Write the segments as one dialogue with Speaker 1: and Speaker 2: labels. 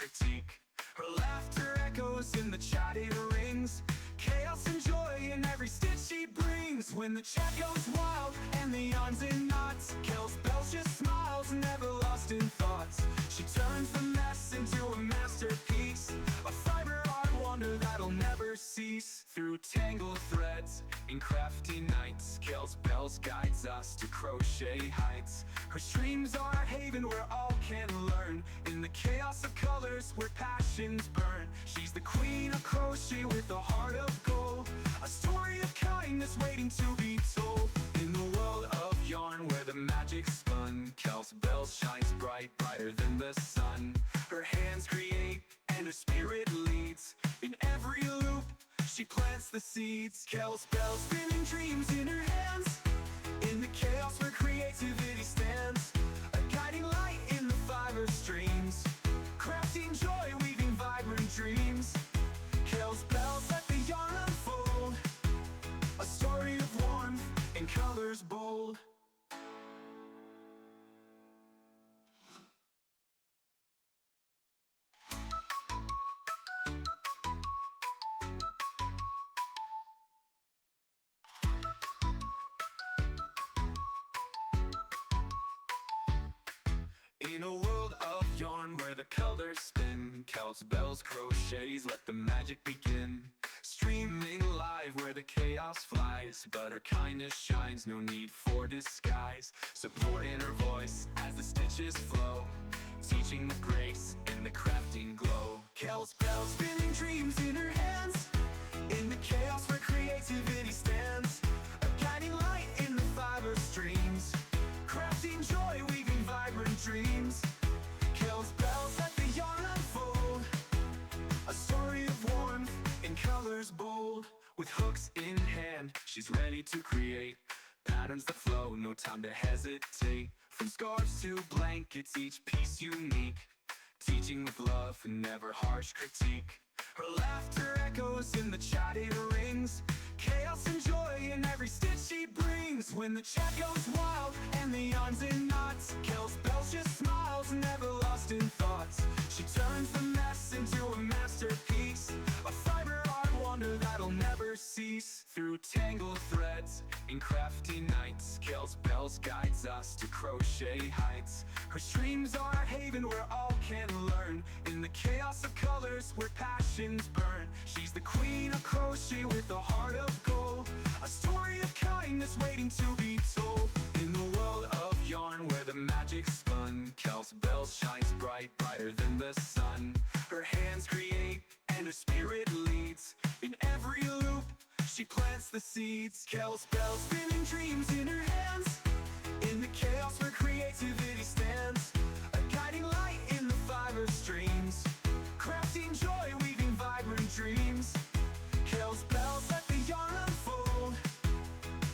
Speaker 1: critique. Her laughter echoes in the chat it rings, chaos and joy in every stitch she brings. When the chat goes wild and the yarns in knots, Kel's Bells just smiles, never lost in thoughts. She turns the mess into a masterpiece, a fiber art wonder that'll never cease. Through tangled threads in crafty nights, Kel's Bells guides us to crochet heights. Her streams are a haven where all can learn, in the chaos of colors where passions burn. She's the queen of crochet with a heart of gold, a story of kindness waiting to be told. In the world of yarn where the magic's spun, Kel's Bells shines bright, brighter than the sun. Her hands create and her spirit leads, in every loop she plants the seeds. Kel's Bells spinning dreams in her hands, in the chaos where creativity stands, a guiding light in the fiber streams, crafting joy, weaving vibrant dreams. Kel's Bells let the yarn unfold, a story of warmth in colors bold. In a world of yarn where the colors spin, Kel's Bells crochets let the magic begin. Streaming live where the chaos flies, but her kindness shines, no need for disguise. Support in her voice as the stitches flow, teaching the grace in the crafting glow. Kel's Bells spinning dreams in her hands, in the chaos where creativity stands, a guiding light in the fiber streams, crafting joy, weaving vibrant dreams. Kel's Bells let the yarn unfold, a story of warmth in colors bold. With hooks in hand, she's ready to create patterns that flow, no time to hesitate. From scarves to blankets, each piece unique, teaching with love and never harsh critique. Her laughter echoes in the chat it rings, chaos and joy in every stitch she brings. When the chat goes wild and the yarns in knots, Kel's Bells just smiles, never lost in thoughts. She turns the mess into a masterpiece, a fiber art wonder that'll never cease. Through tangled threads in crafty nights, Kel's Bells guides us to crochet heights. Her streams are a haven where all can learn, in the chaos of colors where passions burn. She's the queen of crochet with a heart of gold, a story of kindness waiting to be told. In the world of yarn where the magic's spun, Kel's Bells shines bright, brighter than the sun. Her hands create and her spirit leads, in every loop she plants the seeds. Kel's Bells spinning dreams in her hands, in the chaos where creativity stands, a guiding light in the fiber streams, crafting joy, weaving vibrant dreams. Kel's Bells let the yarn unfold,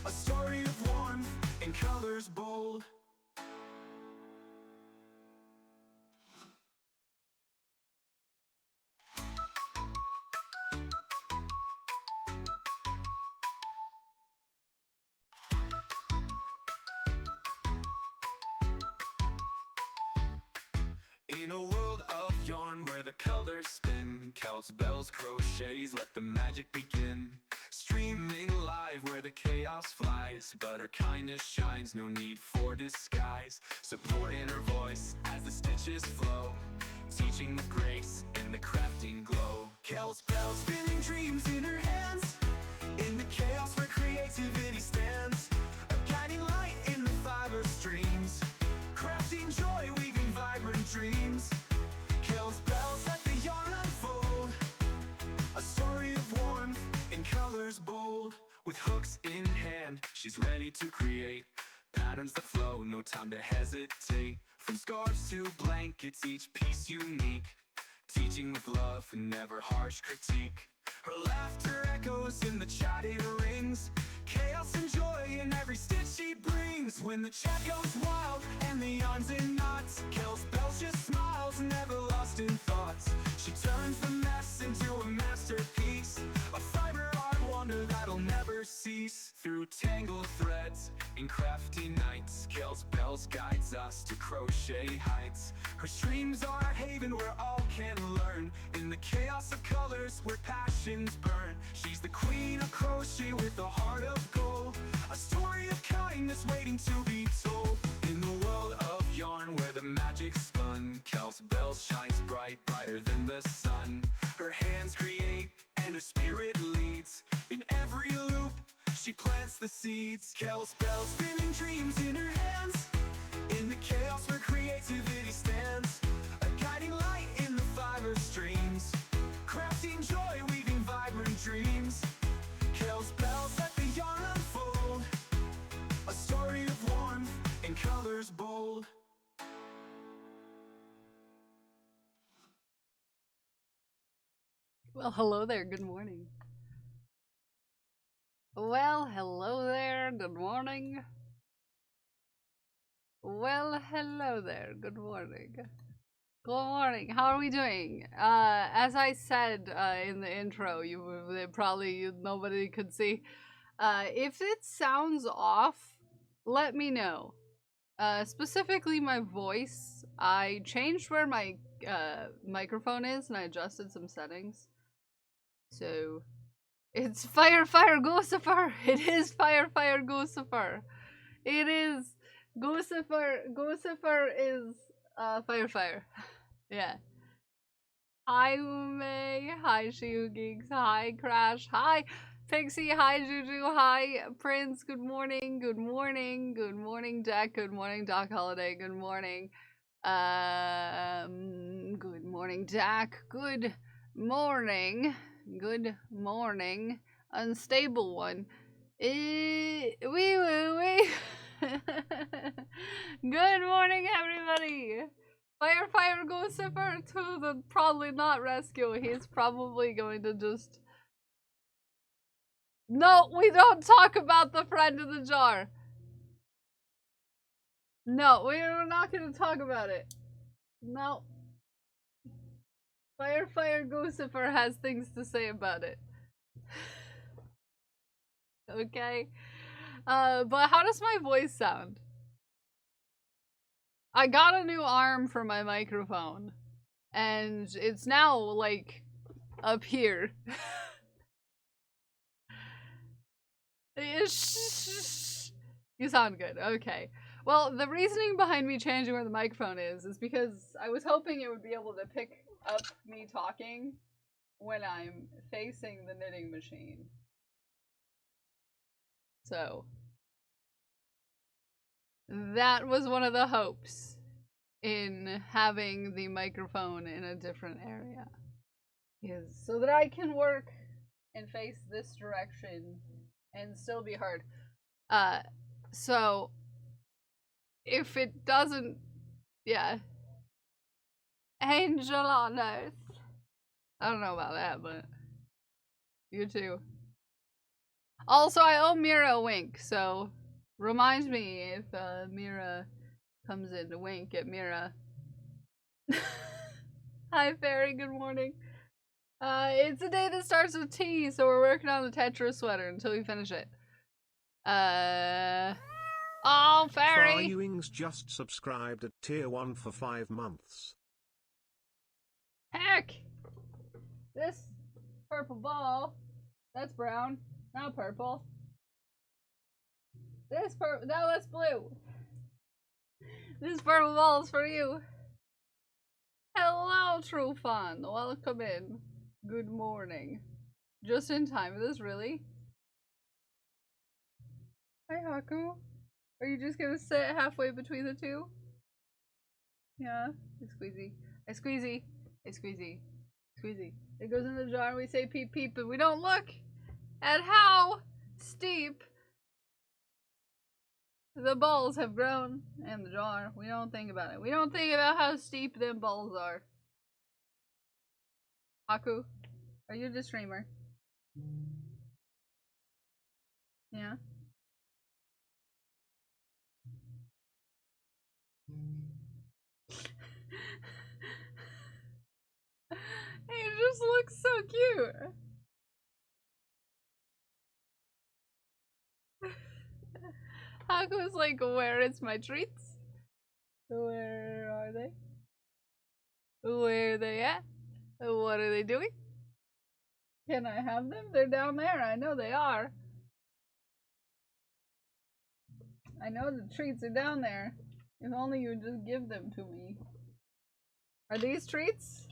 Speaker 1: a story of warmth in colors bold. In a world of yarn where the colors spin, Kel's Bells crochets let the magic begin. Streaming live where the chaos flies, but her kindness shines, no need for disguise. Support in her voice as the stitches flow, teaching the grace in the crafting glow. Kel's Bells spinning dreams in her hands, in the chaos where creativity stands, a guiding light in the fiber streams, crafting joy, weaving vibrant dreams. Kel's Bells let the yarn unfold, a story of warmth in colors bold. With hooks in hand, she's ready to create patterns that flow, no time to hesitate. From scarves to blankets, each piece unique, teaching with love and never harsh critique. Her laughter echoes in the chat it rings, chaos and joy in every stitch she brings. When the chat goes wild and the yarns in knots, Kel's Bells just smiles, never lost in thoughts. She turns the mess into a masterpiece, a fiber art wonder that'll never cease. Through tangled threads in crafty nights, Kel's Bells guides us to crochet heights. Her streams are a haven where all can learn. In the chaos of colors where passions burn, she's the queen of crochet with a heart of gold, a story of kindness waiting to be told. In the world of yarn where the magic's spun, Kel's Bells shines bright, brighter than the sun. Her hands create and her spirit leads. In every loop she plants the seeds. Kel's Bells spinning dreams in her hands. In the chaos where creativity stands, a guiding light in the fiber streams, crafting joy, weaving vibrant dreams. Kel's Bells let the yarn unfold, a story of warmth and colors bold.
Speaker 2: Well, hello there, good morning. Well, hello there, good morning. Well, hello there, good morning. Good morning, how are we doing? As I said in the intro, nobody could see. If it sounds off, let me know. Specifically my voice. I changed where my microphone is and I adjusted some settings. So, it's Fire Goosifer! It is Fire Goosifer! It is Goosifer is Fire. Yeah. Hi Ume, hi Shiu Geeks, hi Crash, hi Pixie, hi Juju, hi Prince, good morning, good morning, good morning Jack, good morning Doc Holiday, good morning. Good morning Jack, good morning. Good morning, unstable one. Good morning, everybody. Fire Goosifer to the probably not rescue. He's probably going to just. No, we don't talk about the friend in the jar. No, we're not going to talk about it. No. Fire Goosifer has things to say about it. Okay? But how does my voice sound? I got a new arm for my microphone. And it's now, like, up here. You sound good. Okay. Well, the reasoning behind me changing where the microphone is because I was hoping it would be able to pick up me talking when I'm facing the knitting machine. So that was one of the hopes in having the microphone in a different area, is so that I can work and face this direction and still be heard. So if it doesn't, yeah. Angel on Earth. I don't know about that, but you too. Also, I owe Mira a wink, so remind me if Mira comes in to wink at Mira. Hi, Fairy. Good morning. It's a day that starts with T, so we're working on the Tetris sweater until we finish it. Oh, Fairy!
Speaker 3: Ewings just subscribed at tier 1 for 5 months.
Speaker 2: Heck! This purple ball, that's brown, now purple. This purple, now that's blue. This purple ball is for you. Hello, True Fun. Welcome in. Good morning. Just in time. Is this really? Hi, Haku. Are you just gonna sit halfway between the two? Yeah. I squeezy. I squeezy. I squeezy. Squeezy. It goes in the jar and we say peep peep, but we don't look at how steep the balls have grown in the jar. We don't think about it. We don't think about how steep them balls are. Haku, are you the streamer? Yeah. He just looks so cute. Haku's like, where is my treats? Where are they? Where are they at? What are they doing? Can I have them? They're down there. I know they are. I know the treats are down there. If only you would just give them to me. Are these treats?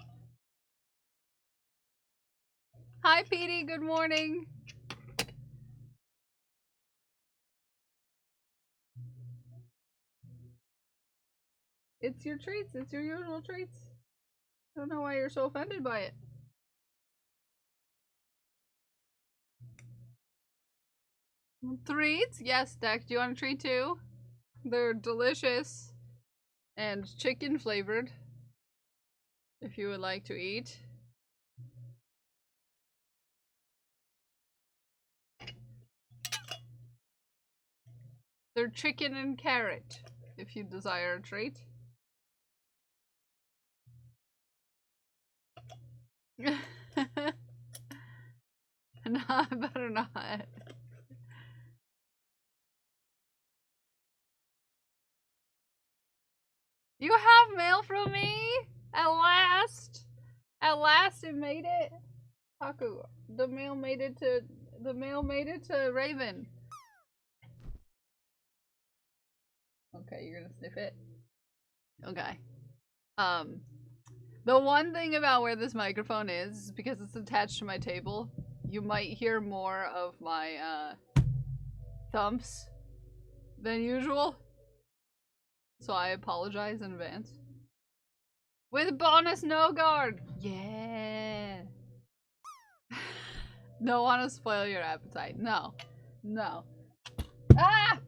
Speaker 2: Hi, Petey. Good morning. It's your treats. It's your usual treats. I don't know why you're so offended by it. Treats? Yes, Deck. Do you want a treat too? They're delicious and chicken flavored. If you would like to eat. They're chicken and carrot, if you desire a treat. No, I better not. You have mail from me? At last? At last it made it? Haku, the mail made it to Raven. Okay, you're gonna sniff it? Okay. The one thing about where this microphone is because it's attached to my table, you might hear more of my, thumps than usual. So I apologize in advance. With bonus no guard! Yeah! Don't want to spoil your appetite. No. No. Ah!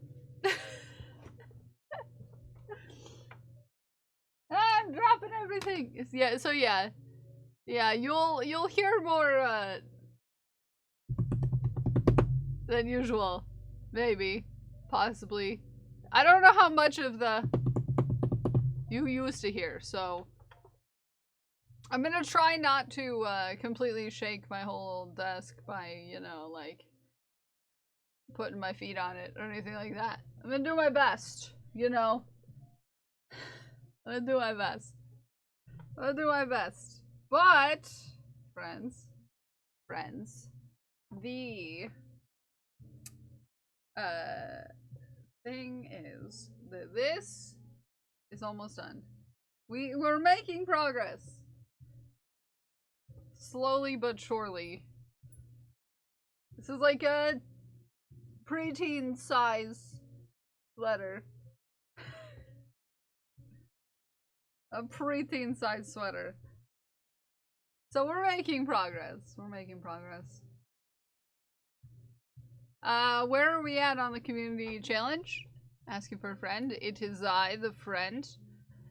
Speaker 2: Ah, I'm dropping everything! Yeah, so yeah. Yeah, you'll hear more, than usual. Maybe. Possibly. I don't know how much of the you used to hear, so I'm gonna try not to completely shake my whole desk by, you know, like putting my feet on it or anything like that. I'm gonna do my best, you know. I'm gonna do my best. I'm gonna do my best. But friends, the thing is that this is almost done. We're making progress. Slowly but surely. This is like a preteen size sweater. A preteen size sweater. So we're making progress. We're making progress. Where are we at on the community challenge? Asking for a friend. It is I, the friend.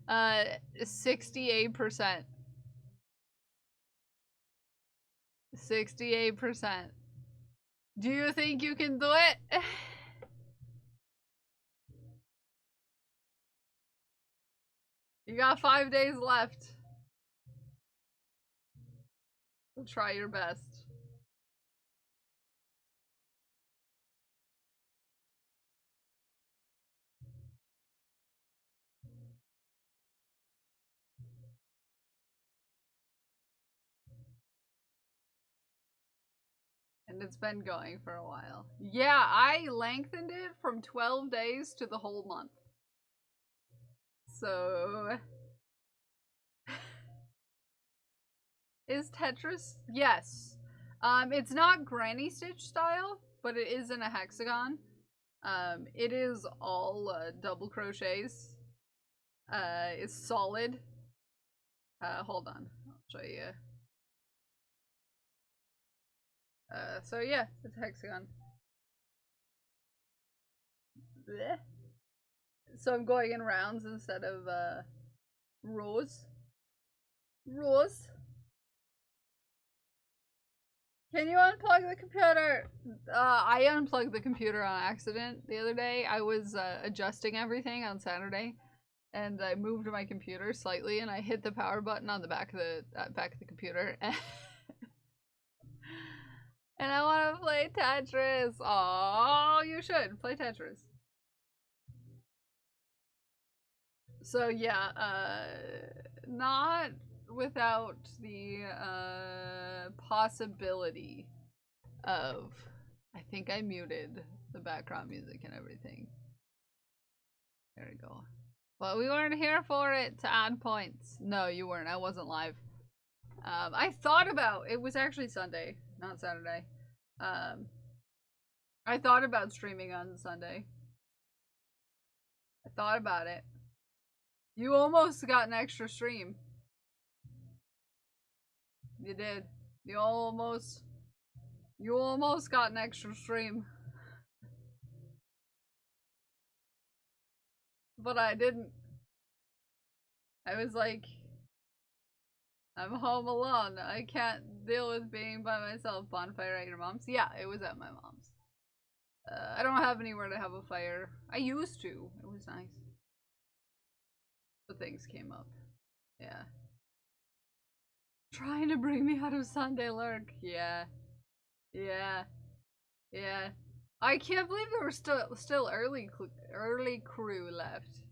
Speaker 2: 68%. 68%. Do you think you can do it? You got 5 days left. Try your best. And it's been going for a while. Yeah, I lengthened it from 12 days to the whole month. So... Is Tetris? Yes. It's not Granny Stitch style, but it is in a hexagon. It is all double crochets. It's solid. Hold on. I'll show you. So yeah, it's a hexagon. Blech. So I'm going in rounds instead of rows. Rows. Can you unplug the computer? I unplugged the computer on accident the other day. I was adjusting everything on Saturday, and I moved my computer slightly, and I hit the power button on the back of the computer. And I want to play Tetris. Oh, you should play Tetris. So yeah, not without the possibility of. I think I muted the background music and everything. There we go. Well, we weren't here for it to add points. No, you weren't. I wasn't live. I thought about it was actually Sunday, not Saturday. I thought about streaming on Sunday. I thought about it. You almost got an extra stream. You did. You almost got an extra stream. But I didn't. I was like, I'm home alone. I can't deal with being by myself. Bonfire at your mom's? Yeah, it was at my mom's. I don't have anywhere to have a fire. I used to. It was nice. But things came up. Yeah. Trying to bring me out of Sunday Lurk. Yeah. Yeah. Yeah. I can't believe there were still early crew left.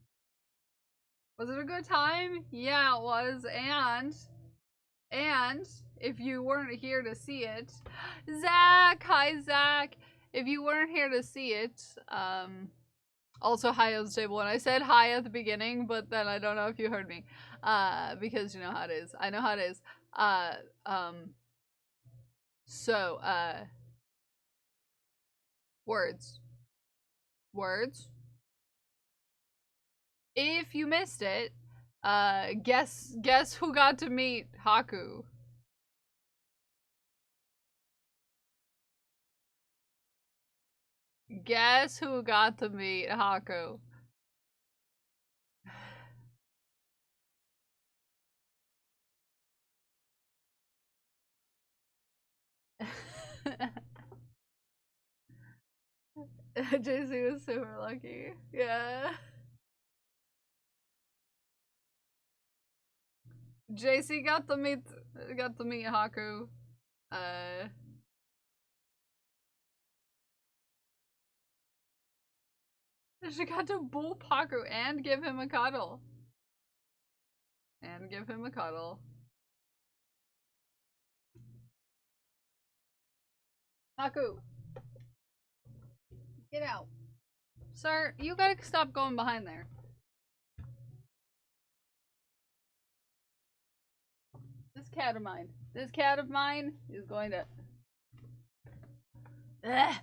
Speaker 2: Was it a good time? Yeah, it was. And if you weren't here to see it, Zach, hi Zach. If you weren't here to see it, also hi Unstable. And I said hi at the beginning, but then I don't know if you heard me, because you know how it is. I know how it is. Words. If you missed it, guess who got to meet Haku? Guess who got to meet Haku? JC was super lucky. Yeah. JC got to meet Haku. She got to boop Haku and give him a cuddle. Haku. Get out. Sir, you gotta stop going behind there. This cat of mine is going to... Ugh.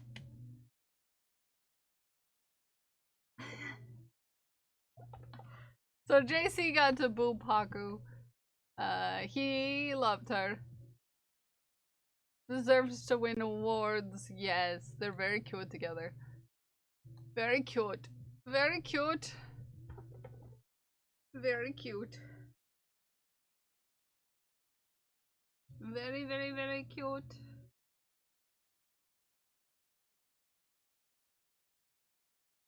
Speaker 2: So JC got to boop Haku. He loved her. Deserves to win awards. Yes, they're very cute together. Very cute. Very cute. Very cute. Very, very, very cute.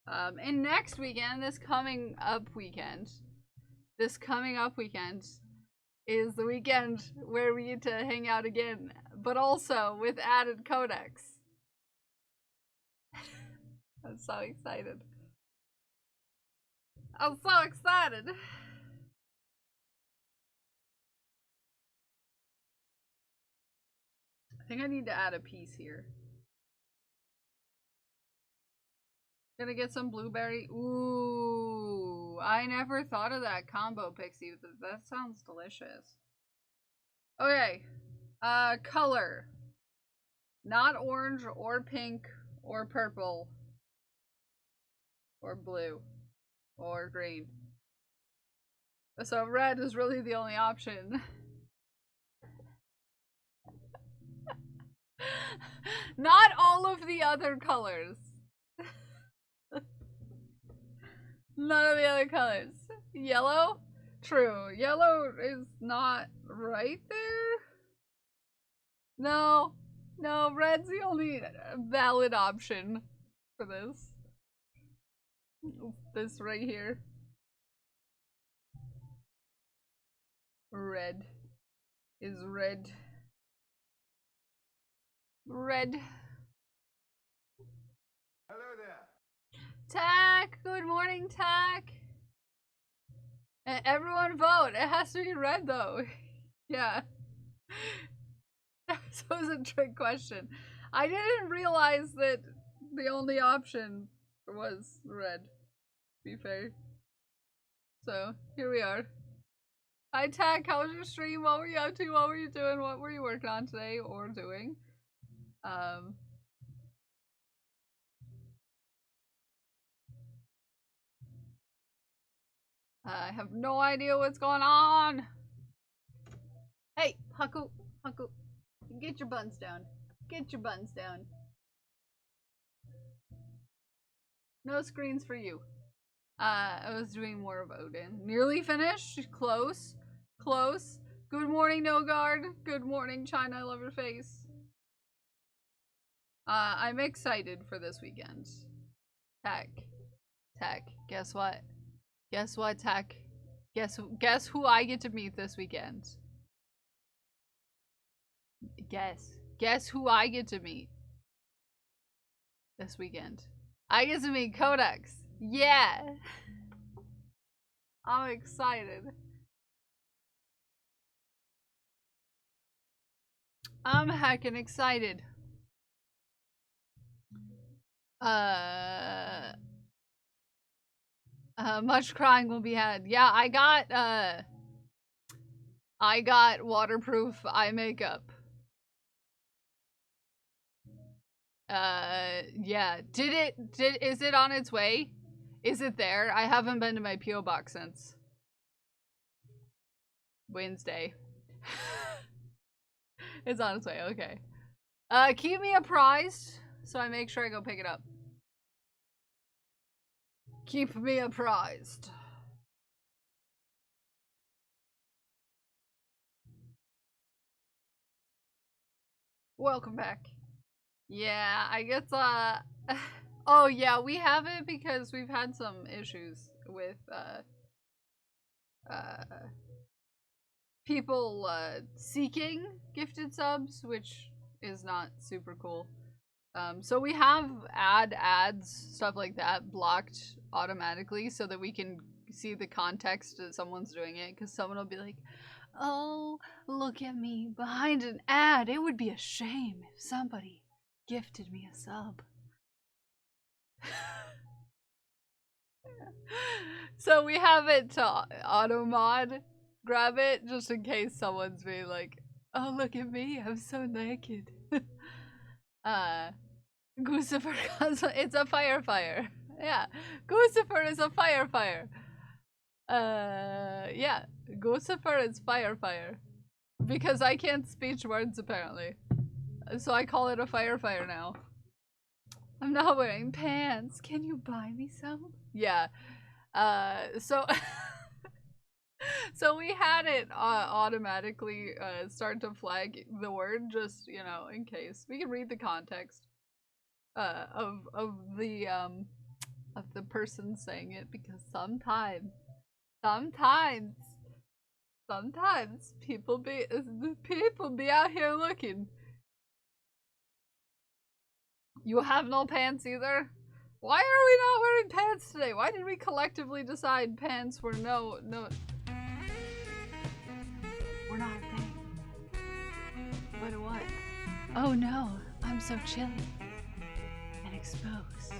Speaker 2: And next weekend, this coming up weekend is the weekend where we get to hang out again, but also with added codex. I'm so excited. I'm so excited. I think I need to add a piece here. Gonna get some blueberry. Ooh, I never thought of that combo, Pixie. That sounds delicious. Okay, color. Not orange or pink or purple or blue or green. So red is really the only option. Not all of the other colors. None of the other colors. Yellow? True. Yellow is not right there. No. No, red's the only valid option for this. This right here. Red is red. Red.
Speaker 4: Hello there.
Speaker 2: Tack! Good morning, Tack! Everyone vote! It has to be red, though. Yeah. So it was a trick question. I didn't realize that the only option was red, to be fair. So, here we are. Hi, Tech. How was your stream? What were you up to? What were you doing? What were you working on today or doing? I have no idea what's going on. Hey, Haku, Haku, get your buns down. Get your buns down. No screens for you. I was doing more of Odin. Nearly finished. Close. Close. Good morning, No Guard. Good morning, China. I love your face. I'm excited for this weekend. Tech. Guess what? Guess what, Tech? Guess who I get to meet this weekend? Guess who I get to meet this weekend? I get to meet Codex. Yeah. I'm excited. I'm heckin' excited. Much crying will be had. Yeah, I got waterproof eye makeup. Yeah. Is it on its way? Is it there? I haven't been to my P.O. box since Wednesday. It's on its way, okay. Keep me apprised so I make sure I go pick it up. Keep me apprised. Welcome back. Yeah, I guess, oh yeah, we have it because we've had some issues with, people, seeking gifted subs, which is not super cool. So we have ads, stuff like that, blocked automatically so that we can see the context that someone's doing it, because someone will be like, oh, look at me behind an ad. It would be a shame if somebody gifted me a sub. So we have it to auto mod grab it just in case someone's being like, oh, look at me, I'm so naked. Guccifer, it's a fire. Yeah, Guccifer is a fire. Yeah, Guccifer is fire. Because I can't speech words apparently. So I call it a fire now. I'm not wearing pants. Can you buy me some? Yeah. So so we had it automatically start to flag the word just, you know, in case. We can read the context of the person saying it, because sometimes people be out here looking. You have no pants either? Why are we not wearing pants today? Why did we collectively decide pants were no we're not a thing? But what? Oh no, I'm so chilly and exposed.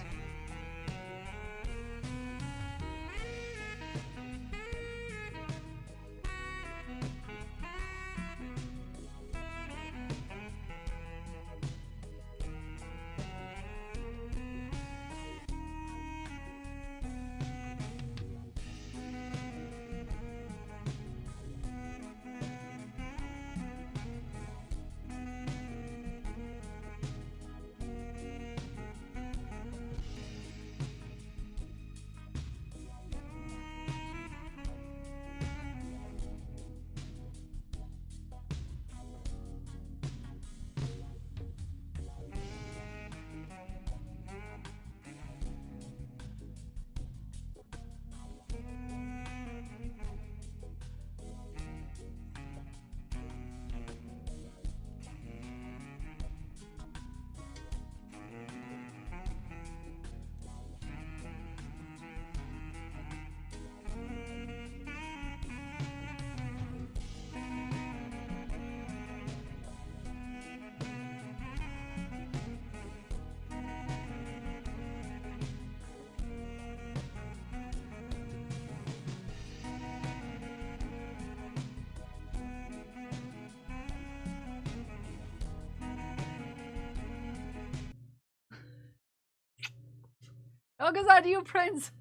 Speaker 2: Focus on you, Prince.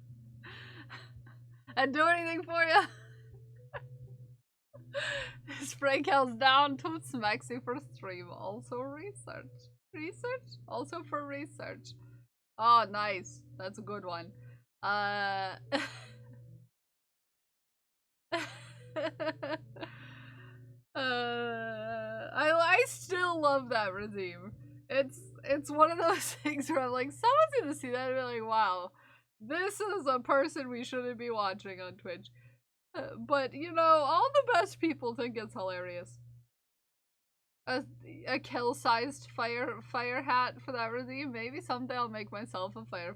Speaker 2: And do anything for you. Spray kills down to Maxi for stream. Also research. Research? Also for research. Oh, nice. That's a good one. I still love that regime. It's one of those things where I'm like, someone's gonna see that and be like, wow, this is a person we shouldn't be watching on Twitch. But you know, all the best people think it's hilarious. A kill-sized fire hat for that regime. Maybe someday I'll make myself a fire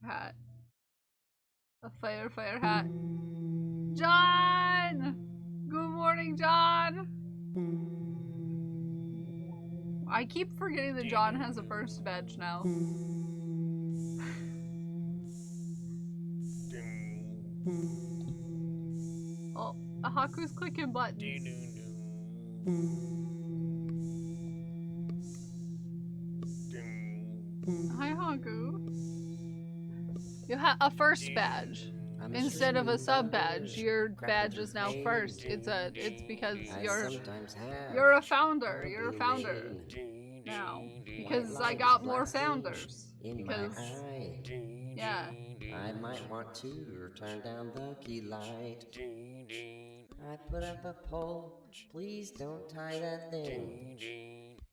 Speaker 2: hat. A fire hat. John! Good morning, John! I keep forgetting that John has a first badge now. Oh, Haku's clicking buttons. Hi, Haku. You have a first badge. Instead of a sub badge, your badge is now first. It's because you're a founder. You're a founder now. Because I got more founders. Because yeah.
Speaker 4: I might want to turn down the key light. I put up a pole, please don't tie that thing.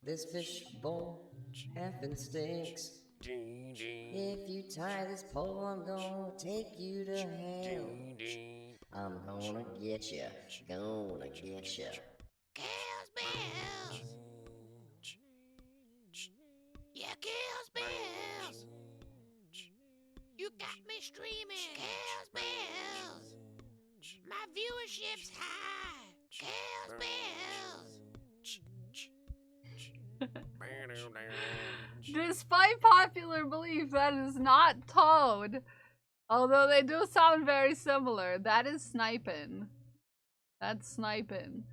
Speaker 4: This fish bowl effing stinks. If you tie this pole, I'm gonna take you to hell. I'm gonna get you, gonna get you.
Speaker 5: Kills Bills. Yeah, Kills Bills. You got me streaming. Kills Bills. My viewership's high. Kills Bills.
Speaker 2: Despite popular belief, that is not Toad. Although they do sound very similar. That is Snipin'. That's Snipin'.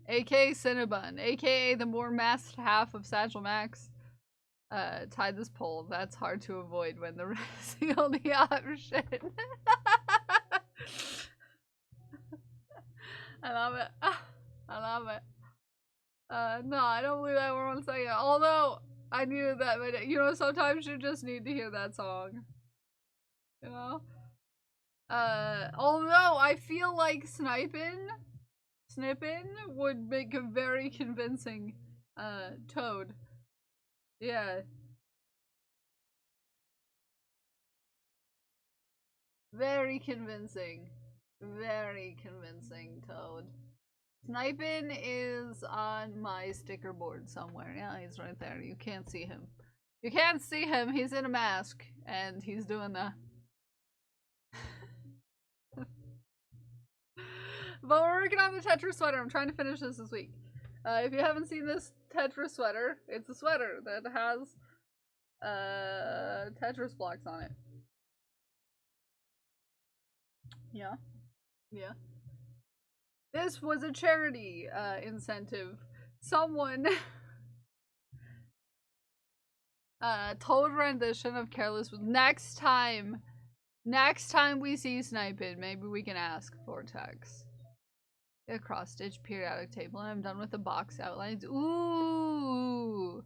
Speaker 2: AKA Cinnabon. AKA the more masked half of Satchel Max. Tie this pole. That's hard to avoid when the is the only option. I love it. I love it. No, I don't believe that for 1 second. Although, I needed that, but you know, sometimes you just need to hear that song. You know? Although, I feel like Snippin' would make a very convincing, Toad. Yeah. Very convincing. Very convincing, Toad. Snipin' is on my sticker board somewhere. Yeah, he's right there. You can't see him. You can't see him. He's in a mask. And he's doing the... But we're working on the Tetris sweater. I'm trying to finish this week. If you haven't seen this Tetris sweater, it's a sweater that has Tetris blocks on it. Yeah. Yeah. This was a charity incentive. Someone Toad rendition of Careless with next time we see Snipin', maybe we can ask Vortex. A cross-stitch periodic table, and I'm done with the box outlines. Ooh!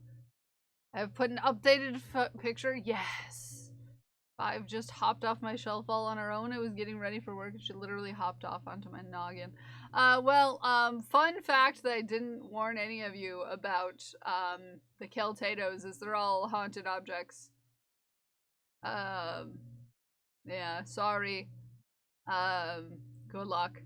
Speaker 2: I've put an updated picture. Yes! I've just hopped off my shelf all on her own. It was getting ready for work and she literally hopped off onto my noggin. Fun fact that I didn't warn any of you about the Keltatos is they're all haunted objects. Yeah, sorry. Good luck.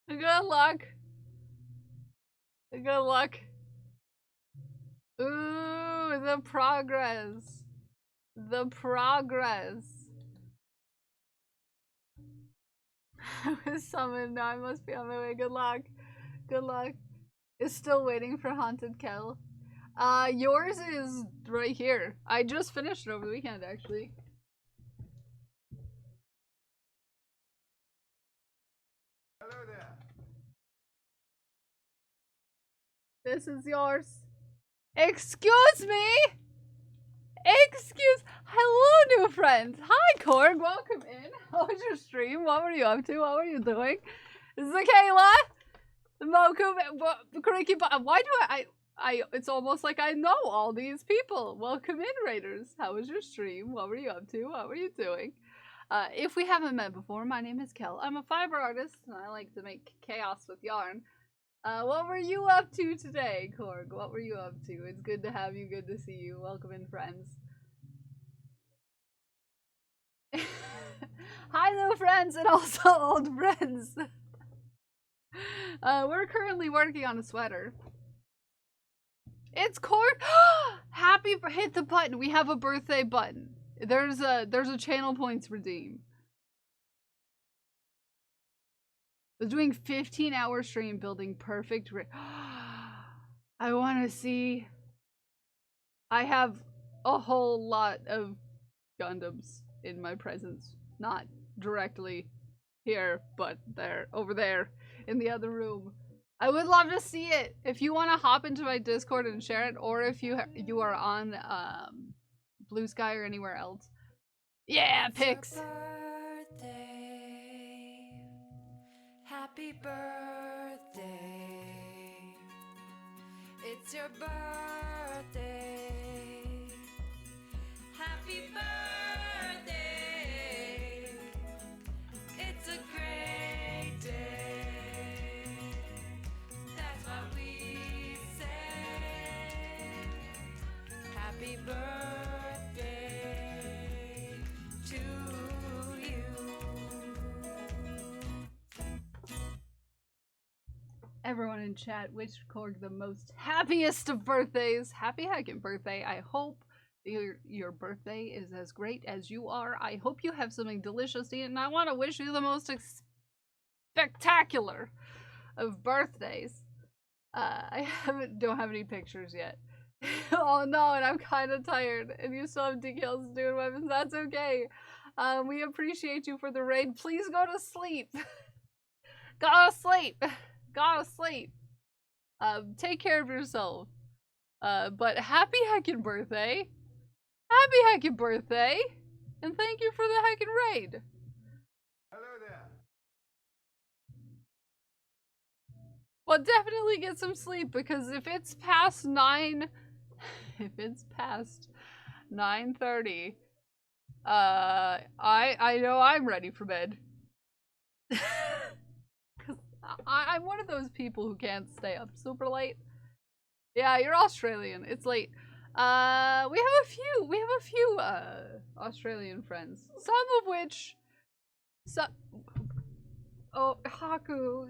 Speaker 2: Good luck. Good luck. Ooh, the progress. The progress. I was summoned. Now I must be on my way. Good luck. Good luck. Is still waiting for Haunted Kel. Yours is right here. I just finished it over the weekend, actually.
Speaker 3: Hello there.
Speaker 2: This is yours. Excuse me! Hello, new friends! Hi, Korg! Welcome in. How was your stream? What were you up to? What were you doing? This is Kayla! Moku, Creaky, why do I, it's almost like I know all these people. Welcome in, Raiders. How was your stream? What were you up to? What were you doing? If we haven't met before, my name is Kel. I'm a fiber artist, and I like to make chaos with yarn. What were you up to today, Korg? What were you up to? It's good to have you, good to see you. Welcome in, friends. Hi, new friends, and also old friends. We're currently working on a sweater. It's Korg. Happy, hit the button. We have a birthday button. There's a channel points redeem. Was doing 15-hour stream building perfect. I want to see. I have a whole lot of Gundams in my presence, not directly here, but there, over there, in the other room. I would love to see it. If you want to hop into my Discord and share it, or if you are on Blue Sky or anywhere else. Yeah, pics.
Speaker 6: Happy birthday. It's your birthday. Happy birthday. It's a great day. That's what we say. Happy birthday to you.
Speaker 2: Everyone in chat wished Korg the most happiest of birthdays. Happy heckin' birthday. I hope your birthday is as great as you are. I hope you have something delicious to eat, and I want to wish you the most spectacular of birthdays. I don't have any pictures yet. Oh no, and I'm kind of tired, and you still have decals doing weapons. That's okay. We appreciate you for the raid. Please go to sleep. Go to sleep. Go to sleep. Take care of yourself. But happy heckin' birthday. Happy heckin' birthday. And thank you for the heckin' raid.
Speaker 3: Hello there.
Speaker 2: Well, definitely get some sleep, because if it's past 9, if it's past 9:30, I know I'm ready for bed. I'm one of those people who can't stay up super late. Yeah, you're Australian. It's late. We have a few Australian friends. Some of which, oh, Haku,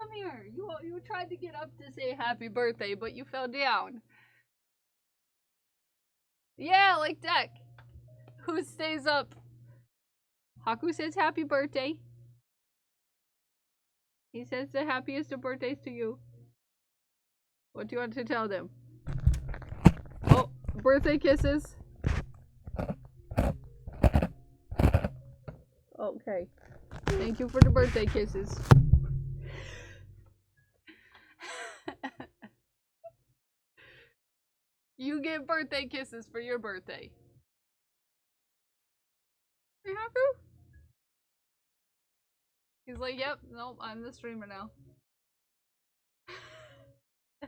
Speaker 2: come here. You tried to get up to say happy birthday, but you fell down. Yeah, like Deck, who stays up. Haku says happy birthday. He says the happiest of birthdays to you. What do you want to tell them? Oh, birthday kisses. Okay. Thank you for the birthday kisses. You get birthday kisses for your birthday. Hey, Haku? He's like, yep, nope, I'm the streamer now.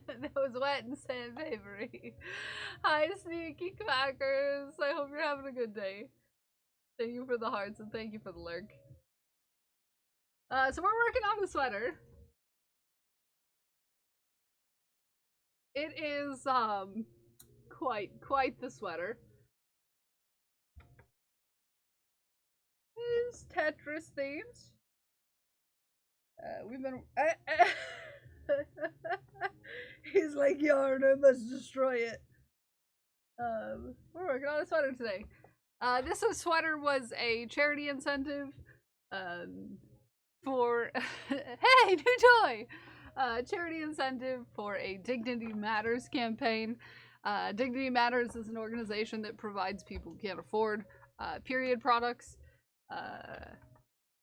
Speaker 2: That was wet and sandpapery. Hi, sneaky quackers. I hope you're having a good day. Thank you for the hearts and thank you for the lurk. So we're working on the sweater. It is quite the sweater. It is Tetris themed. We've been he's like, yarn, I must destroy it. We're working on a sweater today. This sweater was a charity incentive for hey, new toy! Charity incentive for a Dignity Matters campaign. Dignity Matters is an organization that provides people who can't afford period products.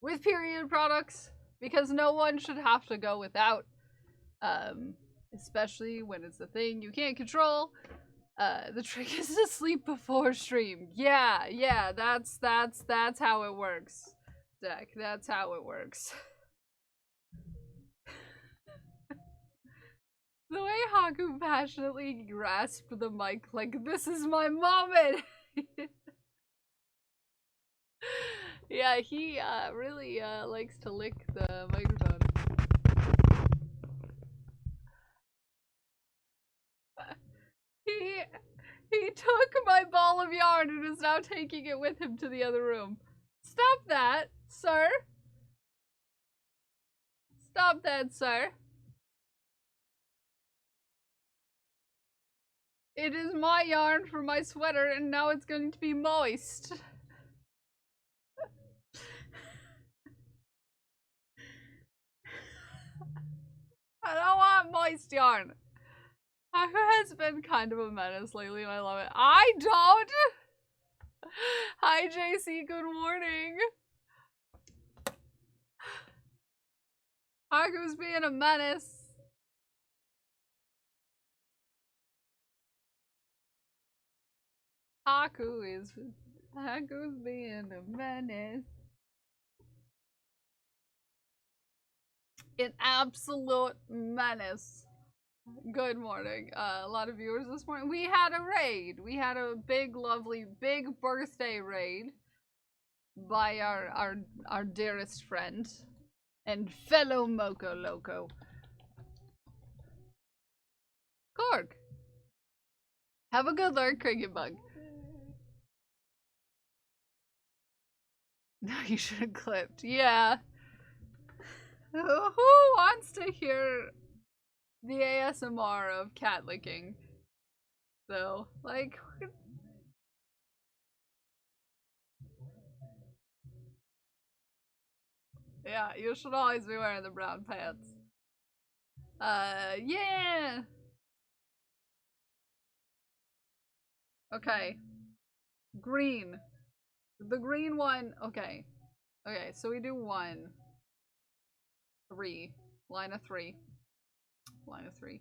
Speaker 2: With period products, because no one should have to go without, especially when it's a thing you can't control. The trick is to sleep before stream. Yeah, that's how it works, Deck. That's how it works. The way Haku passionately grasped the mic like, this is my moment! Yeah, he really likes to lick the microphone. He took my ball of yarn and is now taking it with him to the other room. Stop that, sir. Stop that, sir. It is my yarn for my sweater and now it's going to be moist. I don't want moist yarn. Haku has been kind of a menace lately and I love it. I don't! Hi JC, good morning. Haku's being a menace. Haku's being a menace. An absolute menace. Good morning. A lot of viewers this morning. We had a raid. We had a big, lovely, big birthday raid by our dearest friend and fellow Moco Loco, Korg. Have a good lurk, Cricket Bug. No, you should have clipped. Yeah. Who wants to hear the ASMR of cat licking? Though, like, yeah, you should always be wearing the brown pants. Yeah. Okay. Green. The green one, okay. Okay, so we do 1, 3, line of 3. Line of 3.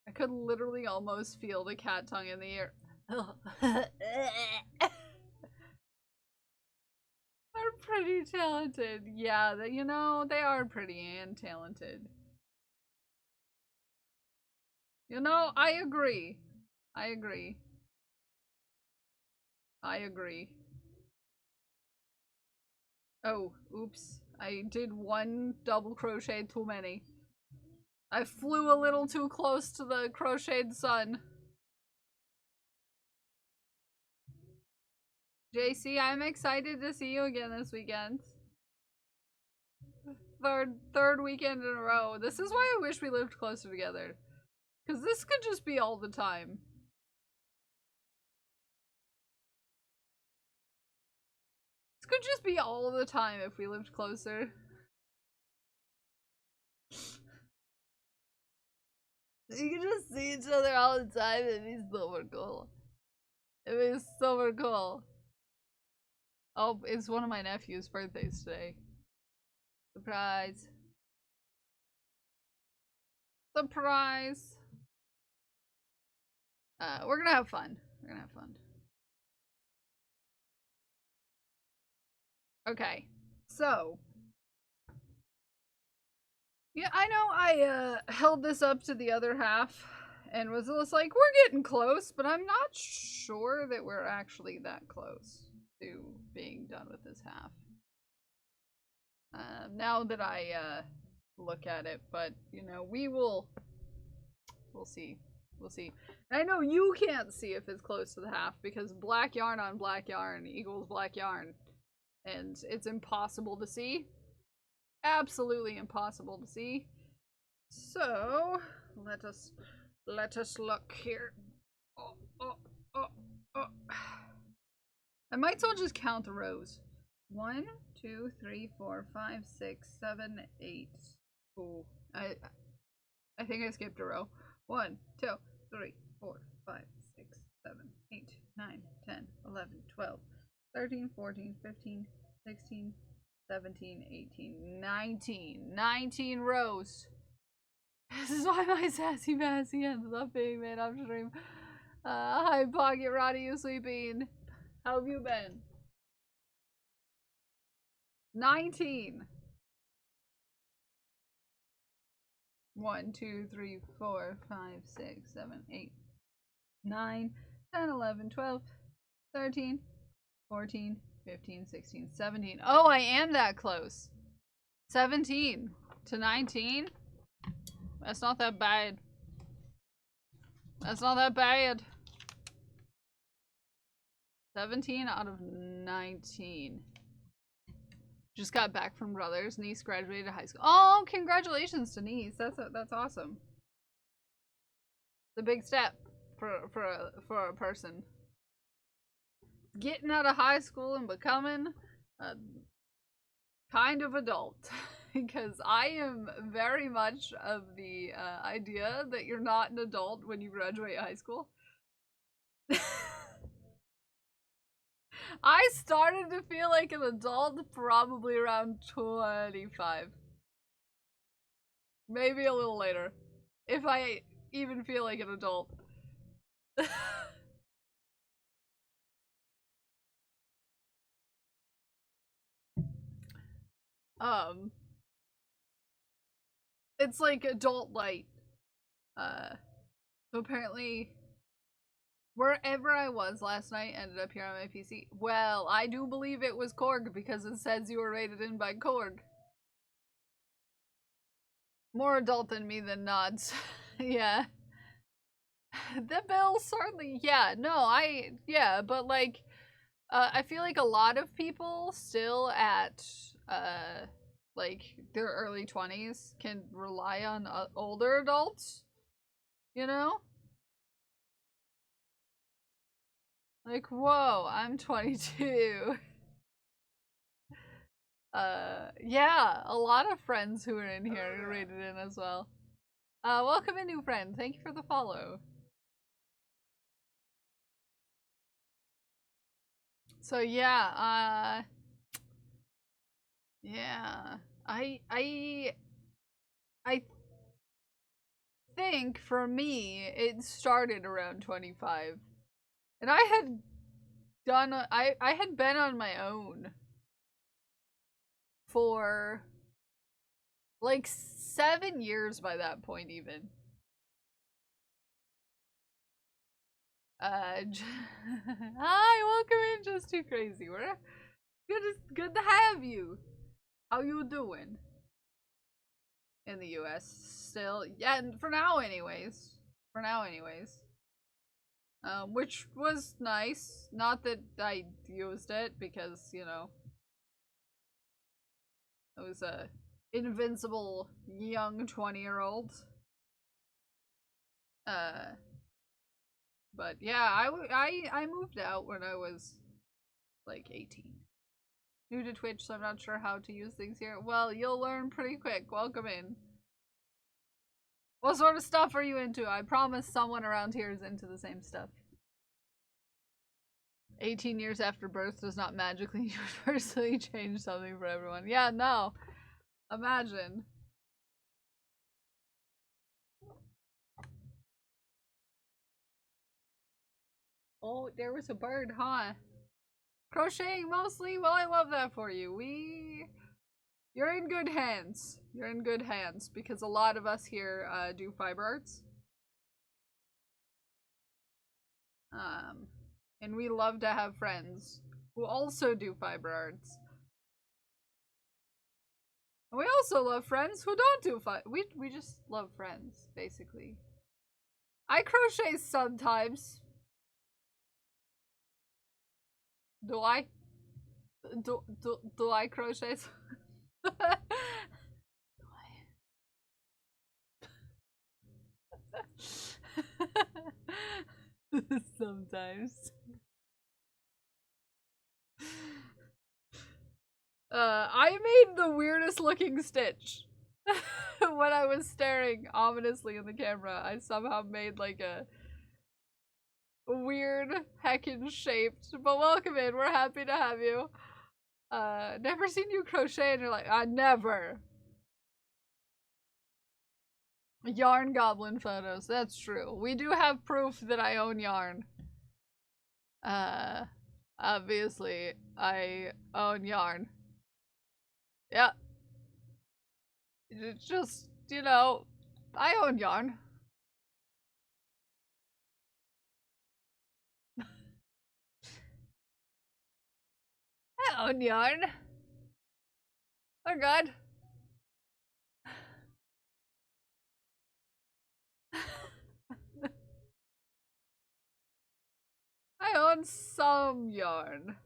Speaker 2: I could literally almost feel the cat tongue in the ear. They're pretty talented. Yeah, you know, they are pretty and talented. You know, I agree. I agree. I agree. Oh, oops. I did 1 double crochet too many. I flew a little too close to the crocheted sun. JC, I'm excited to see you again this weekend. Third weekend in a row. This is why I wish we lived closer together. Because this could just be all the time. This could just be all the time if we lived closer. You can just see each other all the time. It'd be super cool. It'd be super cool. Oh, it's one of my nephew's birthdays today. Surprise. Surprise. We're gonna have fun. We're gonna have fun. Okay, so yeah, I know I held this up to the other half and was just like, we're getting close, but I'm not sure that we're actually that close to being done with this half. Now that I look at it, but you know, we'll see. We'll see. And I know you can't see if it's close to the half because black yarn on black yarn equals black yarn. And it's impossible to see. Absolutely impossible to see. So let us look here. I might as well just count the rows. 1, 2, 3, 4, 5, 6, 7, 8. Oh, I think I skipped a row. 1, 2, 3, 4, 5, 6, 7, 8, 9, 10, 11, 12, 13, 14, 15, 16, 17, 18, 19. 19 rows. This is why my sassy massy ends up being made upstream. Hi, Pocket Roddy, you sleeping? How have you been? 19. 1, 2, 3, 4, 5, 6, 7, 8, 9, 10, 11, 12, 13, 14, 15, 16, 17. Oh, I am that close. 17 to 19. That's not that bad. That's not that bad. 17 out of 19. Just got back from Brothers. Niece graduated high school. Oh, congratulations to Niece. That's awesome. The big step for a person. Getting out of high school and becoming a kind of adult. Because I am very much of the idea that you're not an adult when you graduate high school. I started to feel like an adult probably around 25. Maybe a little later. If I even feel like an adult. It's like adult light. So apparently wherever I was last night ended up here on my PC. Well, I do believe it was Korg because it says you were rated in by Korg. More adult than me than nods. Yeah. The bill certainly, yeah, no, yeah, but like, I feel like a lot of people still at, like, their early 20s can rely on older adults, you know? Like, whoa, I'm 22. Yeah, a lot of friends who are in here are rated in as well. Welcome in, new friend. Thank you for the follow. So yeah, yeah, I think for me it started around 25, and I had done I had been on my own for like 7 years by that point even. Hi, welcome in, Just Too Crazy. We're good to have you. How you doing? In the US still? Yeah, for now anyways. For now anyways. Which was nice. Not that I used it because, you know, I was a invincible young 20-year-old. But yeah, I moved out when I was like 18. New to Twitch, so I'm not sure how to use things here. Well, you'll learn pretty quick. Welcome in. What sort of stuff are you into? I promise someone around here is into the same stuff. 18 years after birth does not magically universally change something for everyone. Yeah, no. Imagine. Oh, there was a bird, huh? Crocheting mostly? Well, I love that for you. You're in good hands. You're in good hands because a lot of us here do fiber arts. And we love to have friends who also do fiber arts. And we also love friends who don't do we just love friends, basically. I crochet sometimes. Do I? Do I crochet? Sometimes. I made the weirdest looking stitch. When I was staring ominously in the camera, I somehow made like a weird heckin' shaped, but welcome in, we're happy to have you. Never seen you crochet, and you're like, I never. Yarn goblin photos. That's true. We do have proof that I own yarn. Obviously, I own yarn. Yeah. It's just, you know, I own yarn. I own yarn. Oh god. I own some yarn.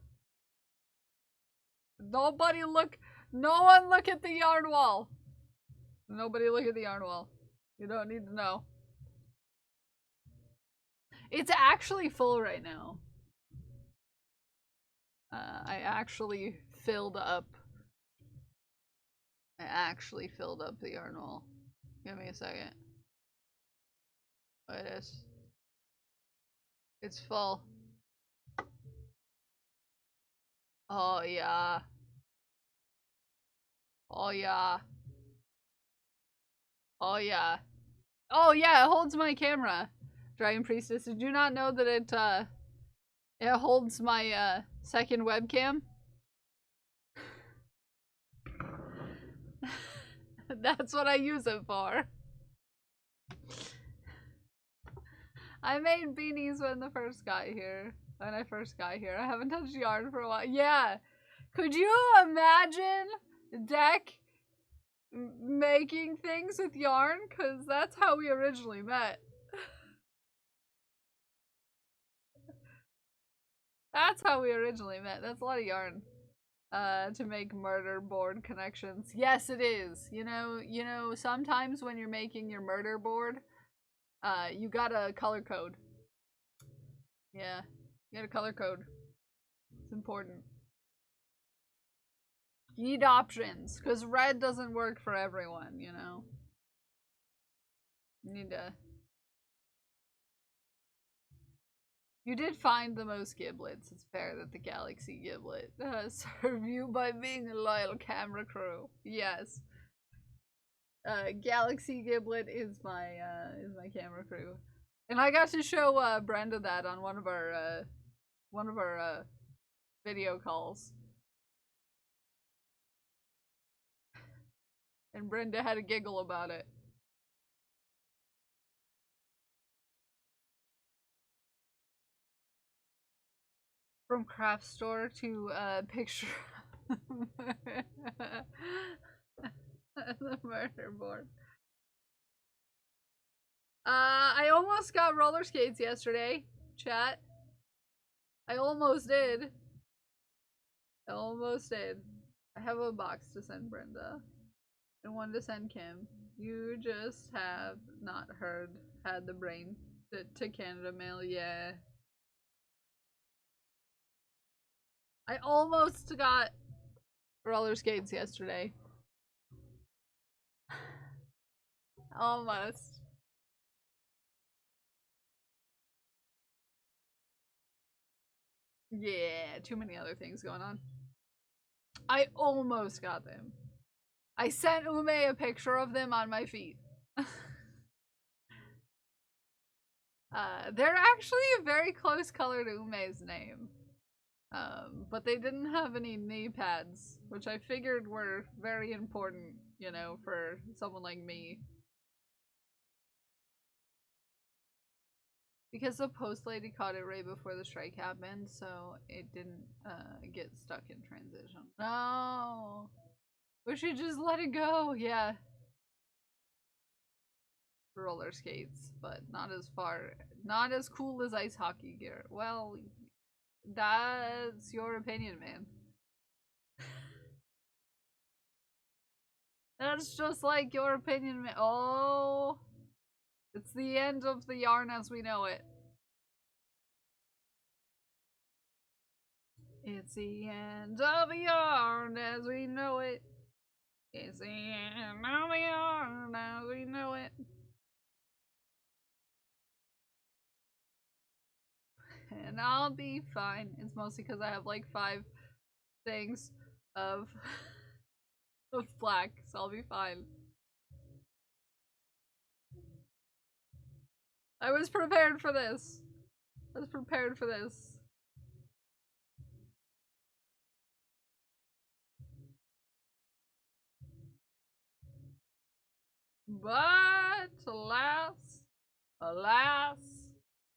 Speaker 2: Nobody look. No one look at the yarn wall. Nobody look at the yarn wall. You don't need to know. It's actually full right now. I actually filled up. I actually filled up the yarn wall. Give me a second. Oh, it is. It's full. Oh yeah. Oh yeah. Oh yeah. Oh yeah, it holds my camera. Dragon Priestess, did you not know that it holds my second webcam? That's what I use it for. I made beanies when I first got here. I haven't touched yarn for a while. Yeah. Could you imagine Deck making things with yarn? Because that's how we originally met. That's how we originally met. That's a lot of yarn. To make murder board connections. Yes, it is. You know, sometimes when you're making your murder board, you gotta color code. Yeah, you gotta color code. It's important. You need options, because red doesn't work for everyone, you know? You need to... You did find the most giblets. It's fair that the Galaxy Giblet serve you by being a loyal camera crew. Yes. Galaxy Giblet is my camera crew. And I got to show Brenda that on one of our video calls. And Brenda had a giggle about it. From craft store to picture the murder board. I almost got roller skates yesterday, chat. I almost did. I almost did. I have a box to send Brenda and one to send Kim. You just have not had the brain to Canada Mail, yeah. I almost got roller skates yesterday. Almost. Yeah, too many other things going on. I almost got them. I sent Ume a picture of them on my feet. They're actually a very close color to Ume's name. But they didn't have any knee pads, which I figured were very important, you know, for someone like me. Because the post lady caught it right before the strike happened, so it didn't get stuck in transition. No! We should just let it go, yeah. Roller skates, but not as cool as ice hockey gear. Well, that's your opinion, man. That's just like your opinion, man. Oh, it's the end of the yarn as we know it. It's the end of the yarn as we know it. It's the end of the yarn as we know it. And I'll be fine. It's mostly because I have like 5 things. of of black, so I'll be fine. I was prepared for this. I was prepared for this. But alas, alas,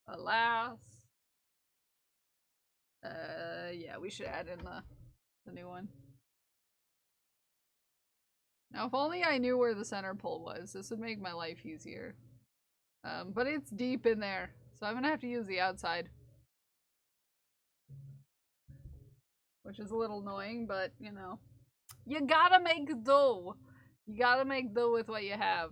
Speaker 2: alas. Yeah, we should add in the new one. Now, if only I knew where the center pole was, this would make my life easier. But it's deep in there, so I'm gonna have to use the outside. Which is a little annoying, but, you know. You gotta make do! You gotta make do with what you have.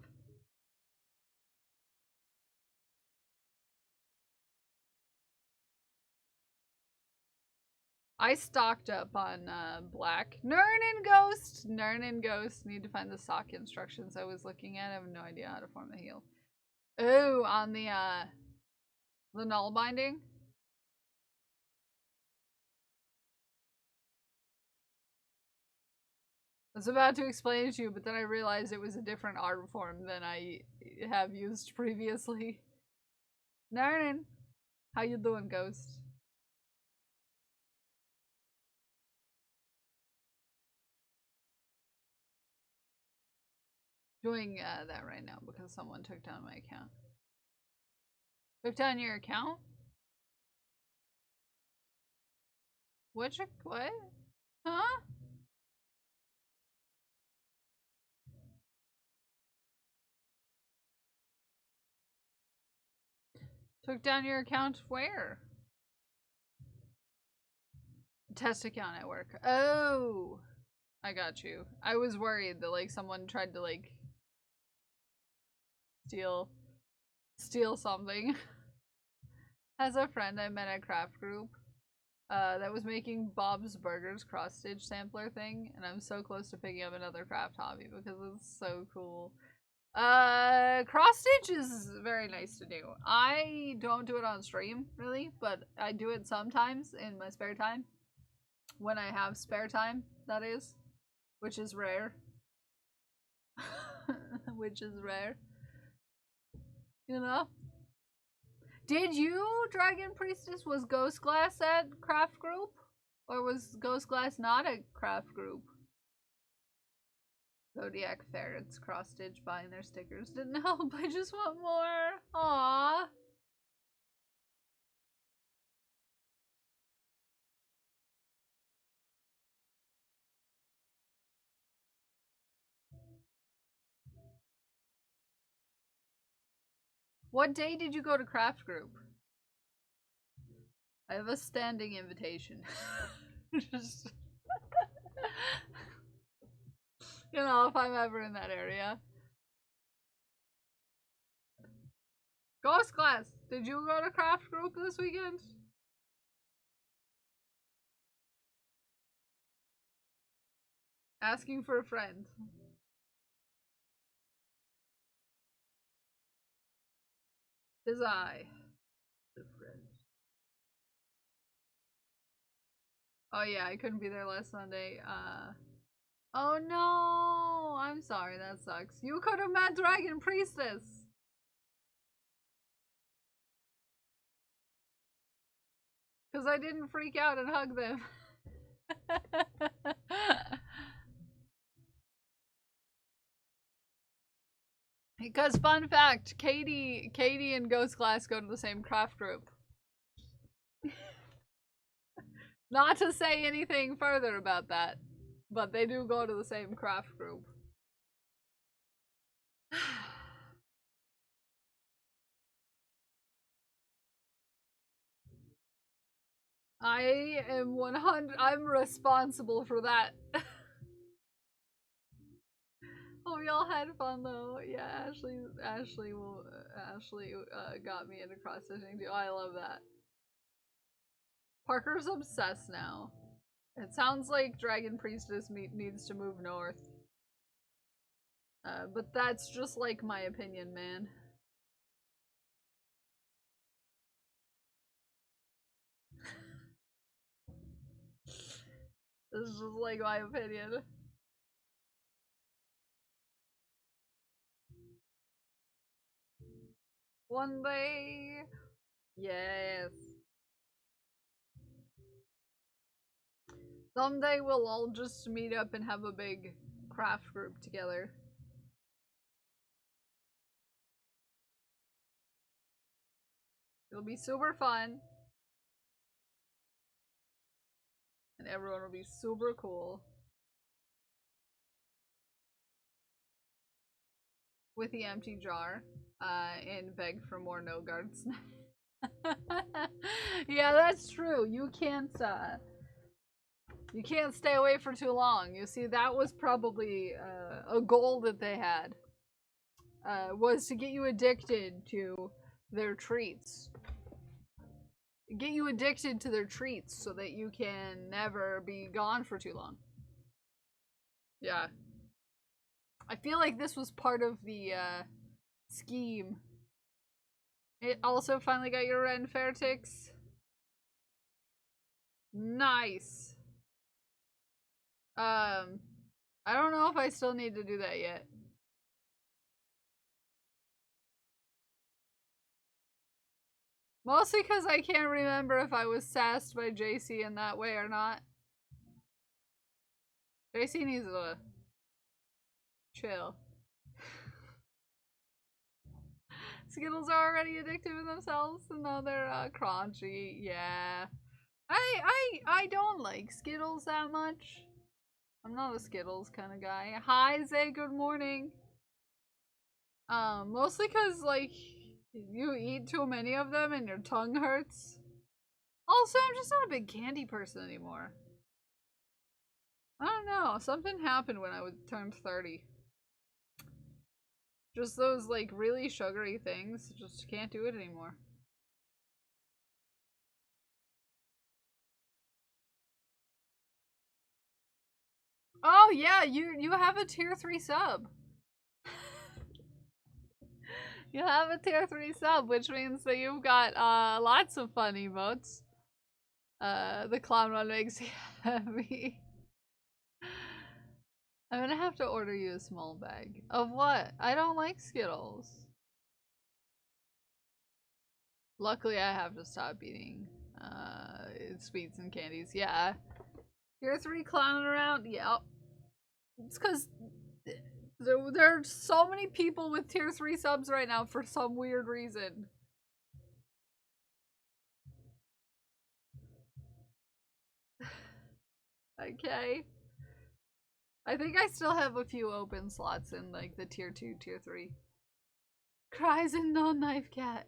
Speaker 2: I stocked up on black. Nern and Ghost! Nern and Ghost. Need to find the sock instructions I was looking at. I have no idea how to form the heel. Oh, on the null binding? I was about to explain it to you, but then I realized it was a different art form than I have used previously. Narnin, how you doing, Ghost? Doing that right now because someone took down my account. Took down your account? What? Huh? Took down your account where? Test account at work. Oh! I got you. I was worried that, like, someone tried to, like, steal something. As a friend I met at craft group that was making Bob's Burgers cross-stitch sampler thing, and I'm so close to picking up another craft hobby because it's so cool. Cross-stitch is very nice to do. I don't do it on stream, really, but I do it sometimes in my spare time. When I have spare time, that is. Which is rare. Which is rare. You know? Did you, Dragon Priestess, was Ghost Glass at craft group? Or was Ghost Glass not at craft group? Zodiac Ferrets cross-stitch buying their stickers didn't help. I just want more. Aww. What day did you go to craft group? I have a standing invitation. Just you know, if I'm ever in that area. Ghost Class, did you go to craft group this weekend? Asking for a friend. His eye. The friend. Oh yeah, I couldn't be there last Sunday. Oh no! I'm sorry, that sucks. You could have met Dragon Priestess! Because I didn't freak out and hug them. Because fun fact, Katie and Ghost Glass go to the same craft group. Not to say anything further about that, but they do go to the same craft group. I am 100. I'm responsible for that. Oh, y'all had fun though. Yeah, Ashley got me into cross stitching too. I love that. Parker's obsessed now. It sounds like Dragon Priestess needs to move north. But that's just like my opinion, man. This is just like my opinion. One day. Yes. Someday we'll all just meet up and have a big craft group together. It'll be super fun. And everyone will be super cool. With the empty jar. And beg for more no guards. Yeah, that's true. You can't stay away for too long. You see, that was probably a goal that they had. Was to get you addicted to their treats. Get you addicted to their treats so that you can never be gone for too long. Yeah. I feel like this was part of the scheme. It also finally got your Ren Fairtix. Nice. I don't know if I still need to do that yet. Mostly because I can't remember if I was sassed by JC in that way or not. JC needs to chill. Skittles are already addictive in themselves, and now they're crunchy. Yeah, I don't like Skittles that much. I'm not a Skittles kind of guy. Hi Zay, good morning. Mostly cause like you eat too many of them and your tongue hurts. Also, I'm just not a big candy person anymore. I don't know. Something happened when I turned 30. Just those, like, really sugary things. Just can't do it anymore. Oh, yeah, you have a tier 3 sub. You have a tier 3 sub, which means that you've got, lots of fun emotes. The clown one makes you happy. I'm gonna have to order you a small bag. Of what? I don't like Skittles. Luckily, I have to stop eating sweets and candies. Yeah. Tier 3 clowning around? Yeah. It's because there are so many people with tier 3 subs right now for some weird reason. Okay. I think I still have a few open slots in like the tier 2, tier 3. Cries and no knife cat.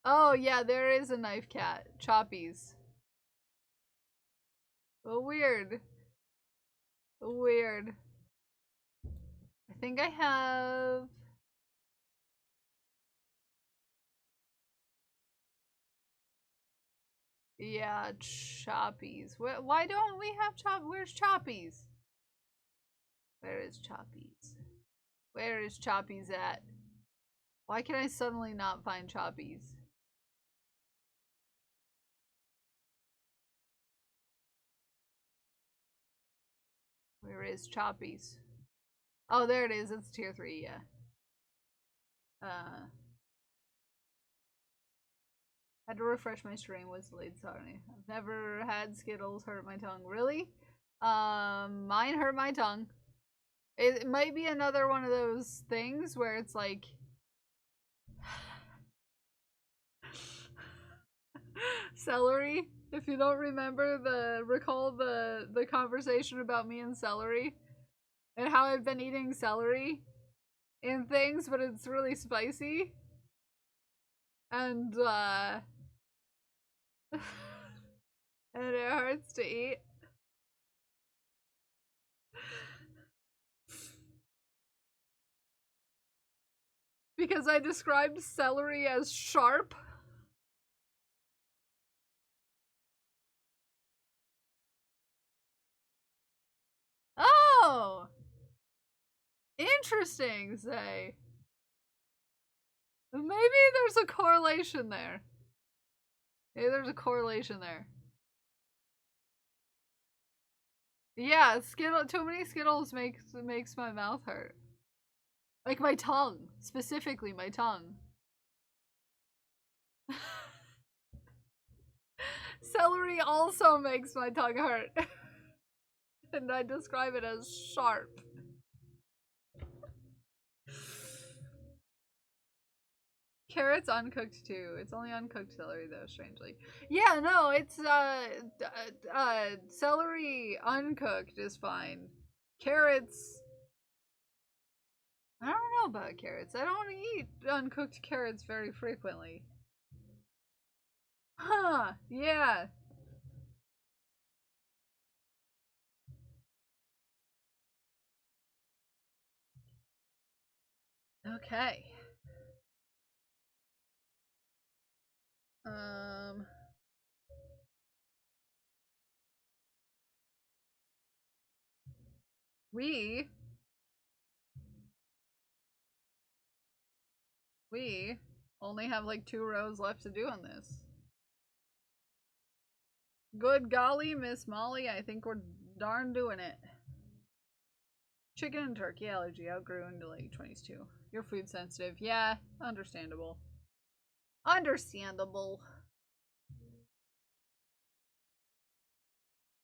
Speaker 2: Oh yeah, there is a knife cat. Choppies. Oh, weird. Weird. I think I have... Yeah, Choppies. Why don't we have Where's Choppies? Where is Choppies? Where is Choppies at? Why can I suddenly not find Choppies? Where is Choppies? Oh, there it is. It's tier 3, yeah. Had to refresh my stream. Was delayed, sorry. I've never had Skittles hurt my tongue. Really? Mine hurt my tongue. It might be another one of those things where it's like... Celery. If you don't remember recall the conversation about me and celery. And how I've been eating celery in things, but it's really spicy. And, and it hurts to eat. Because I described celery as sharp. Oh! Interesting, Zay. Maybe there's a correlation there. Maybe there's a correlation there. Yeah, too many Skittles makes my mouth hurt. Like my tongue, specifically my tongue. Celery also makes my tongue hurt. And I describe it as sharp. Carrots uncooked too. It's only uncooked celery though, strangely. Yeah, no, it's celery uncooked is fine. Carrots, I don't know about carrots. I don't eat uncooked carrots very frequently. Huh, yeah. Okay. We only have like 2 rows left to do on this. Good golly, Miss Molly, I think we're darn doing it. Chicken and turkey allergy outgrew into late 20s too. You're food sensitive. Yeah, understandable. Understandable.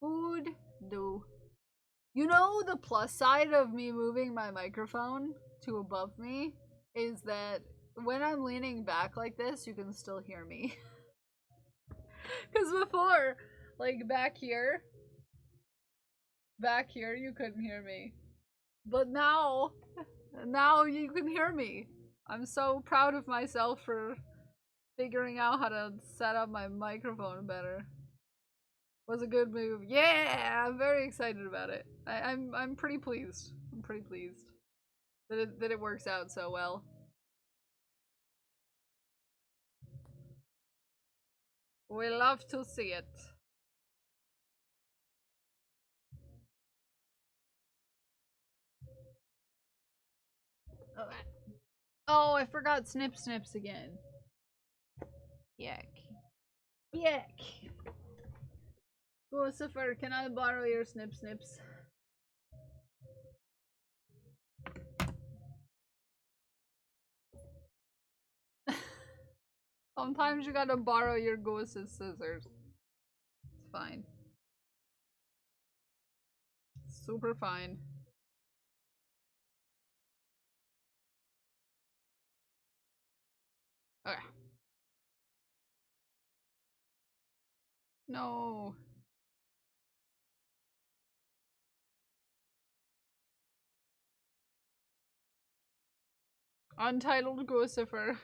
Speaker 2: Food do. You know, the plus side of me moving my microphone to above me is that when I'm leaning back like this, you can still hear me. Because before, like back here, you couldn't hear me. But now you can hear me. I'm so proud of myself for figuring out how to set up my microphone better. Was a good move. Yeah, I'm very excited about it. I'm pretty pleased. I'm pretty pleased that it works out so well. We love to see it. Okay. Oh, I forgot Snip Snips again. Yuck. Yuck. Lucifer, can I borrow your Snip Snips? Sometimes you gotta borrow your ghost's scissors. It's fine. Super fine. Okay. No. Untitled Lucifer.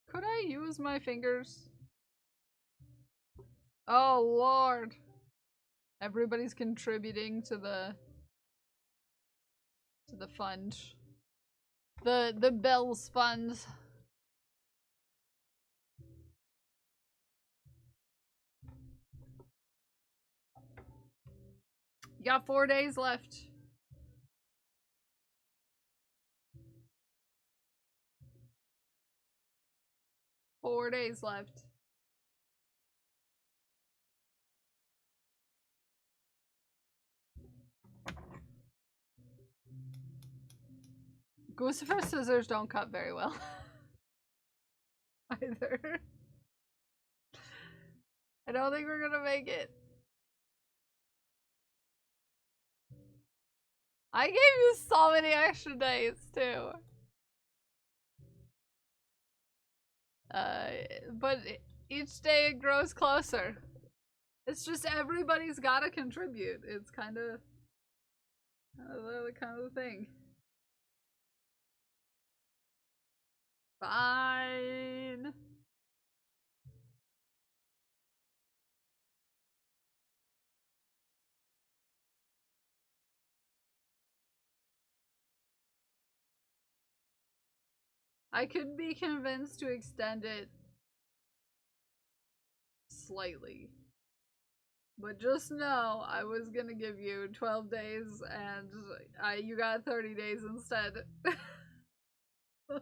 Speaker 2: Could I use my fingers? Oh lord. Everybody's contributing to the fund. The Bells fund. You got 4 days left. Four days left. Lucifer scissors don't cut very well. Either. I don't think we're gonna make it. I gave you so many extra days too. But each day it grows closer. It's just everybody's gotta contribute. It's kind of the thing. Fine. I could be convinced to extend it slightly. But just know, I was gonna give you 12 days and you got 30 days instead. I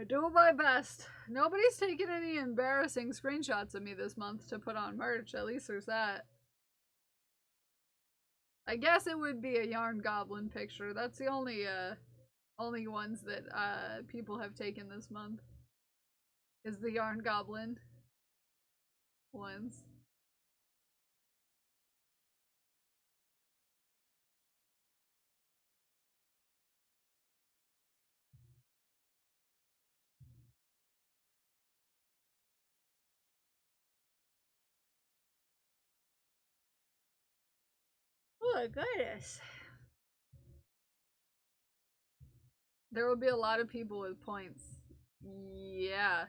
Speaker 2: do my best. Nobody's taken any embarrassing screenshots of me this month to put on merch. At least there's that. I guess it would be a Yarn Goblin picture. That's the only ones that people have taken this month. Is the Yarn Goblin ones. Oh my goodness. There will be a lot of people with points. Yeah.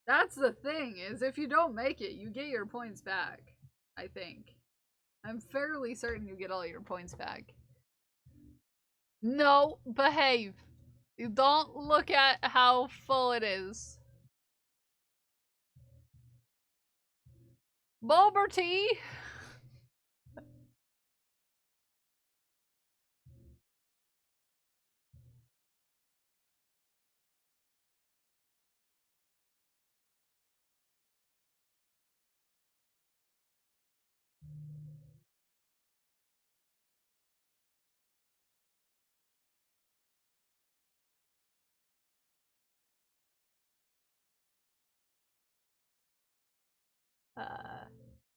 Speaker 2: That's the thing, is if you don't make it, you get your points back. I think. I'm fairly certain you get all your points back. No, behave. You don't look at how full it is. Boberty!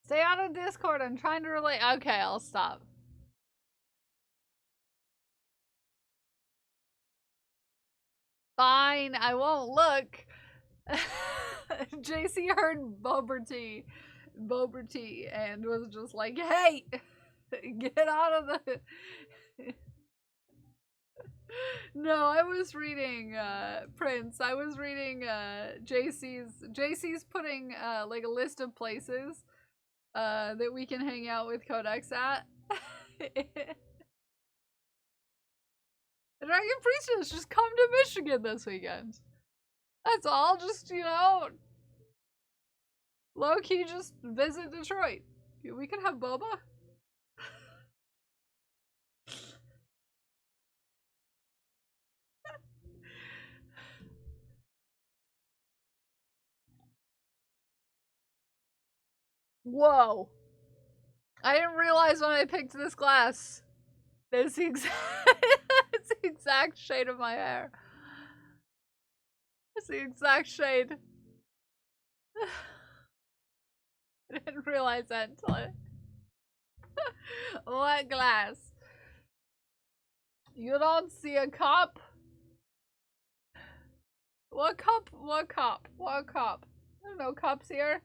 Speaker 2: Stay out of Discord. I'm trying to relate. Okay, I'll stop. Fine, I won't look. JC heard Boberty and was just like, hey, get out of the... No, I was reading Prince. I was reading JC's putting like a list of places that we can hang out with Codex at. Dragon Priestess, just come to Michigan this weekend. That's all, just, you know, low-key just visit Detroit. We can have boba. Whoa. I didn't realize when I picked this glass. It's the exact shade of my hair. It's the exact shade. I didn't realize that until I... What glass? You don't see a cup? What cup? What cup? What cup? There's no cups here.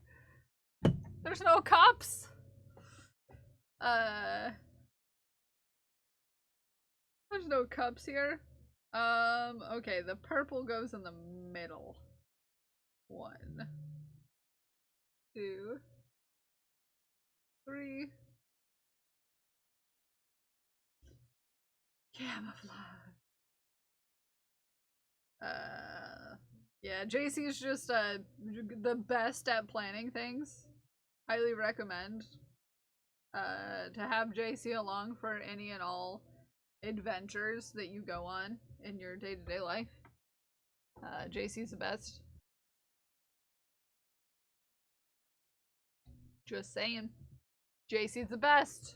Speaker 2: There's no cups. There's no cups here. Okay, the purple goes in the middle. 1, 2, 3. Camouflage. Yeah, JC is just the best at planning things. Highly recommend to have JC along for any and all adventures that you go on in your day-to-day life. JC's the best. Just saying. JC's the best.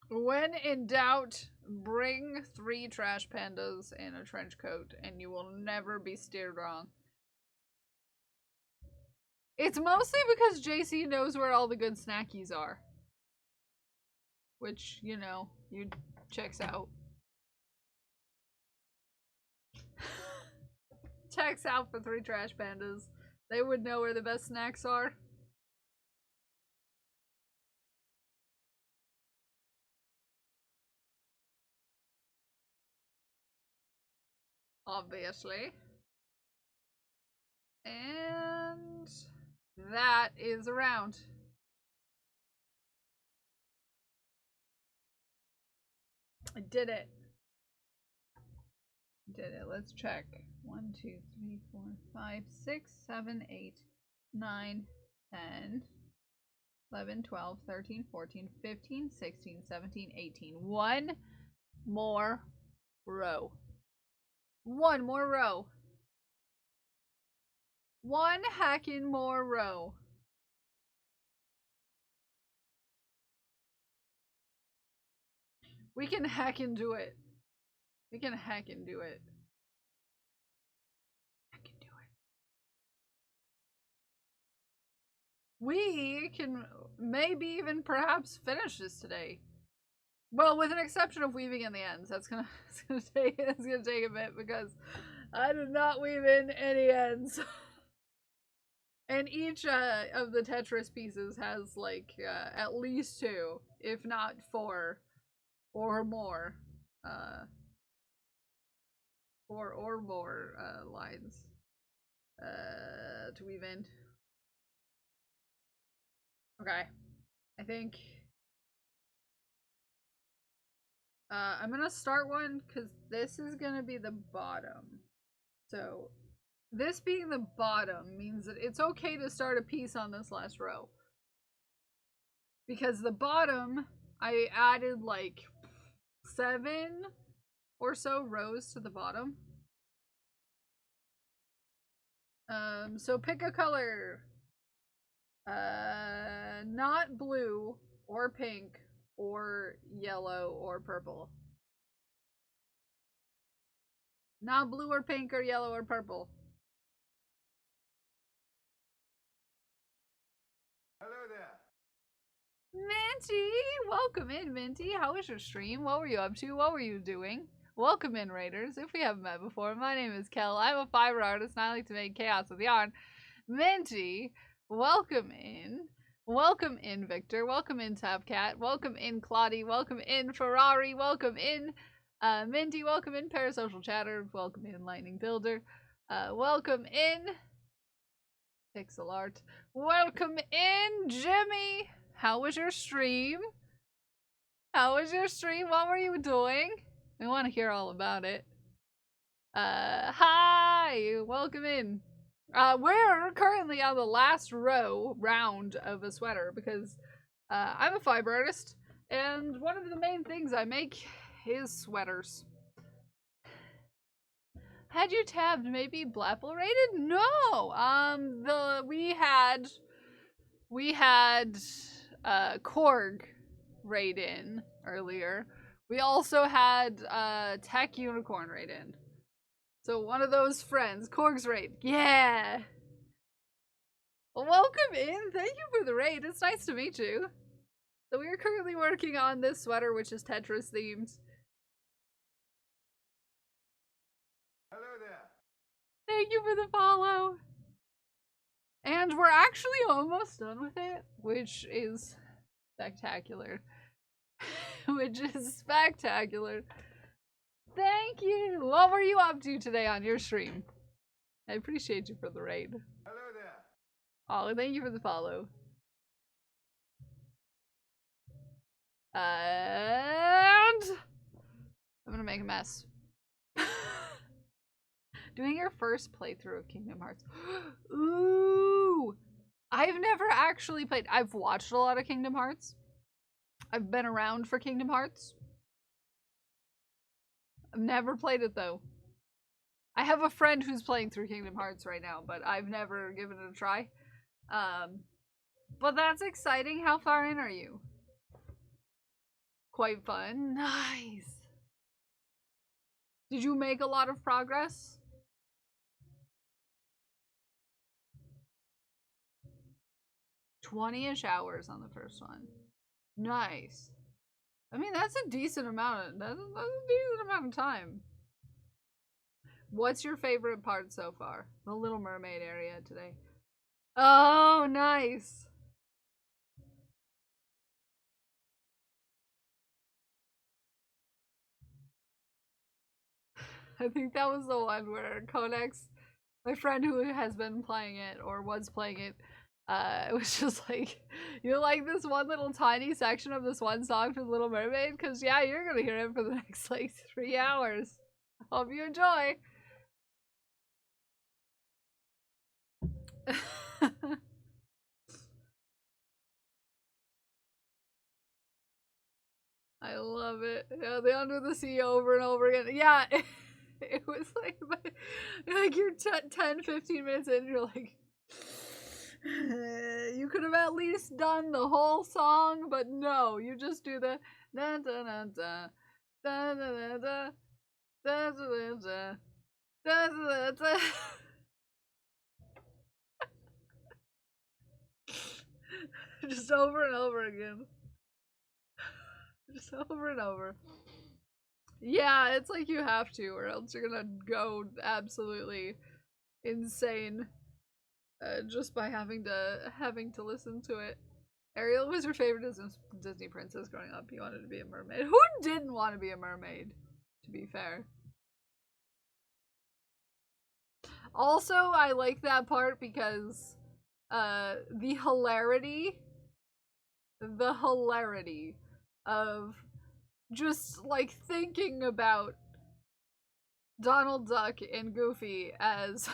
Speaker 2: When in doubt, bring 3 trash pandas and a trench coat, and you will never be steered wrong. It's mostly because JC knows where all the good snackies are. Which, you know, you checks out. Checks out for 3 trash pandas. They would know where the best snacks are. Obviously. And that is around. I did it. Did it. Let's check. 1, 2, 3, 4, 5, 6, 7, 8, 9, 10, 11, 12, 13, 14, 15, 16, 17, 18. One more row. One more row. One hacking more row. We can hack and do it. We can hack and do it. I can do it. We can maybe even perhaps finish this today. Well, with an exception of weaving in the ends. It's gonna take a bit because I did not weave in any ends. And each of the Tetris pieces has like at least 2, if not 4 or more 4 or more lines to weave in. Okay, I think I'm gonna start one because this is gonna be the bottom. So this being the bottom means that it's okay to start a piece on this last row. Because the bottom, I added like 7 or so rows to the bottom. So pick a color. Not blue or pink or yellow or purple. Not blue or pink or yellow or purple.
Speaker 7: Hello there.
Speaker 2: Minty! Welcome in, Minty. How was your stream? What were you up to? What were you doing? Welcome in, Raiders. If we haven't met before, my name is Kel. I'm a fiber artist and I like to make chaos with yarn. Minty, welcome in. Welcome in, Victor. Welcome in, Tapcat. Welcome in, Claudie. Welcome in, Ferrari. Welcome in, Minty. Welcome in, Parasocial Chatter. Welcome in, Lightning Builder. Welcome in, Pixel Art. Welcome in, Jimmy. How was your stream? How was your stream? What were you doing? We want to hear all about it. Hi! Welcome in. We're currently on the last round of a sweater because I'm a fiber artist and one of the main things I make is sweaters. Had you tabbed maybe Blapple rated? No! We had Korg raid in earlier. We also had Tech Unicorn raid in. So one of those friends, Korg's raid. Yeah! Well, welcome in. Thank you for the raid. It's nice to meet you. So we are currently working on this sweater, which is Tetris themed.
Speaker 7: Hello there.
Speaker 2: Thank you for the follow. And we're actually almost done with it, which is spectacular. Which is spectacular. Thank you. What were you up to today on your stream? I appreciate you for the raid.
Speaker 7: Hello there.
Speaker 2: Oh, thank you for the follow. And I'm gonna make a mess. Doing your first playthrough of Kingdom Hearts. Ooh! I've never actually played. I've watched a lot of Kingdom Hearts. I've been around for Kingdom Hearts. I've never played it though. I have a friend who's playing through Kingdom Hearts right now, but I've never given it a try. But that's exciting. How far in are you? Quite fun. Nice. Did you make a lot of progress? $20-ish hours on the first one. Nice. I mean, that's a decent amount of time. What's your favorite part so far? The Little Mermaid area today. Oh, nice. I think that was the one where Codex, my friend who has been playing it or was playing it, it was just like, you like this one little tiny section of this one song from Little Mermaid? Because yeah, you're gonna hear it for the next like 3 hours. Hope you enjoy. I love it. Yeah, the Under the Sea over and over again. Yeah, it was like you're 10, 15 minutes in, you're like, you could have at least done the whole song, but no, you just do the da da da da da da da da da da da da da. Just over and over again. Just over and over. Yeah, it's like you have to, or else you're gonna go absolutely insane just by having to listen to it. Ariel was your favorite Disney princess growing up. You wanted to be a mermaid. Who didn't want to be a mermaid, to be fair? Also, I like that part because the hilarity of just like thinking about Donald Duck and Goofy as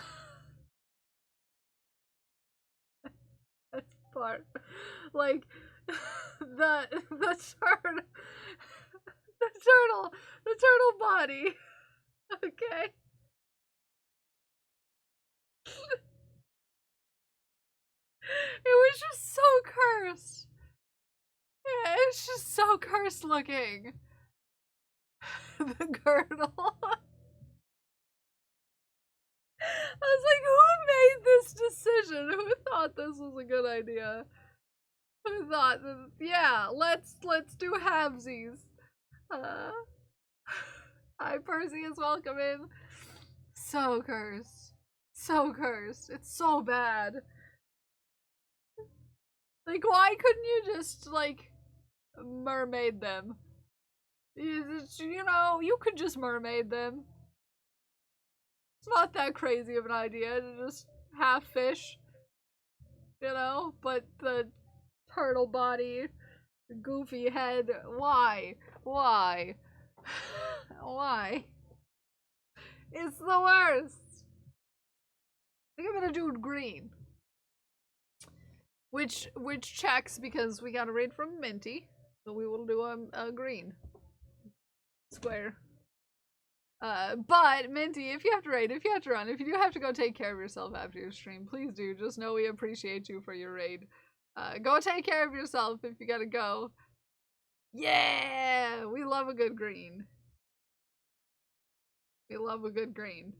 Speaker 2: part, like the turtle body. Okay. It was just so cursed. Yeah, it's just so cursed looking. The girdle. I was like, who made this decision? Who thought this was a good idea? Who thought that, yeah, let's do halvesies. Hi, Percy is welcome in. So cursed. So cursed. It's so bad. Like, why couldn't you just, like, mermaid them? You know, you could just mermaid them. It's not that crazy of an idea to just have fish, you know? But the turtle body, goofy head, why? Why? Why? It's the worst. I think I'm gonna do green. Which checks because we got a raid from Minty, so we will do a green square. But Minty, if you have to raid, if you have to run, if you do have to go take care of yourself after your stream, please do. Just know we appreciate you for your raid. Go take care of yourself if you gotta go. Yeah, we love a good green. We love a good green.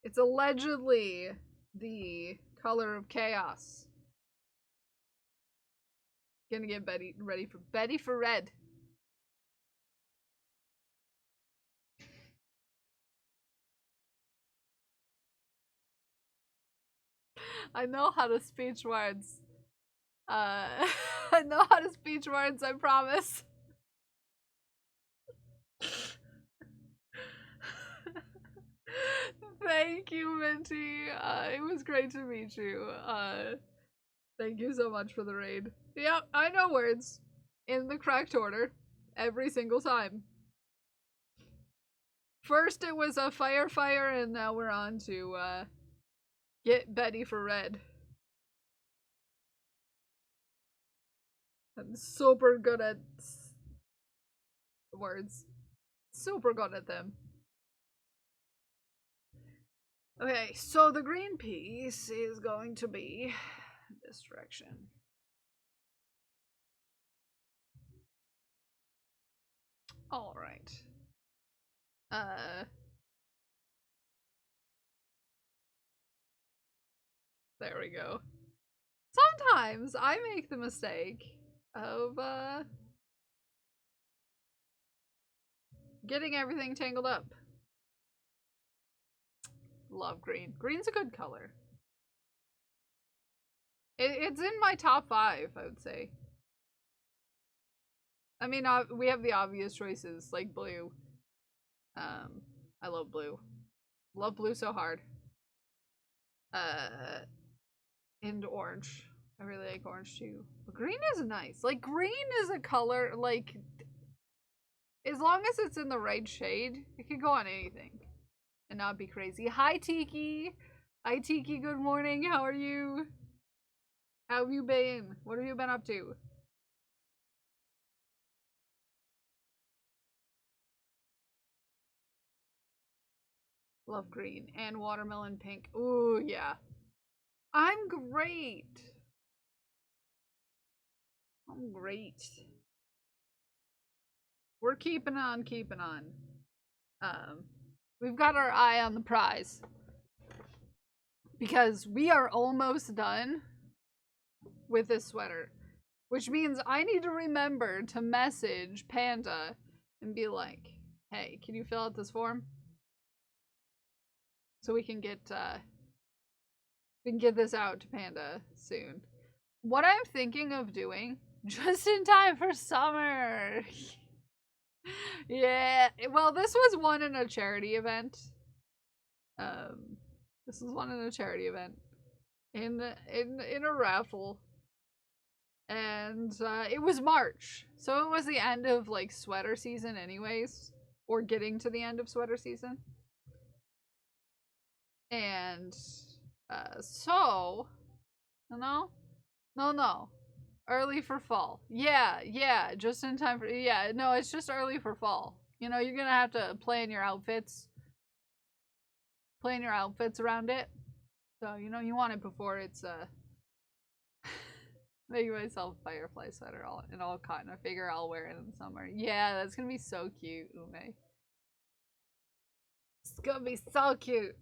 Speaker 2: It's allegedly the color of chaos. Gonna get Betty for red. I know how to speech words. I know how to speech words, I promise. Thank you, Minty. It was great to meet you. Thank you so much for the raid. Yep, I know words in the correct order every single time. First it was a fire, and now we're on to get Betty for red. I'm super good at words. Super good at them. Okay, so the green piece is going to be this direction. All right. There we go. Sometimes I make the mistake of getting everything tangled up. Love green. Green's a good color. It's in my top 5, I would say. I mean, we have the obvious choices, like blue. I love blue. Love blue so hard. And orange. I really like orange too. But green is nice. Like, green is a color, like, As long as it's in the right shade, it can go on anything and not be crazy. Hi, Tiki. Hi, Tiki. Good morning. How are you? How have you been? What have you been up to? Love green and watermelon pink. Ooh, yeah. I'm great. I'm great. We're keeping on, keeping on. We've got our eye on the prize. Because we are almost done with this sweater. Which means I need to remember to message Panda and be like, hey, can you fill out this form? So we can get this out to Panda soon. What I'm thinking of doing, just in time for summer. Yeah, well, this was one in a charity event. This was one in a charity event in a raffle, and it was March, so it was the end of like sweater season, anyways, or getting to the end of sweater season, and so, no, early for fall. Yeah, just in time for, yeah, no, it's just early for fall. You know, you're gonna have to plan your outfits around it. So, you know, you want it before it's, making myself a firefly sweater in all cotton. I figure I'll wear it in the summer. Yeah, that's gonna be so cute, Ume. It's gonna be so cute.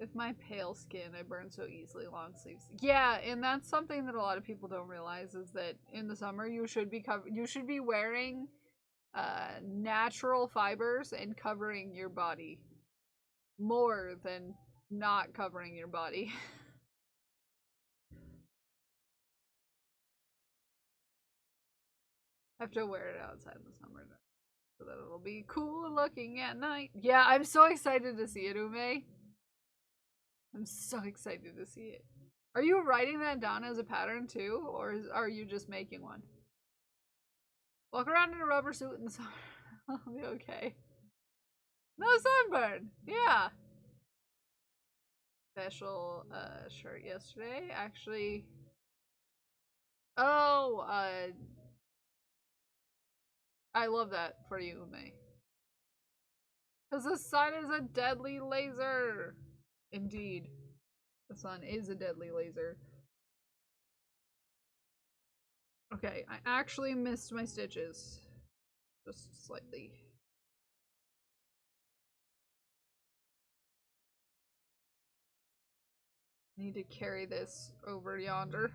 Speaker 2: With my pale skin, I burn so easily. Long sleeves. Yeah, and that's something that a lot of people don't realize is that in the summer you should be wearing natural fibers and covering your body more than not covering your body. I have to wear it outside in the summer so that it'll be cool looking at night. Yeah, I'm so excited to see it, Ume. I'm so excited to see it. Are you writing that down as a pattern too, or are you just making one? Walk around in a rubber suit in the summer. I'll be okay. No sunburn. Yeah. Special shirt yesterday. Actually. Oh, I love that for you, Ume. Because the sun is a deadly laser. Indeed. The sun is a deadly laser. Okay, I actually missed my stitches. Just slightly. Need to carry this over yonder.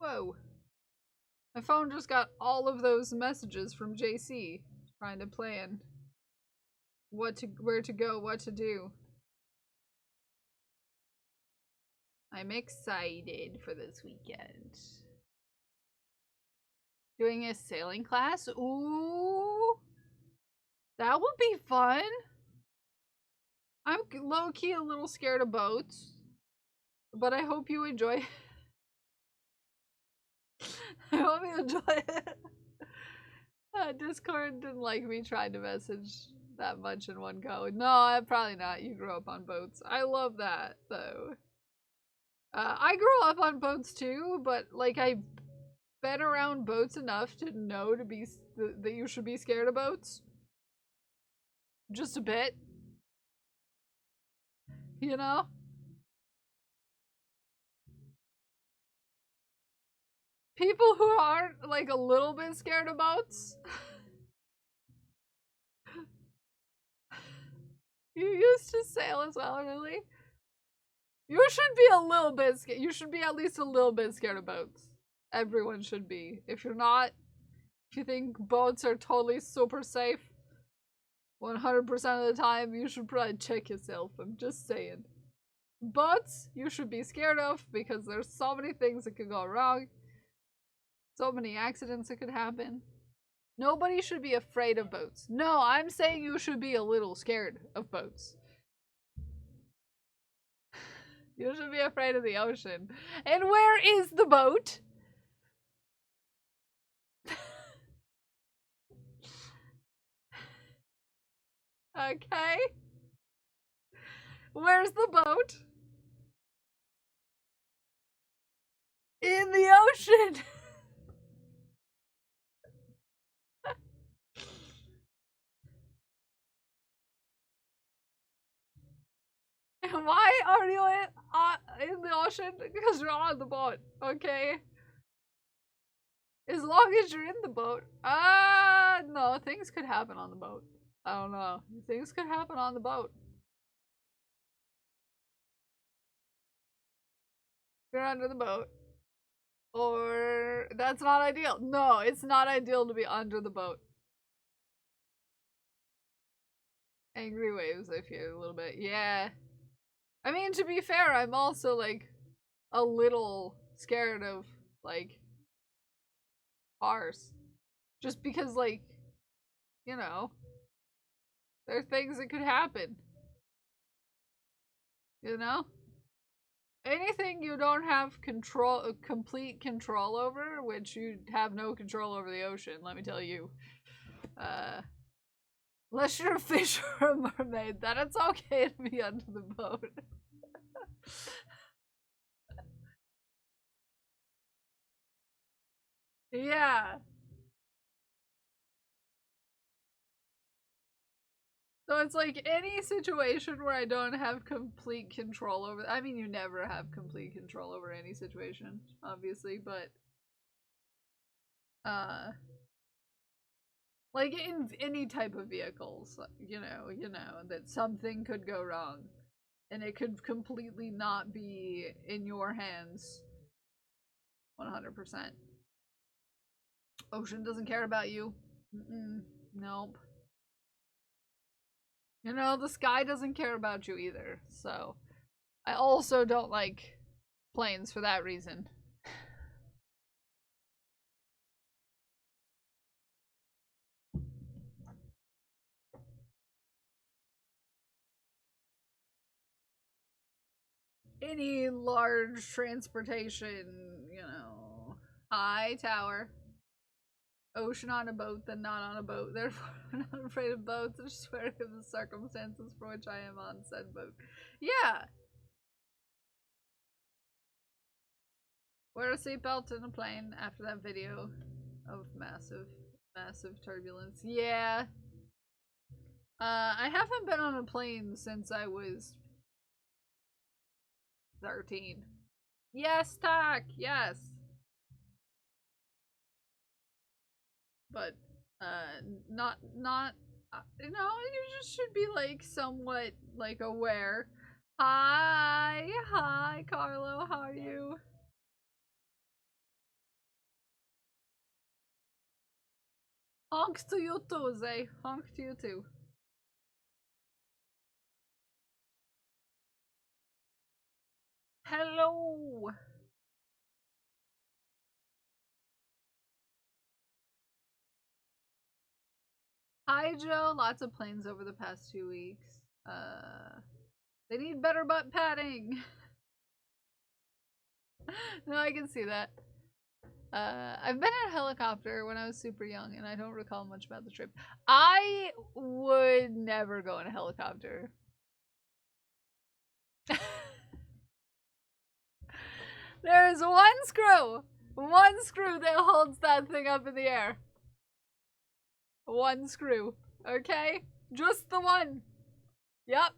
Speaker 2: Whoa. My phone just got all of those messages from JC trying to plan where to go, what to do. I'm excited for this weekend. Doing a sailing class? Ooh. That would be fun. I'm low-key a little scared of boats, but I hope you enjoy it. I hope you enjoy it. Discord didn't like me trying to message that much in one go. No, probably not. You grew up on boats. I love that, though. I grew up on boats too, but like I've been around boats enough to know that you should be scared of boats. Just a bit. You know? People who aren't like a little bit scared of boats. You used to sail as well, really? You should be a little bit scared. You should be at least a little bit scared of boats. Everyone should be. If you're not, if you think boats are totally super safe 100% of the time, you should probably check yourself. I'm just saying. Boats, you should be scared of because there's so many things that could go wrong. So many accidents that could happen. Nobody should be afraid of boats. No, I'm saying you should be a little scared of boats. You should be afraid of the ocean. And where is the boat? Okay? Where's the boat? In the ocean! Why are you in the ocean? Because you're on the boat, okay? As long as you're in the boat. No, things could happen on the boat. I don't know. Things could happen on the boat. You're under the boat. Or that's not ideal. No, it's not ideal to be under the boat. Angry waves, I fear a little bit. Yeah. I mean, to be fair, I'm also like a little scared of like cars. Just because, like, you know, there are things that could happen. You know? Anything you don't have complete control over, which you have no control over the ocean, let me tell you. Unless you're a fish or a mermaid, then it's okay to be under the boat. Yeah. So it's like any situation where I don't have complete control over. I mean, you never have complete control over any situation, obviously, but like in any type of vehicles, you know that something could go wrong, and it could completely not be in your hands. 100%. Ocean doesn't care about you. Nope. You know, the sky doesn't care about you either, so I also don't like planes for that reason. Any large transportation, you know, high tower, ocean on a boat, then not on a boat. Therefore, I'm not afraid of boats. I just aware of the circumstances for which I am on said boat. Yeah. Wear a seatbelt in a plane after that video of massive turbulence. Yeah. I haven't been on a plane since I was 13. Yes, Tack. Yes. But not you know, you just should be like somewhat like aware. Hi, Carlo. How are you? Honks to you too, Zay. Honk to you too. Hello. Hi, Joe. Lots of planes over the past 2 weeks. They need better butt padding. No, I can see that. I've been in a helicopter when I was super young, and I don't recall much about the trip. I would never go in a helicopter. There is one screw that holds that thing up in the air. One screw, okay? Just the one. Yep,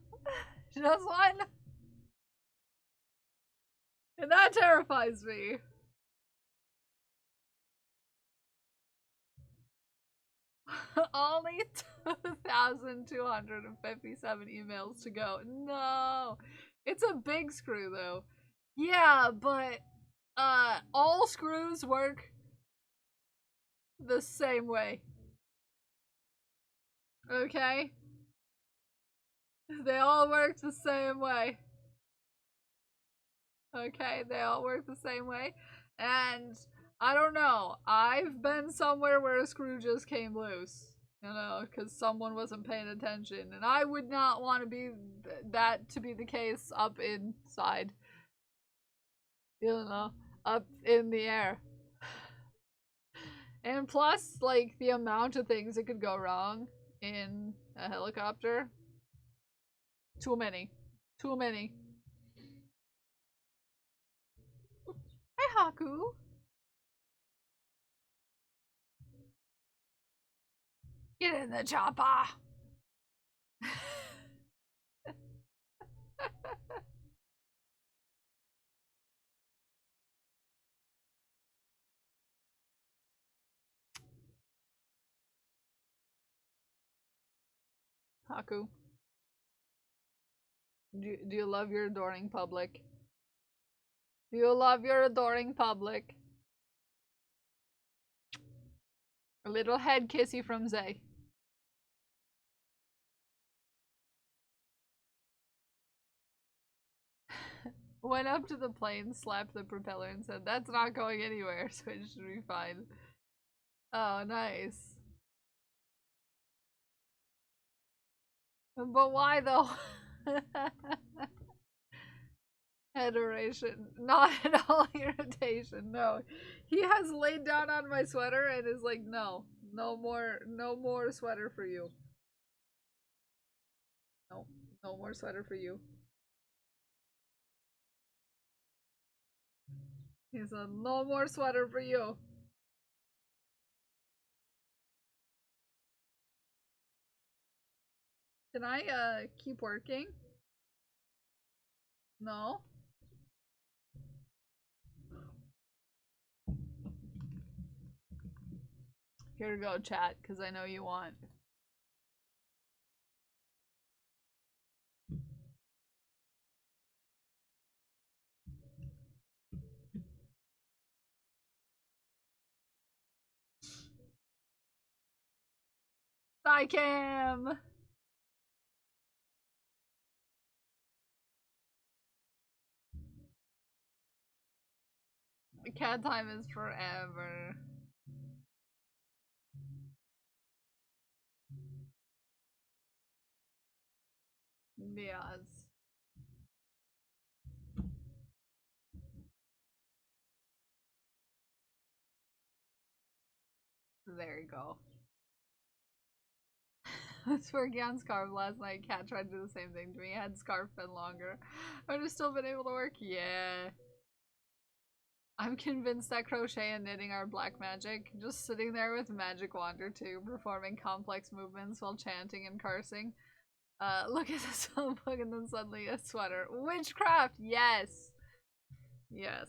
Speaker 2: just one. And that terrifies me. Only 2,257 emails to go. No. It's a big screw though. Yeah, but all screws work the same way. Okay? They all work the same way. Okay, they all work the same way. And I don't know. I've been somewhere where a screw just came loose. You know, because someone wasn't paying attention. And I would not want to be that to be the case up inside. You know, up in the air. And plus, like, the amount of things that could go wrong in A helicopter? Too many. Too many. Hey, Haku. Get in the chopper. Haku. Do you love your adoring public? Do you love your adoring public? A little head kissy from Zay. Went up to the plane, slapped the propeller, and said, "That's not going anywhere, so it should be fine." Oh, nice. But why though? Adoration. Not at all irritation, no. He has laid down on my sweater and is like, no more sweater for you. No, no more sweater for you. He said, no more sweater for you. Can I, keep working? No? Here we go, chat, because I know you want. Bye, Cam! Cat time is forever. Yes. There you go. I was working on Scarf last night. Cat tried to do the same thing to me. Had Scarf been longer, I would have still been able to work. Yeah. I'm convinced that crochet and knitting are black magic. Just sitting there with Magic Wand or two, performing complex movements while chanting and cursing. Look at this book and then suddenly a sweater. Witchcraft! Yes! Yes.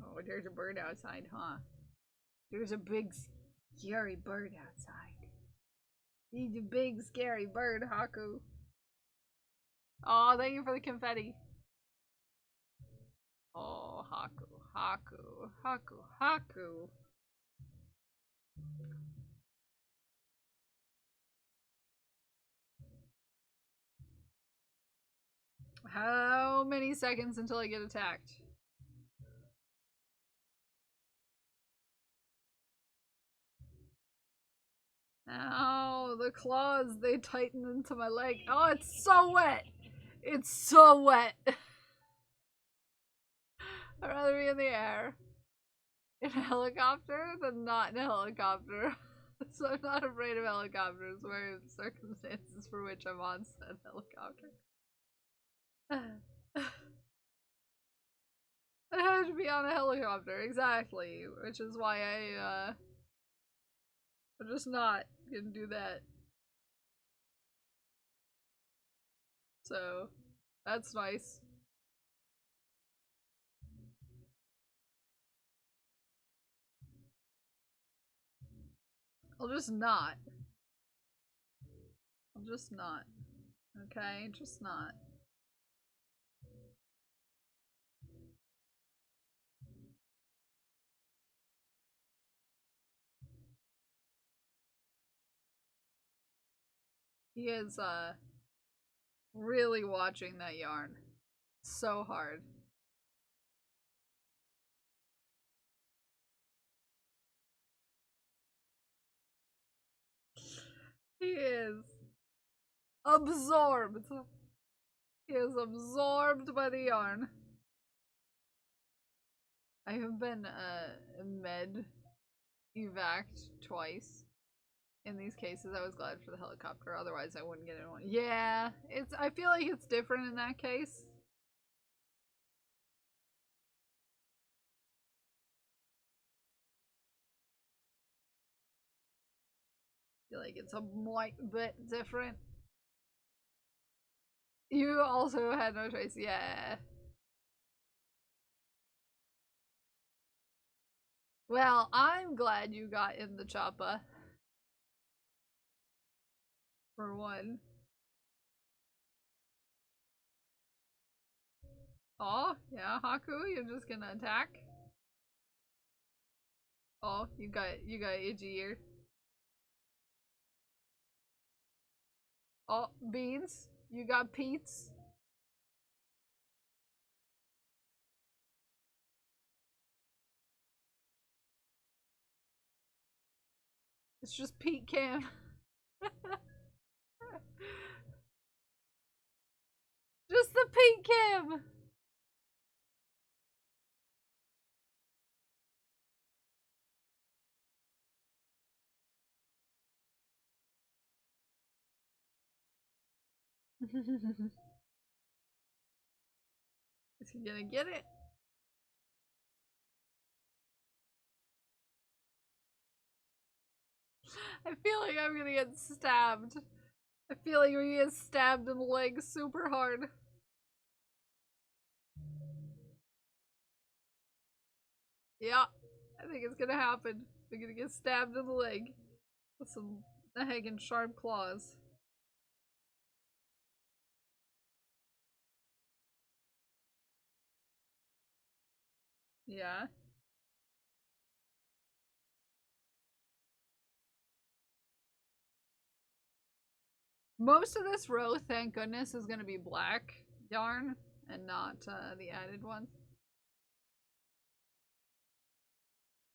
Speaker 2: Oh, there's a bird outside, huh? There's a big, scary bird outside. He's a big, scary bird, Haku. Oh, thank you for the confetti. Oh, Haku, Haku, Haku, Haku. How many seconds until I get attacked? Ow, the claws, they tighten into my leg. Oh, it's so wet! It's so wet! I'd rather be in the air. In a helicopter than not in a helicopter. So I'm not afraid of helicopters, where the circumstances for which I'm on said helicopter. I have to be on a helicopter, exactly. Which is why I'm just not gonna do that. So, that's nice. I'll just not. I'll just not. Okay? Just not. He is, really watching that yarn. So hard. He is absorbed. He is absorbed by the yarn. I have been med evac'd twice. in these cases, I was glad for the helicopter. Otherwise, I wouldn't get in one. Yeah, I feel like it's different in that case. I feel like it's a bit different. You also had no choice. Yeah. Well, I'm glad you got in the chopper. For one. Oh, yeah, Haku, you're just gonna attack? Oh, you got itchy ear. Oh, beans, you got Pete's. It's just Pete Cam. Just the Pete Cam. Is he gonna get it? I feel like I'm gonna get stabbed. I feel like we get stabbed in the leg super hard. Yeah, I think it's gonna happen. We're gonna get stabbed in the leg with some hanging sharp claws. Yeah. Most of this row, thank goodness, is gonna be black yarn and not the added ones.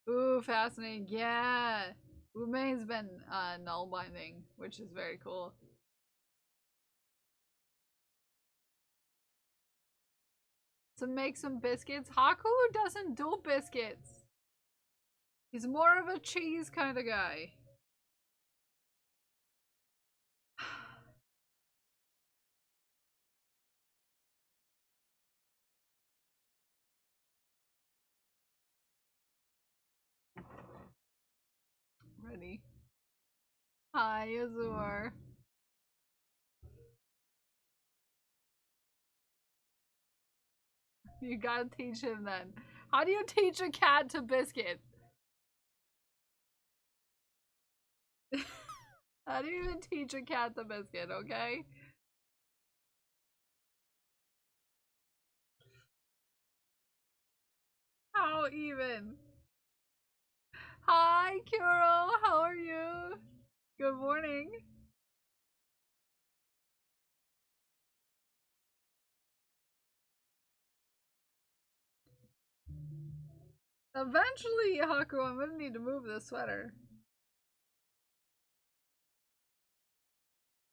Speaker 2: Ooh, fascinating. Yeah. Umei's been null binding, which is very cool. To make some biscuits. Haku doesn't do biscuits. He's more of a cheese kind of guy. Ready? Hi, Azur. You gotta teach him then. How do you teach a cat to biscuit? How do you even teach a cat to biscuit, okay? How even? Hi, Kuro. How are you? Good morning. Eventually, Haku, I'm gonna need to move this sweater.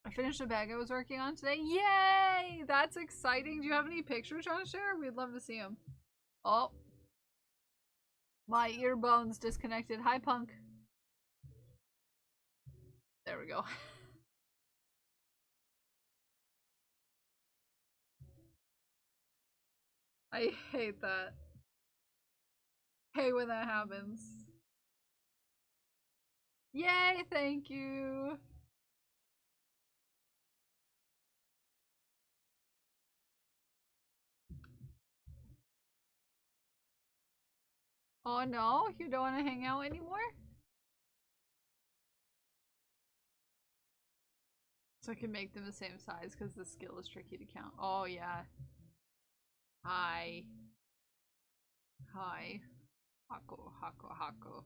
Speaker 2: I finished a bag I was working on today. Yay! That's exciting. Do you have any pictures you want to share? We'd love to see them. Oh. My earbones disconnected. Hi, Punk. There we go. I hate that. Hate when that happens. Yay, thank you. Oh no, you don't want to hang out anymore? So I can make them the same size because the skill is tricky to count. Oh yeah. Hi. Hi. Hako, Hako, Hako.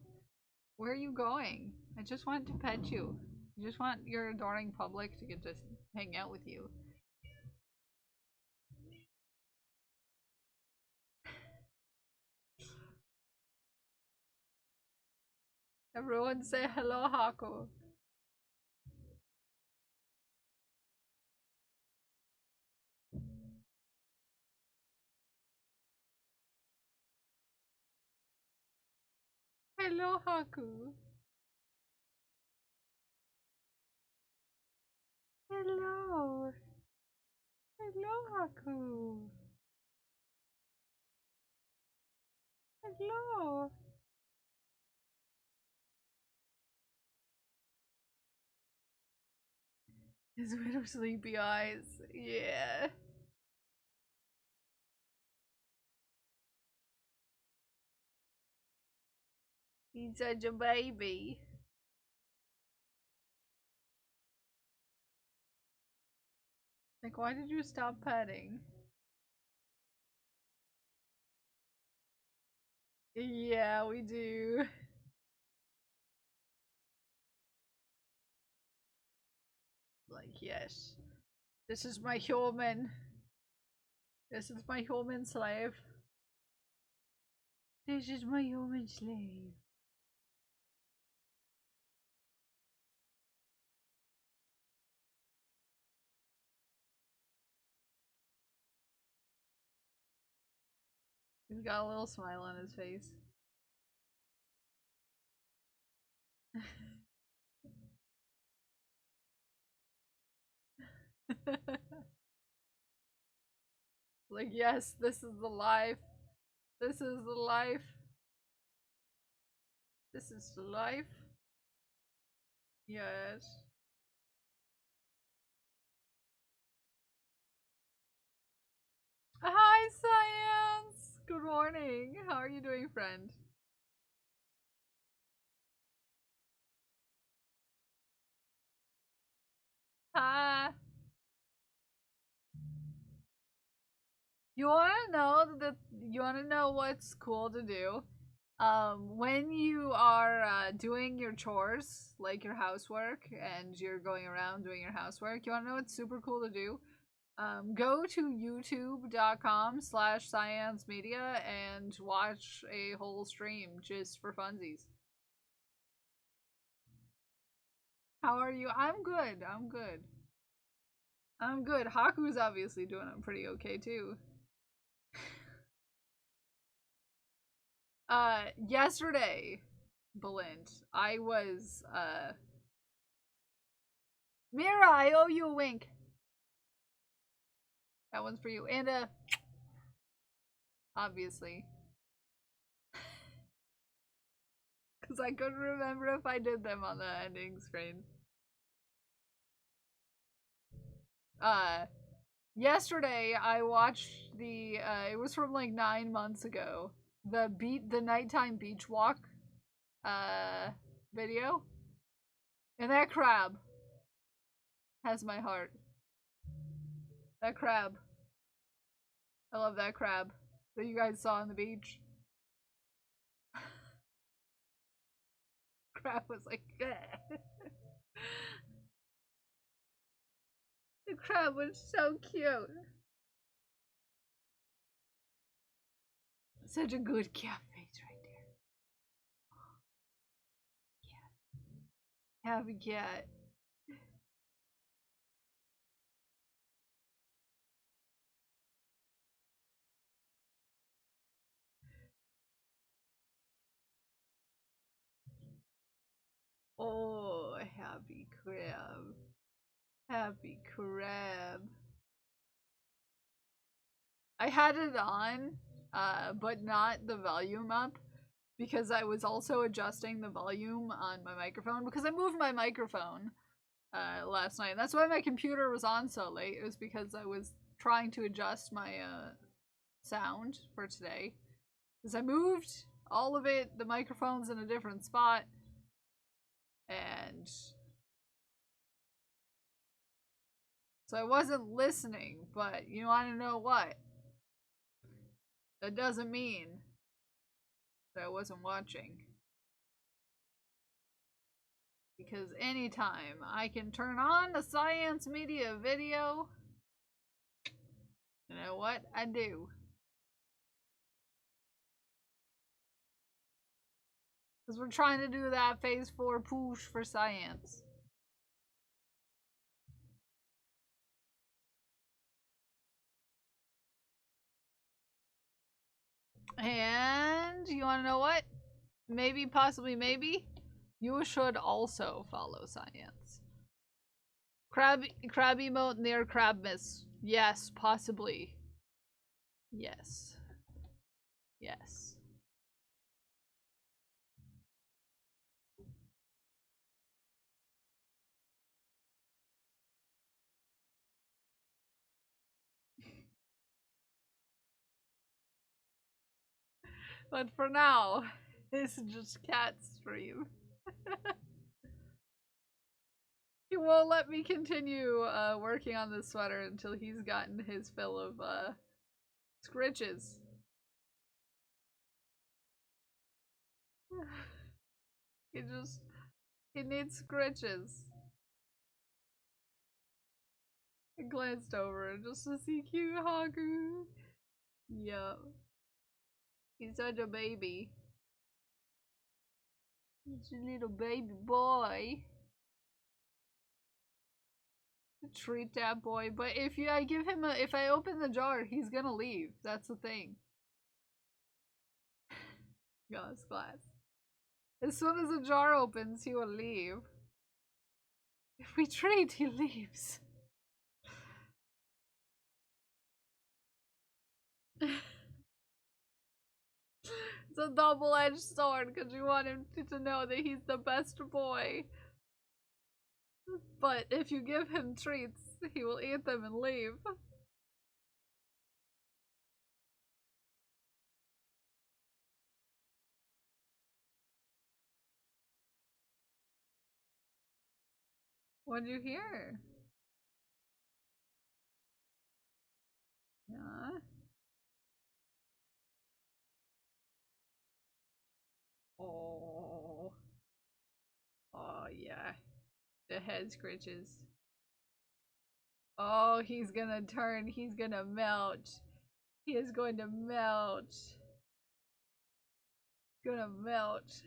Speaker 2: Where are you going? I just want to pet you. I just want your adoring public to get to hang out with you. Everyone say hello, Hako. Hello, Haku. Hello. Hello, Haku. Hello. His little sleepy eyes. Yeah. He's such a baby. Like, why did you stop petting? Yeah, we do. Like, yes. This is my human. This is my human slave. This is my human slave. He's got a little smile on his face. Like, yes, this is the life. This is the life. This is the life. Yes. Hi, Science! Good morning. How are you doing, friend? Hi. You wanna know what's cool to do? When you are doing your chores, like your housework, and you're going around doing your housework, you wanna know what's super cool to do? Go to youtube.com/sciencemedia and watch a whole stream just for funsies. How are you? I'm good. I'm good. I'm good. Haku's obviously doing pretty okay too. Yesterday, Belint, I was, Mira, I owe you a wink. That one's for you. And, obviously. Because I couldn't remember if I did them on the ending screen. Yesterday I watched the, it was from like 9 months ago, the nighttime beach walk, video. And that crab has my heart. That crab. I love that crab that you guys saw on the beach. Crab was like, the crab was so cute. Such a good cat face right there. Yeah. Happy cat. Oh, happy crab. Happy crab. I had it on, but not the volume up, because I was also adjusting the volume on my microphone, because I moved my microphone last night. That's why my computer was on so late. It was because I was trying to adjust my sound for today. Because I moved all of it, the microphone's in a different spot, and so I wasn't listening, but you want to know what? That doesn't mean that I wasn't watching. Because anytime I can turn on a Science Media video, you know what? I do. Because we're trying to do that Phase 4 push for science. And you want to know what? Maybe, possibly, maybe, you should also follow science. Crab emote near Crabmas. Yes, possibly. Yes. Yes. But for now, it's just cat stream. He won't let me continue working on this sweater until he's gotten his fill of scritches. He needs scritches. I glanced over just to see cute Haku. Yup. He's such a baby. He's a little baby boy. Treat that boy, but if I give him if I open the jar, he's gonna leave. That's the thing. Glass. As soon as the jar opens, he will leave. If we trade, he leaves. It's a double-edged sword because you want him to know that he's the best boy. But if you give him treats, he will eat them and leave. What'd you hear? Yeah. Oh. Oh, yeah. The head scritches. Oh, he's gonna turn. He's gonna melt. He is going to melt. Gonna melt.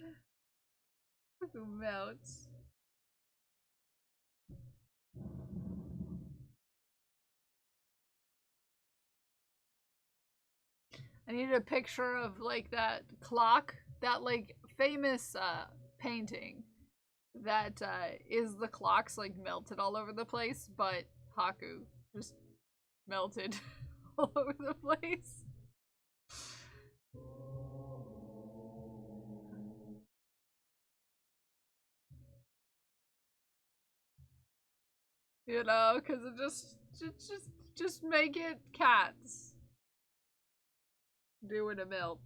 Speaker 2: Who melts? I need a picture of like that clock, that like famous painting that is the clocks like melted all over the place, but Haku just melted all over the place. You know, because it just make it cats doing a melt.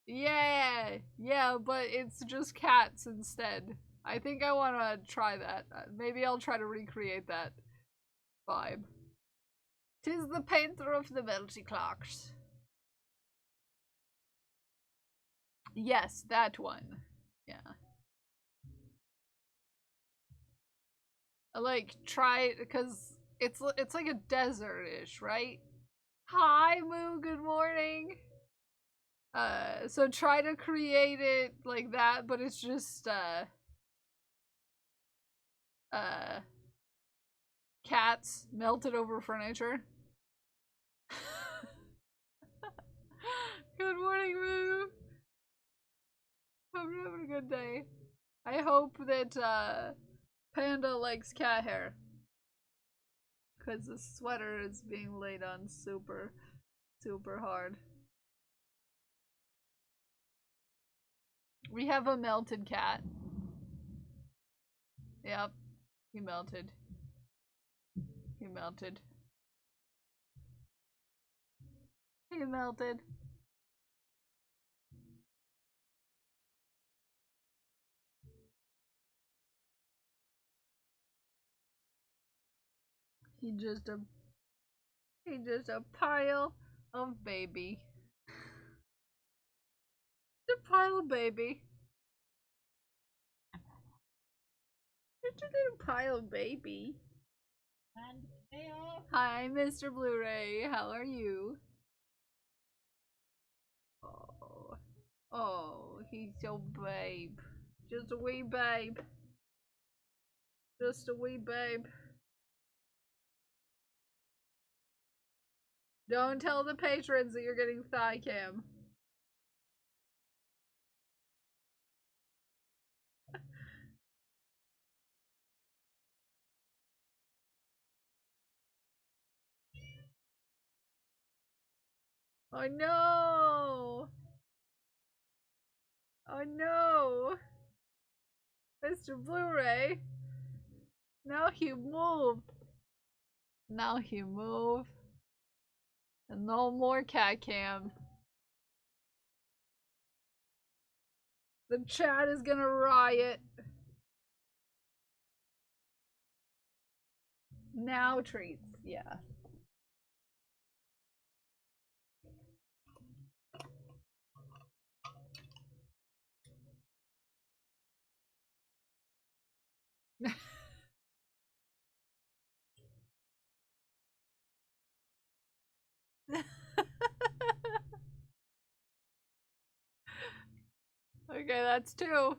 Speaker 2: Yeah, but it's just cats instead. I think I want to try that. Maybe I'll try to recreate that vibe. 'Tis the painter of the melty clocks. Yes, that one. Yeah. I like try because it's like a desert-ish, right? Hi, Moo. Good morning. So try to create it like that, but it's just cats melted over furniture. Good morning, Moo. Hope you're having a good day. I hope that Panda likes cat hair. Because the sweater is being laid on super hard. We have a melted cat. Yep. He melted. He melted. He melted. He just a pile of baby. The pile of baby. Just a little pile of baby. Hi, Mr. Blu-ray. How are you? Oh, he's so babe. Just a wee babe. Just a wee babe. Don't tell the patrons that you're getting thigh cam. Oh no! Oh no! Mr. Blu-ray! Now he moved! Now he moved. And no more cat cam. The chat is gonna riot. Now treats, yeah. Okay, that's two.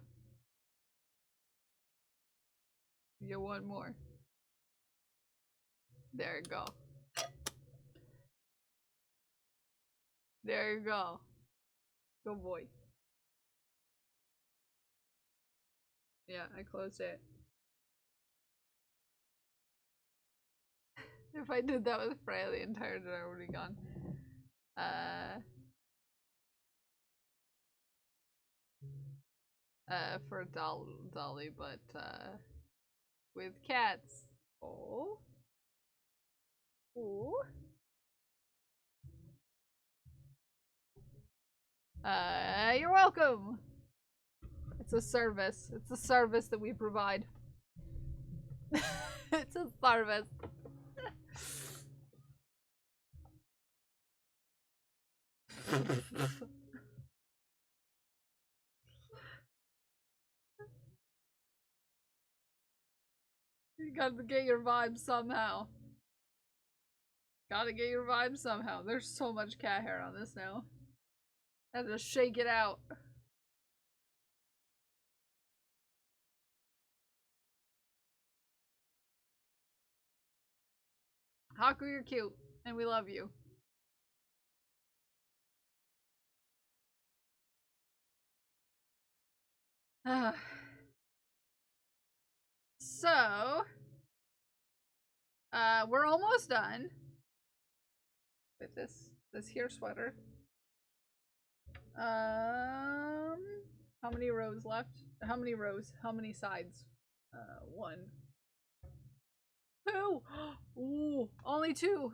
Speaker 2: You get one more. There you go. There you go. Good boy. Yeah, I closed it. If I did that with Freya, the entire dinner would be gone. For Dolly, but with cats. Oh. Ooh. You're welcome. It's a service. It's a service that we provide. It's a service. You gotta get your vibe somehow. Gotta get your vibe somehow. There's so much cat hair on this now. I have to shake it out. Haku, you're cute, and we love you. So, we're almost done with this here sweater. How many rows left? How many rows? How many sides? One. Two! Ooh, only two!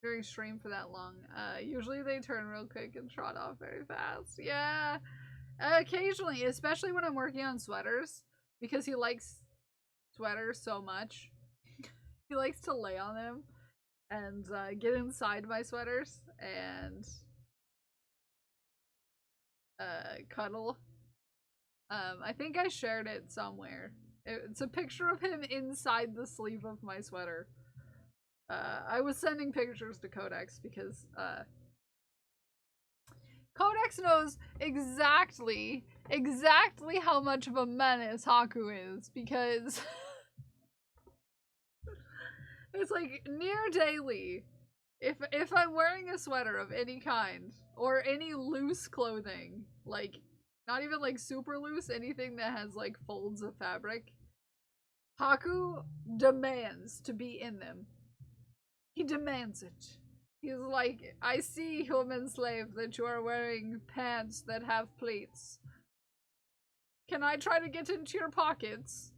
Speaker 2: During stream for that long. Usually they turn real quick and trot off very fast. Yeah! Occasionally, especially when I'm working on sweaters, because he likes sweaters so much. He likes to lay on them and get inside my sweaters and cuddle. I think I shared it somewhere. It's a picture of him inside the sleeve of my sweater. I was sending pictures to Codex because Codex knows exactly how much of a menace Haku is, because it's like near daily. If I'm wearing a sweater of any kind or any loose clothing, like not even like super loose, anything that has like folds of fabric, Haku demands to be in them. He demands it. He's like, I see, human slave, that you are wearing pants that have pleats. Can I try to get into your pockets?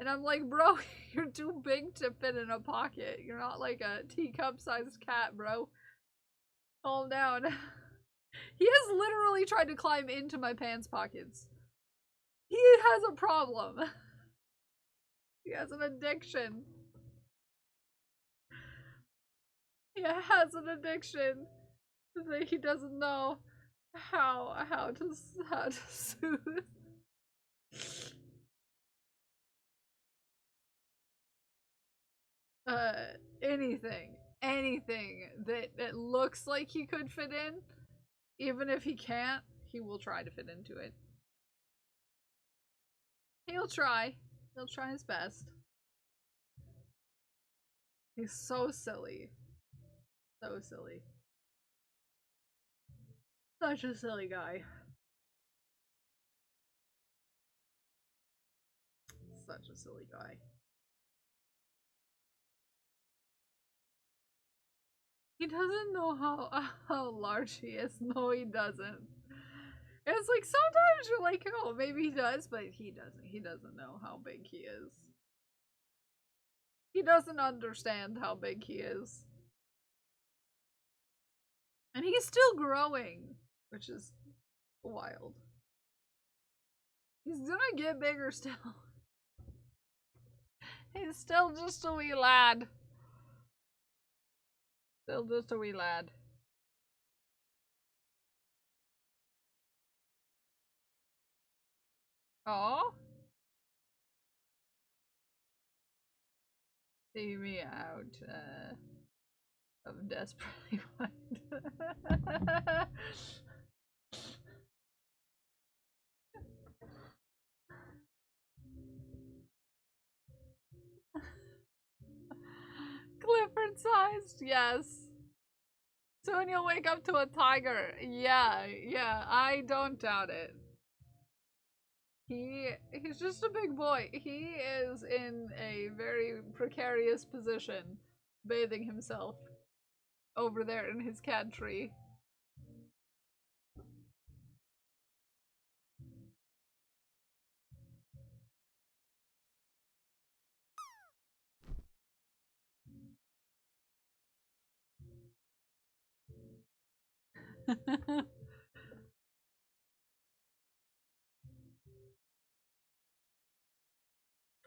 Speaker 2: And I'm like, bro, you're too big to fit in a pocket. You're not like a teacup-sized cat, bro. Calm down. He has literally tried to climb into my pants pockets. He has a problem. He has an addiction. He has an addiction that he doesn't know how to soothe. Anything that looks like he could fit in, even if he can't, he will try to fit into it. He'll try his best. He's so silly. So silly. Such a silly guy. Such a silly guy. He doesn't know how large he is. No, he doesn't. It's like sometimes you're like, oh, maybe he does, but he doesn't. He doesn't know how big he is. He doesn't understand how big he is. And he's still growing, which is wild. He's gonna get bigger still. He's still just a wee lad. Still just a wee lad. Oh. See me out of desperately wanting. Clifford sized, yes. Soon you'll wake up to a tiger. Yeah, I don't doubt it. He's just a big boy. He is in a very precarious position, bathing himself over there in his cat tree.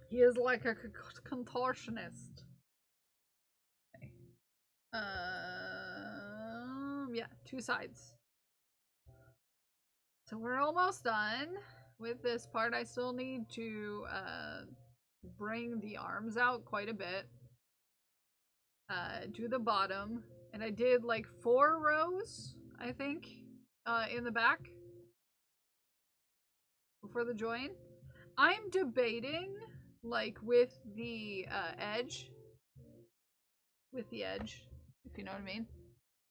Speaker 2: He is like a contortionist. Okay. Yeah, 2 sides. So we're almost done with this part. I still need to bring the arms out quite a bit. Do the bottom. And I did like 4 rows, I think, in the back for the join. I'm debating, like, with the edge. With the edge, if you know what I mean.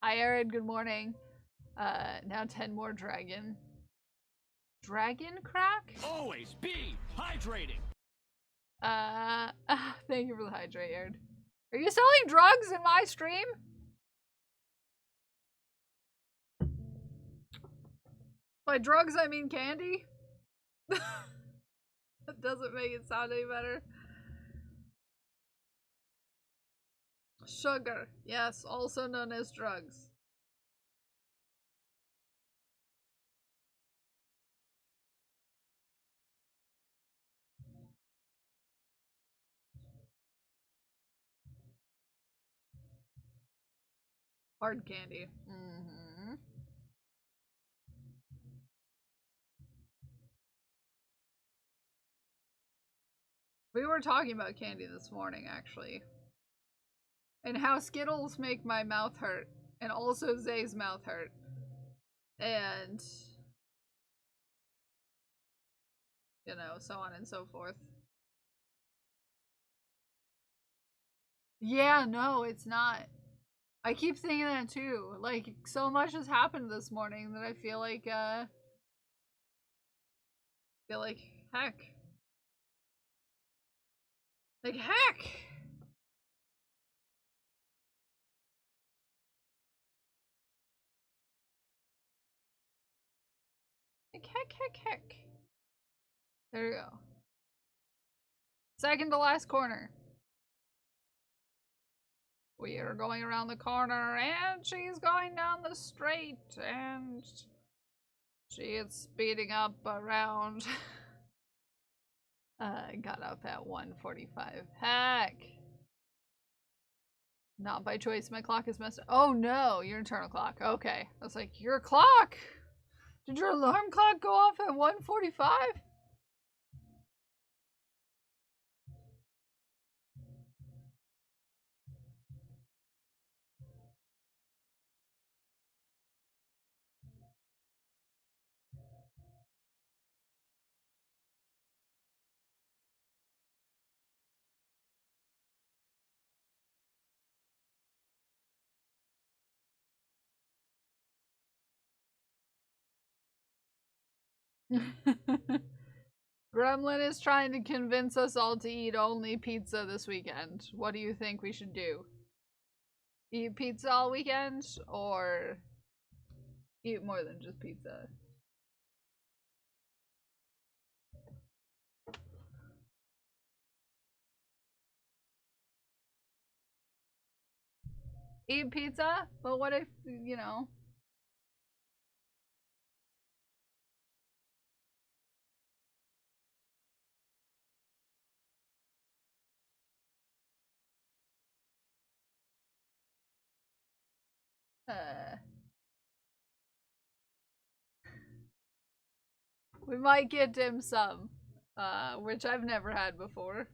Speaker 2: Hi, Arid, good morning. Now 10 more dragon. Dragon crack?
Speaker 8: Always be hydrating.
Speaker 2: Thank you for the hydrate, Arid. Are you selling drugs in my stream? By drugs, I mean candy. That doesn't make it sound any better. Sugar, yes, also known as drugs. Hard candy. Mm-hmm. We were talking about candy this morning, actually. And how Skittles make my mouth hurt. And also Zay's mouth hurt. And, you know, so on and so forth. Yeah, no, it's not. I keep thinking that too. Like, so much has happened this morning that I feel like, heck. Like, heck! Like, heck. There you go. Second to last corner. We are going around the corner, and she's going down the straight, and she is speeding up around. Got up at 1:45. Heck! Not by choice. My clock is messed up. Oh no, your internal clock. Okay. I was like, your clock? Did your alarm clock go off at 1:45? Gremlin is trying to convince us all to eat only pizza this weekend. What do you think we should do? Eat pizza all weekend or eat more than just pizza? Eat pizza? But what if, you know? We might get dim sum, which I've never had before.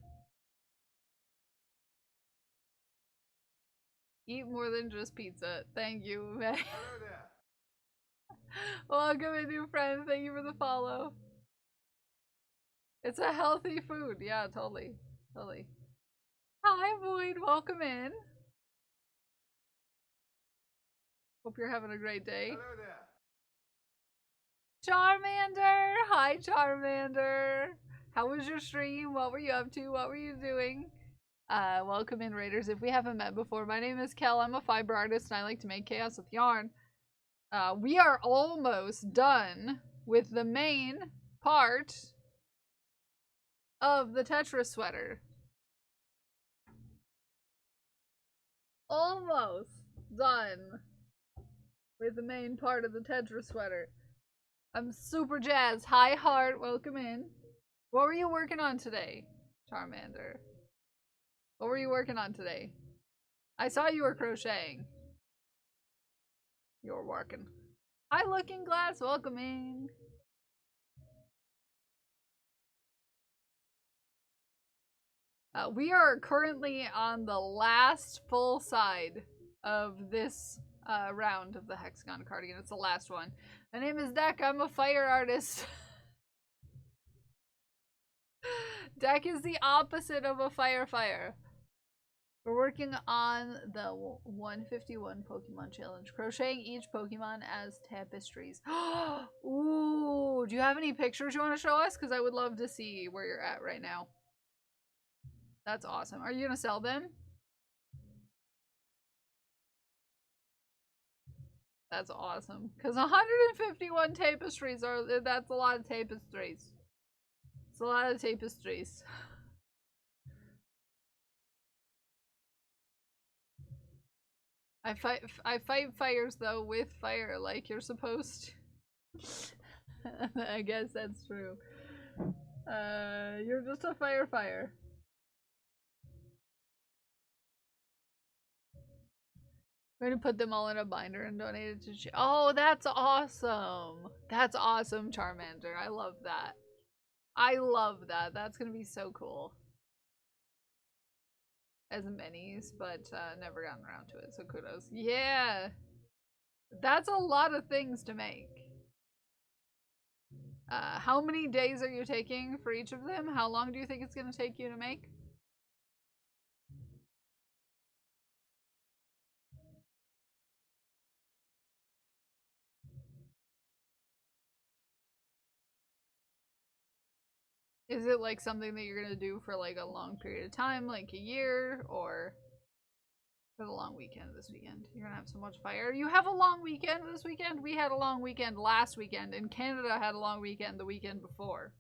Speaker 2: Eat more than just pizza. Thank you.
Speaker 7: Hello there.
Speaker 2: Welcome, a new friend. Thank you for the follow. It's a healthy food. Yeah, totally. Totally. Hi, Void. Welcome in. Hope you're having a great day.
Speaker 7: Hello there.
Speaker 2: Charmander! Hi, Charmander! How was your stream? What were you up to? What were you doing? Welcome in, Raiders. If we haven't met before, my name is Kel. I'm a fiber artist and I like to make chaos with yarn. We are almost done with the main part of the Tetris sweater. Almost done with the main part of the Tetris sweater. I'm super jazzed. Hi, Heart. Welcome in. What were you working on today, Charmander? What were you working on today? I saw you were crocheting. You were working. Hi, Looking Glass. Welcome in. We are currently on the last full side of this round of the Hexagon cardigan. It's the last one. My name is Deck. I'm a fire artist. Deck is the opposite of a fire. We're working on the 151 Pokemon challenge. Crocheting each Pokemon as tapestries. Ooh, do you have any pictures you want to show us? Because I would love to see where you're at right now. That's awesome. Are you going to sell them? That's awesome. Because 151 tapestries that's a lot of tapestries. It's a lot of tapestries. I fight fires though with fire like you're supposed to. I guess that's true. You're just a fire. We're gonna put them all in a binder and donate it to Oh, that's awesome. That's awesome, Charmander. I love that. I love that. That's gonna be so cool. As minis, but never gotten around to it, so kudos. Yeah! That's a lot of things to make. How many days are you taking for each of them? How long do you think it's gonna take you to make? Is it like something that you're gonna do for like a long period of time, like a year, or for the long weekend this weekend? You're gonna have so much fire. You have a long weekend this weekend? We had a long weekend last weekend, and Canada had a long weekend the weekend before.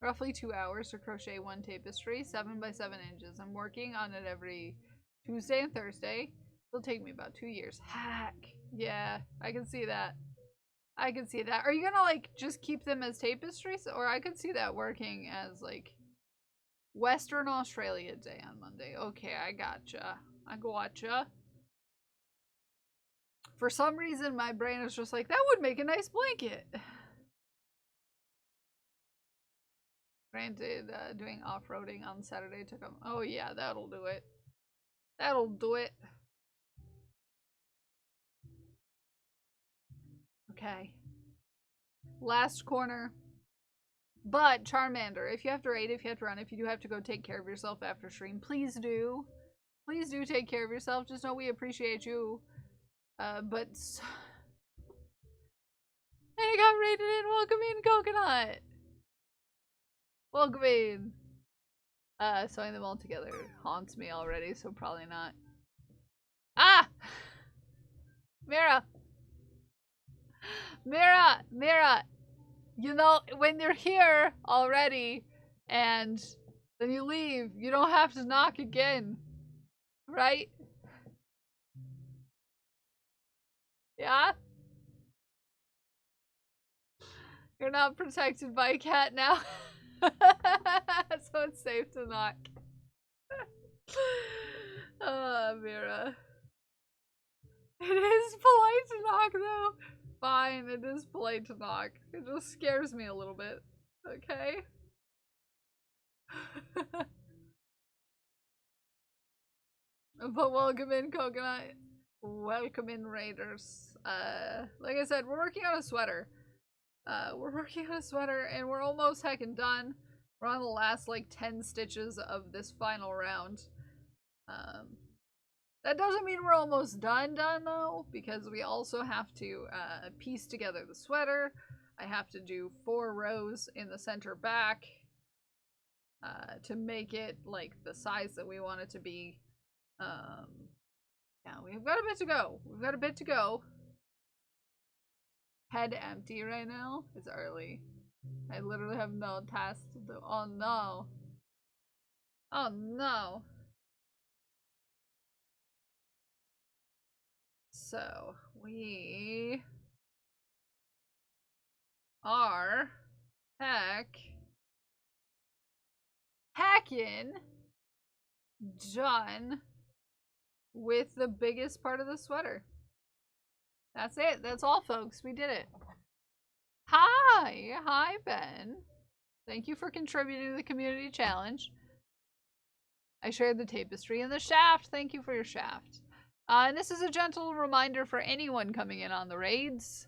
Speaker 2: Roughly 2 hours to crochet one tapestry, 7 by 7 inches. I'm working on it every Tuesday and Thursday. It'll take me about 2 years. Hack. Yeah, I can see that. I can see that. Are you gonna like just keep them as tapestries? Or I could see that working as like Western Australia Day on Monday. Okay, I gotcha. I gotcha. For some reason, my brain is just like, that would make a nice blanket. Granted, doing off-roading on Saturday took them. Oh yeah, that'll do it. That'll do it. Okay. Last corner. But, Charmander, if you have to raid, if you have to run, if you do have to go take care of yourself after stream, please do. Please do take care of yourself. Just know we appreciate you. But... I got raided in. Welcome in, Coconut. Welcome in. Sewing them all together haunts me already, so probably not. Ah! Mira! Mira! Mira! You know, when you're here already, and then you leave, you don't have to knock again. Right? Yeah? You're not protected by a cat now. So it's safe to knock. Mira. It is polite to knock though. Fine, it is polite to knock. It just scares me a little bit. Okay? But welcome in, Coconut. Welcome in, Raiders. Like I said, we're working on a sweater. We're working on a sweater and we're almost heckin' done. We're on the last like 10 stitches of this final round. That doesn't mean we're almost done though, because we also have to piece together the sweater. I have to do 4 rows in the center back to make it like the size that we want it to be. Yeah, we've got a bit to go. We've got a bit to go. Head empty right now. It's early. I literally have no tasks to do. Oh no. Oh no. So, we are hacking done with the biggest part of the sweater. That's it. That's all, folks. We did it. Hi! Hi, Ben. Thank you for contributing to the community challenge. I shared the tapestry and the shaft. Thank you for your shaft. And this is a gentle reminder for anyone coming in on the raids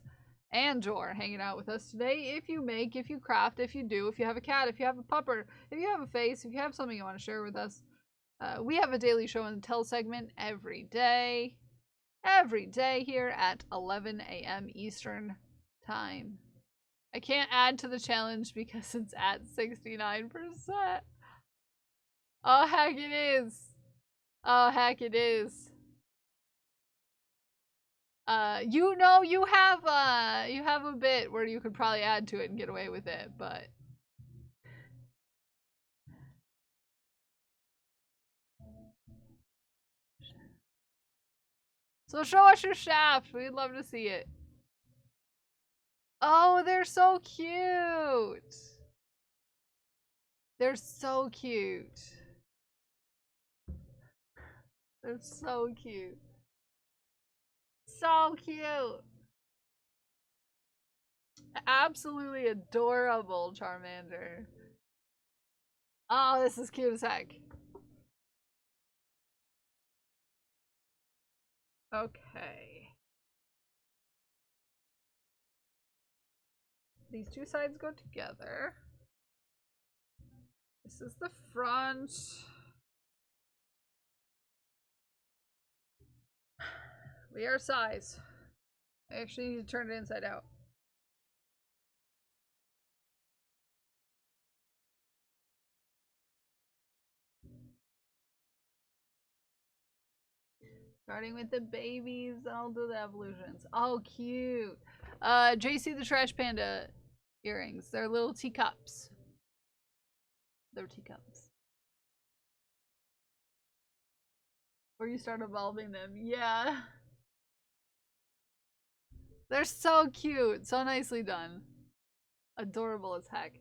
Speaker 2: and or hanging out with us today. If you make, if you craft, if you do, if you have a cat, if you have a pupper, if you have a face, if you have something you want to share with us, we have a daily show and tell segment every day here at 11 a.m. Eastern time. I can't add to the challenge because it's at 69%. Oh, heck it is. Oh, heck it is. You know, you have a bit where you could probably add to it and get away with it, but so show us your shaft. We'd love to see it. Oh, they're so cute. They're so cute. They're so cute. So cute. Absolutely adorable, Charmander. Oh, this is cute as heck. Okay. These two sides go together. This is the front. We are size. I actually need to turn it inside out. Starting with the babies, I'll do the evolutions. Oh, cute. JC the Trash Panda earrings. They're little teacups. They're teacups. Or you start evolving them. Yeah. They're so cute. So nicely done. Adorable as heck.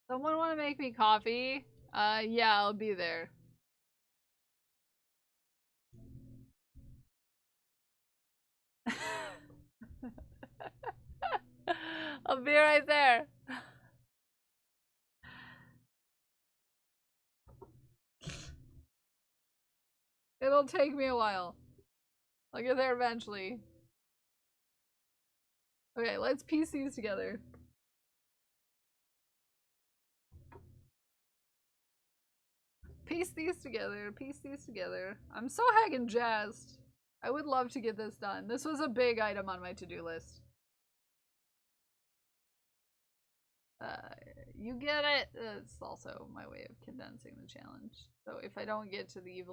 Speaker 2: Someone want to make me coffee? Yeah, I'll be there. I'll be right there. It'll take me a while. I'll get there eventually. Okay, let's piece these together. Piece these together, piece these together. I'm so heckin' jazzed. I would love to get this done. This was a big item on my to-do list. You get it? It's also my way of condensing the challenge. So if I don't get to the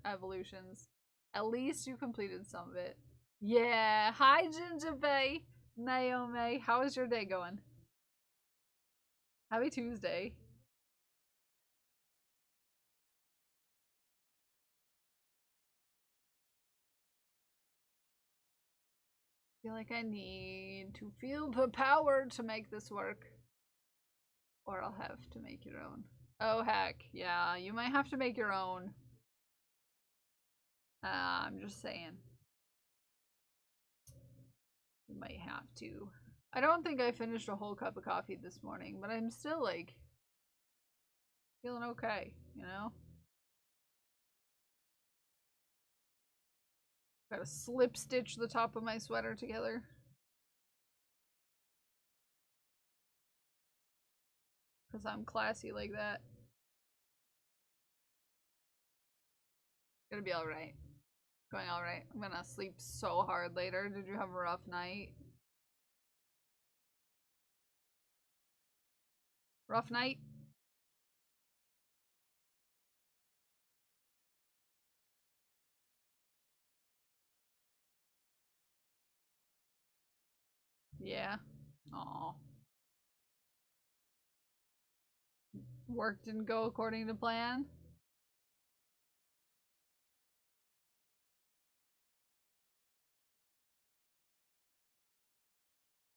Speaker 2: evolutions, at least you completed some of it. Yeah. Hi, Ginger Bay. Naomi. How is your day going? Happy Tuesday. I feel like I need to feel the power to make this work. Or I'll have to make your own. Oh heck, yeah, you might have to make your own. I'm just saying. You might have to. I don't think I finished a whole cup of coffee this morning, but I'm still like feeling okay, you know? Gotta slip stitch the top of my sweater together. Because I'm classy like that. Gonna be alright. Going alright. I'm gonna sleep so hard later. Did you have a rough night? Rough night? Yeah. Aw. Work didn't go according to plan?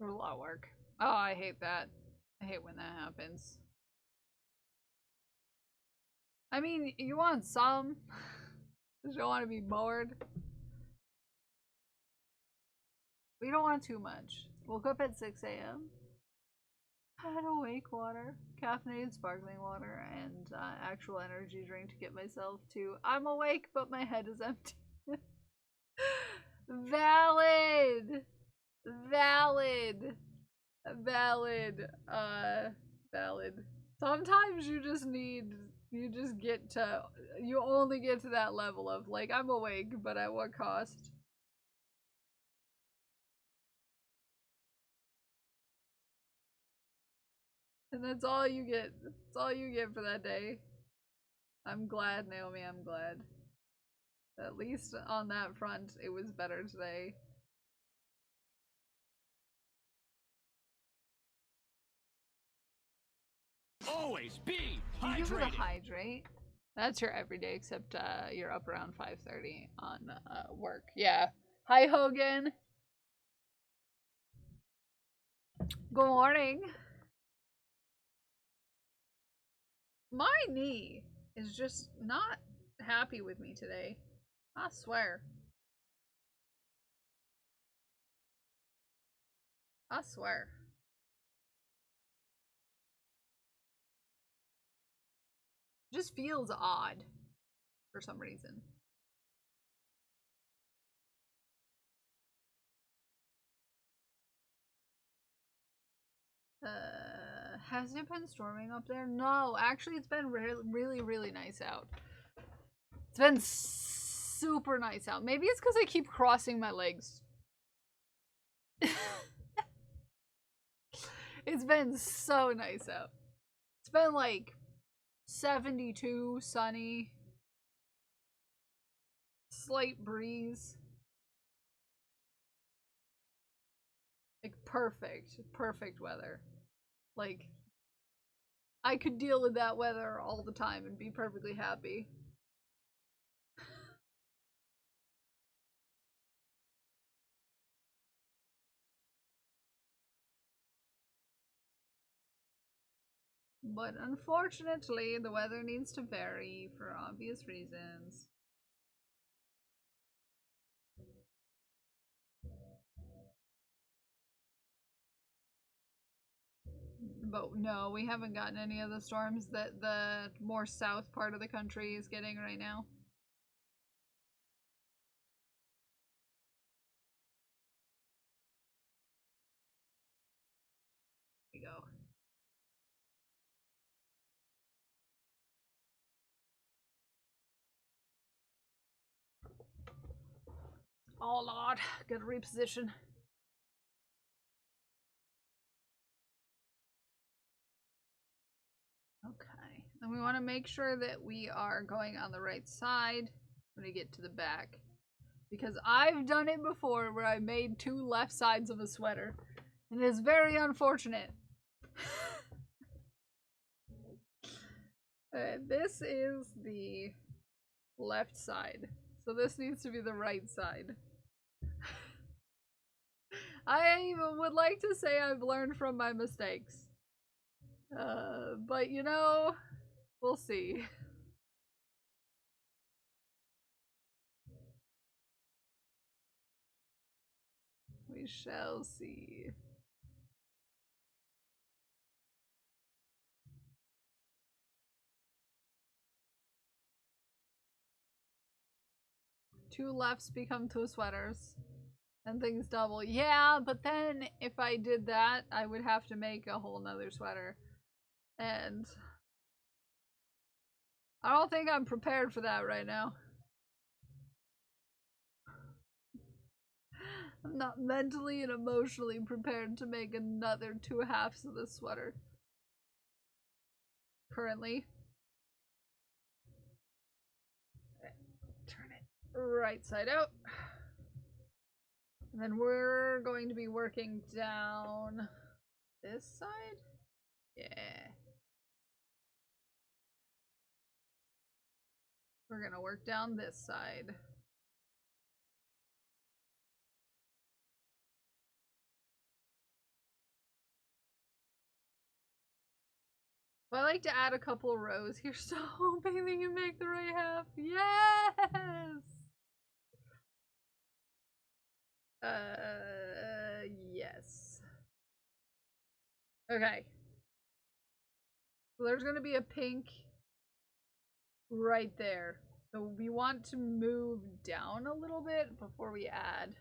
Speaker 2: There was a lot of work. Oh, I hate that. I hate when that happens. I mean, you want some. You don't want to be bored. We don't want too much. Woke up at 6 a.m. Had awake water, caffeinated sparkling water, and actual energy drink to get myself to. I'm awake, but my head is empty. Valid! Valid! Valid. Valid. Sometimes you just get to, you only get to that level of, like, I'm awake, but at what cost? And that's all you get. That's all you get for that day. I'm glad, Naomi, I'm glad. At least on that front, it was better today.
Speaker 8: Always be
Speaker 2: Thank you for the
Speaker 8: hydrated.
Speaker 2: hydrate. That's your everyday, except you're up around 5:30 on work. Yeah. Hi, Hogan. Good morning. My knee is just not happy with me today. I swear. I swear. Just feels odd for some reason. Has it been storming up there? No, actually it's been really, really nice out. It's been super nice out. Maybe it's because I keep crossing my legs. It's been so nice out. It's been like 72, sunny, slight breeze. Like perfect weather. Like, I could deal with that weather all the time and be perfectly happy. But unfortunately, the weather needs to vary for obvious reasons. But no, we haven't gotten any of the storms that the more south part of the country is getting right now. Here we go. Oh lord, gotta reposition. And we want to make sure that we are going on the right side when we get to the back. Because I've done it before where I made two left sides of a sweater. And it is very unfortunate. This is the left side. So this needs to be the right side. I would like to say I've learned from my mistakes. But you know, we'll see. We shall see. Two lefts become two sweaters. And things double. Yeah, but then if I did that, I would have to make a whole nother sweater. And I don't think I'm prepared for that right now. I'm not mentally and emotionally prepared to make another two halves of this sweater. Currently. Turn it right side out. And then we're going to be working down this side? Yeah. We're gonna work down this side. I like to add a couple of rows here, so hoping we can make the right half. Yes! Yes. Okay. So there's gonna be a pink right there. So we want to move down a little bit before we add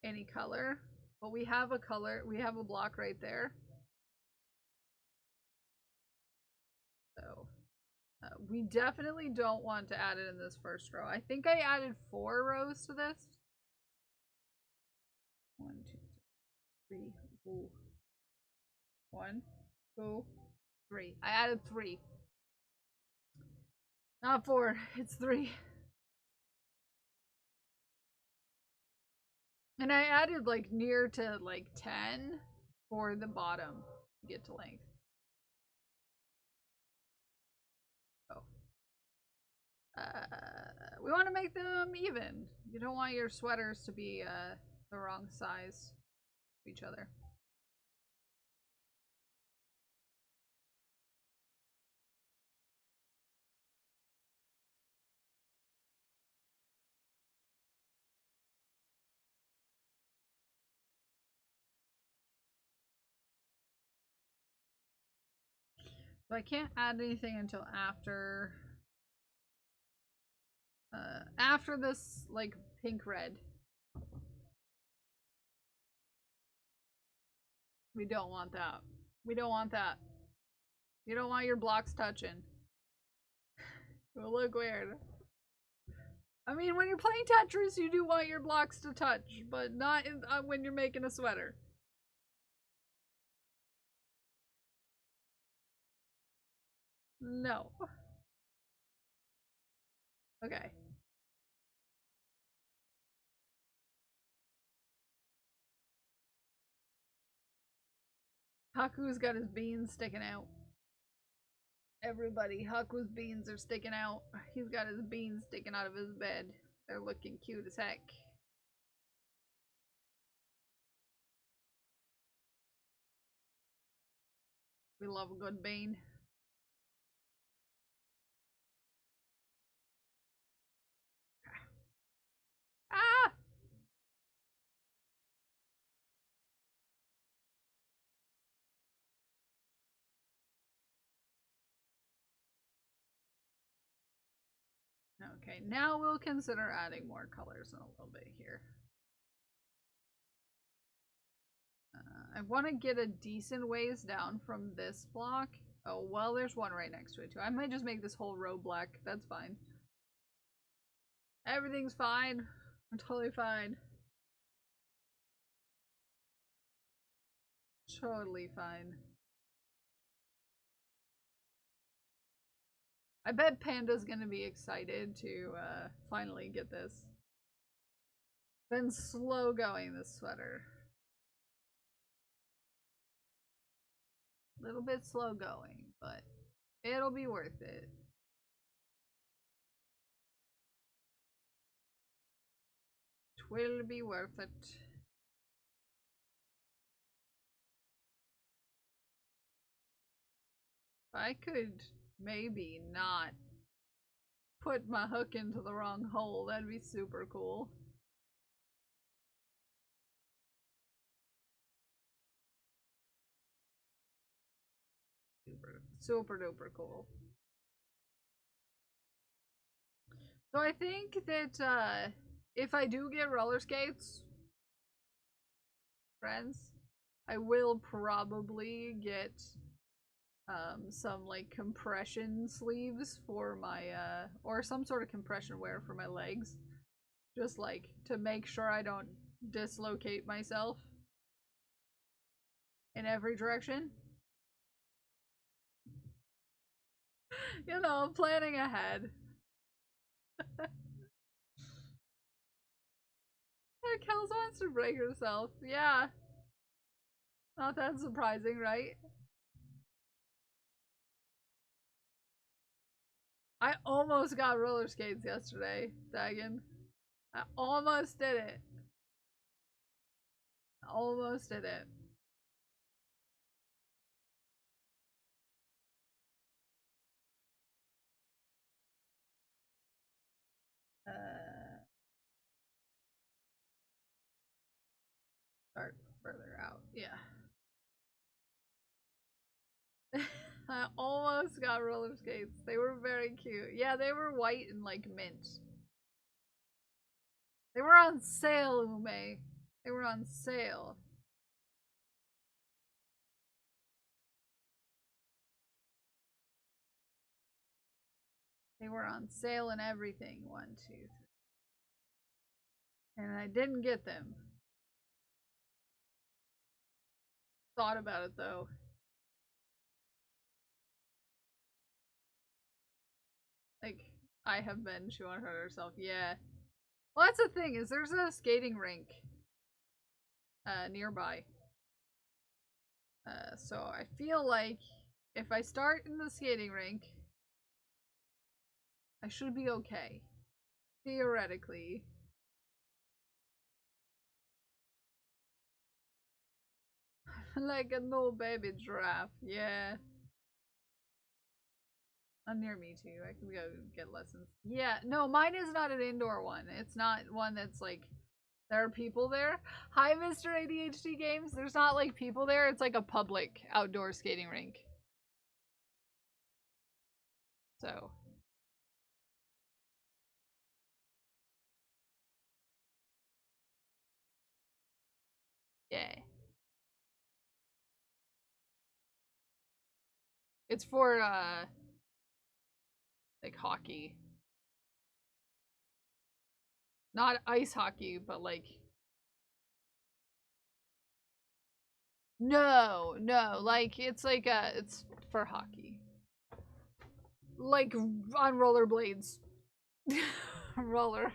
Speaker 2: any color. But we have a color, we have a block right there. So we definitely don't want to add it in this first row. I think I added 4 rows to this. 1, 2, 3. Ooh. 1, 2, 3. I added 3. Not 4, it's 3. And I added like near to like 10 for the bottom to get to length. Oh. We want to make them even. You don't want your sweaters to be the wrong size of each other. So I can't add anything until after this like pink red. We don't want that. We don't want that. You don't want your blocks touching. It will look weird. I mean, when you're playing Tetris, you do want your blocks to touch, but not when you're making a sweater. No. Okay. Haku's got his beans sticking out. Everybody, Haku's beans are sticking out. He's got his beans sticking out of his bed. They're looking cute as heck. We love a good bean. Ah! Okay, now we'll consider adding more colors in a little bit here. I want to get a decent ways down from this block. Oh, well, there's one right next to it too. I might just make this whole row black. That's fine. Everything's fine. I'm totally fine. Totally fine. I bet Panda's gonna be excited to finally get this. Been slow going this sweater. Little bit slow going, but it'll be worth it. Twill be worth it. I could maybe not put my hook into the wrong hole. That'd be super cool. Super duper cool. So I think that if I do get roller skates, friends, I will probably get some like compression sleeves for my or some sort of compression wear for my legs, just like to make sure I don't dislocate myself in every direction. You know, planning ahead. Kels wants to break herself. Yeah. Not that surprising, right? I almost got roller skates yesterday, Dagon. I almost did it. Almost did it. Start further out. Yeah. I almost got roller skates. They were very cute. Yeah, they were white and like mint. They were on sale, Ume. They were on sale. They were on sale and everything. 1, 2, 3. And I didn't get them. Thought about it though. Like, I have been, she won't hurt herself. Yeah. Well, that's the thing, is there's a skating rink nearby. So I feel like if I start in the skating rink, I should be okay. Theoretically. Like a no baby giraffe, yeah. Near me too. I can go get lessons. Yeah, no, mine is not an indoor one. It's not one that's like there are people there. Hi, Mr. ADHD Games. There's not like people there. It's like a public outdoor skating rink. So. Yeah. It's for like hockey. Not ice hockey, but like no, like it's like it's for hockey. Like on rollerblades. roller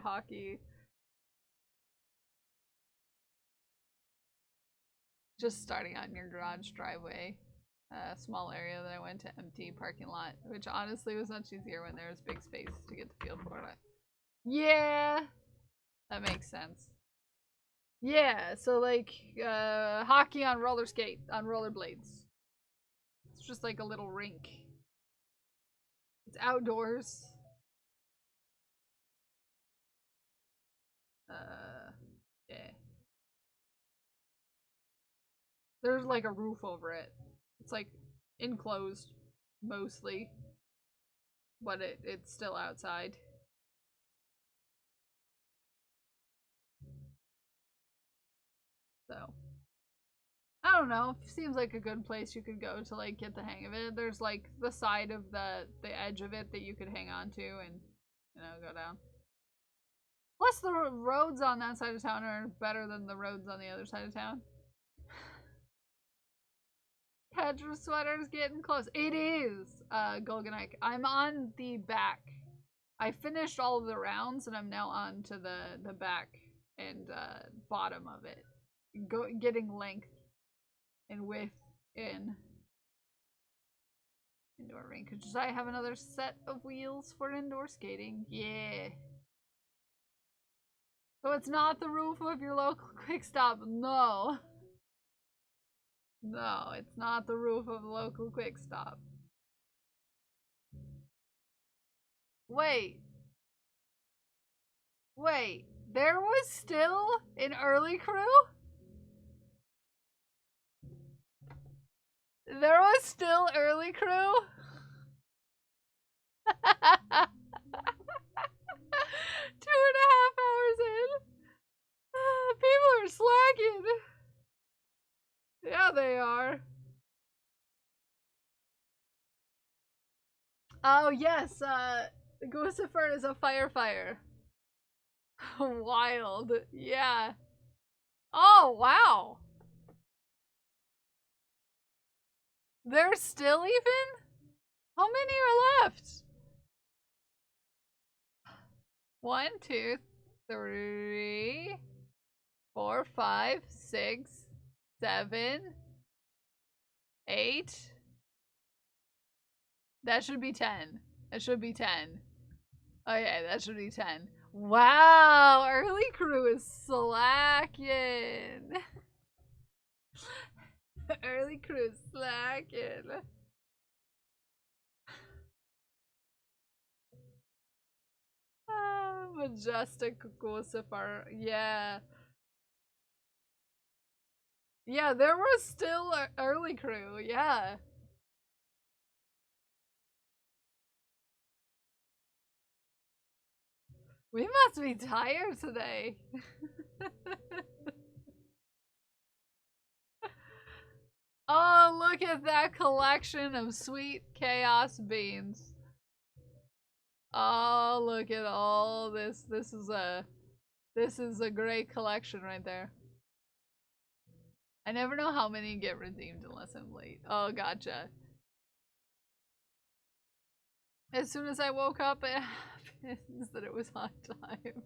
Speaker 2: hockey. Just starting out in your garage driveway. A small area that I went to empty parking lot, which honestly was much easier when there was big space to get the feel for it. Yeah, that makes sense. Yeah, so like hockey on rollerblades. It's just like a little rink. It's outdoors. Yeah. There's like a roof over it. It's like enclosed mostly, but it's still outside. So I don't know. Seems like a good place you could go to like get the hang of it. There's like the side of the edge of it that you could hang on to and go down. Plus the roads on that side of town are better than the roads on the other side of town. Hedge sweater's getting close. It is, Golganite. I'm on the back. I finished all of the rounds and I'm now on to the back and bottom of it. Getting length and width in indoor rink. Does I have another set of wheels for indoor skating? Yeah. So it's not the roof of your local Quick Stop. No. No, it's not the roof of a local Quick Stop. Wait. Wait. There was still an early crew? There was still early crew? 2.5 hours in. People are slacking. Yeah, they are. Oh, yes, Guccifer is a firefighter. Wild. Yeah. Oh, wow. There's still even? How many are left? 1, 2, 3, 4, 5, 6, 7, 8. That should be 10. That should be 10. Okay, that should be 10. Wow, early crew is slacking. Early crew is slacking. Majestic Guccifer. Yeah. Yeah, there was still a early crew. Yeah. We must be tired today. Oh, look at that collection of sweet chaos beans. Oh, look at all this. This is a great collection right there. I never know how many get redeemed unless I'm late. Oh, gotcha. As soon as I woke up, it happens that it was on time.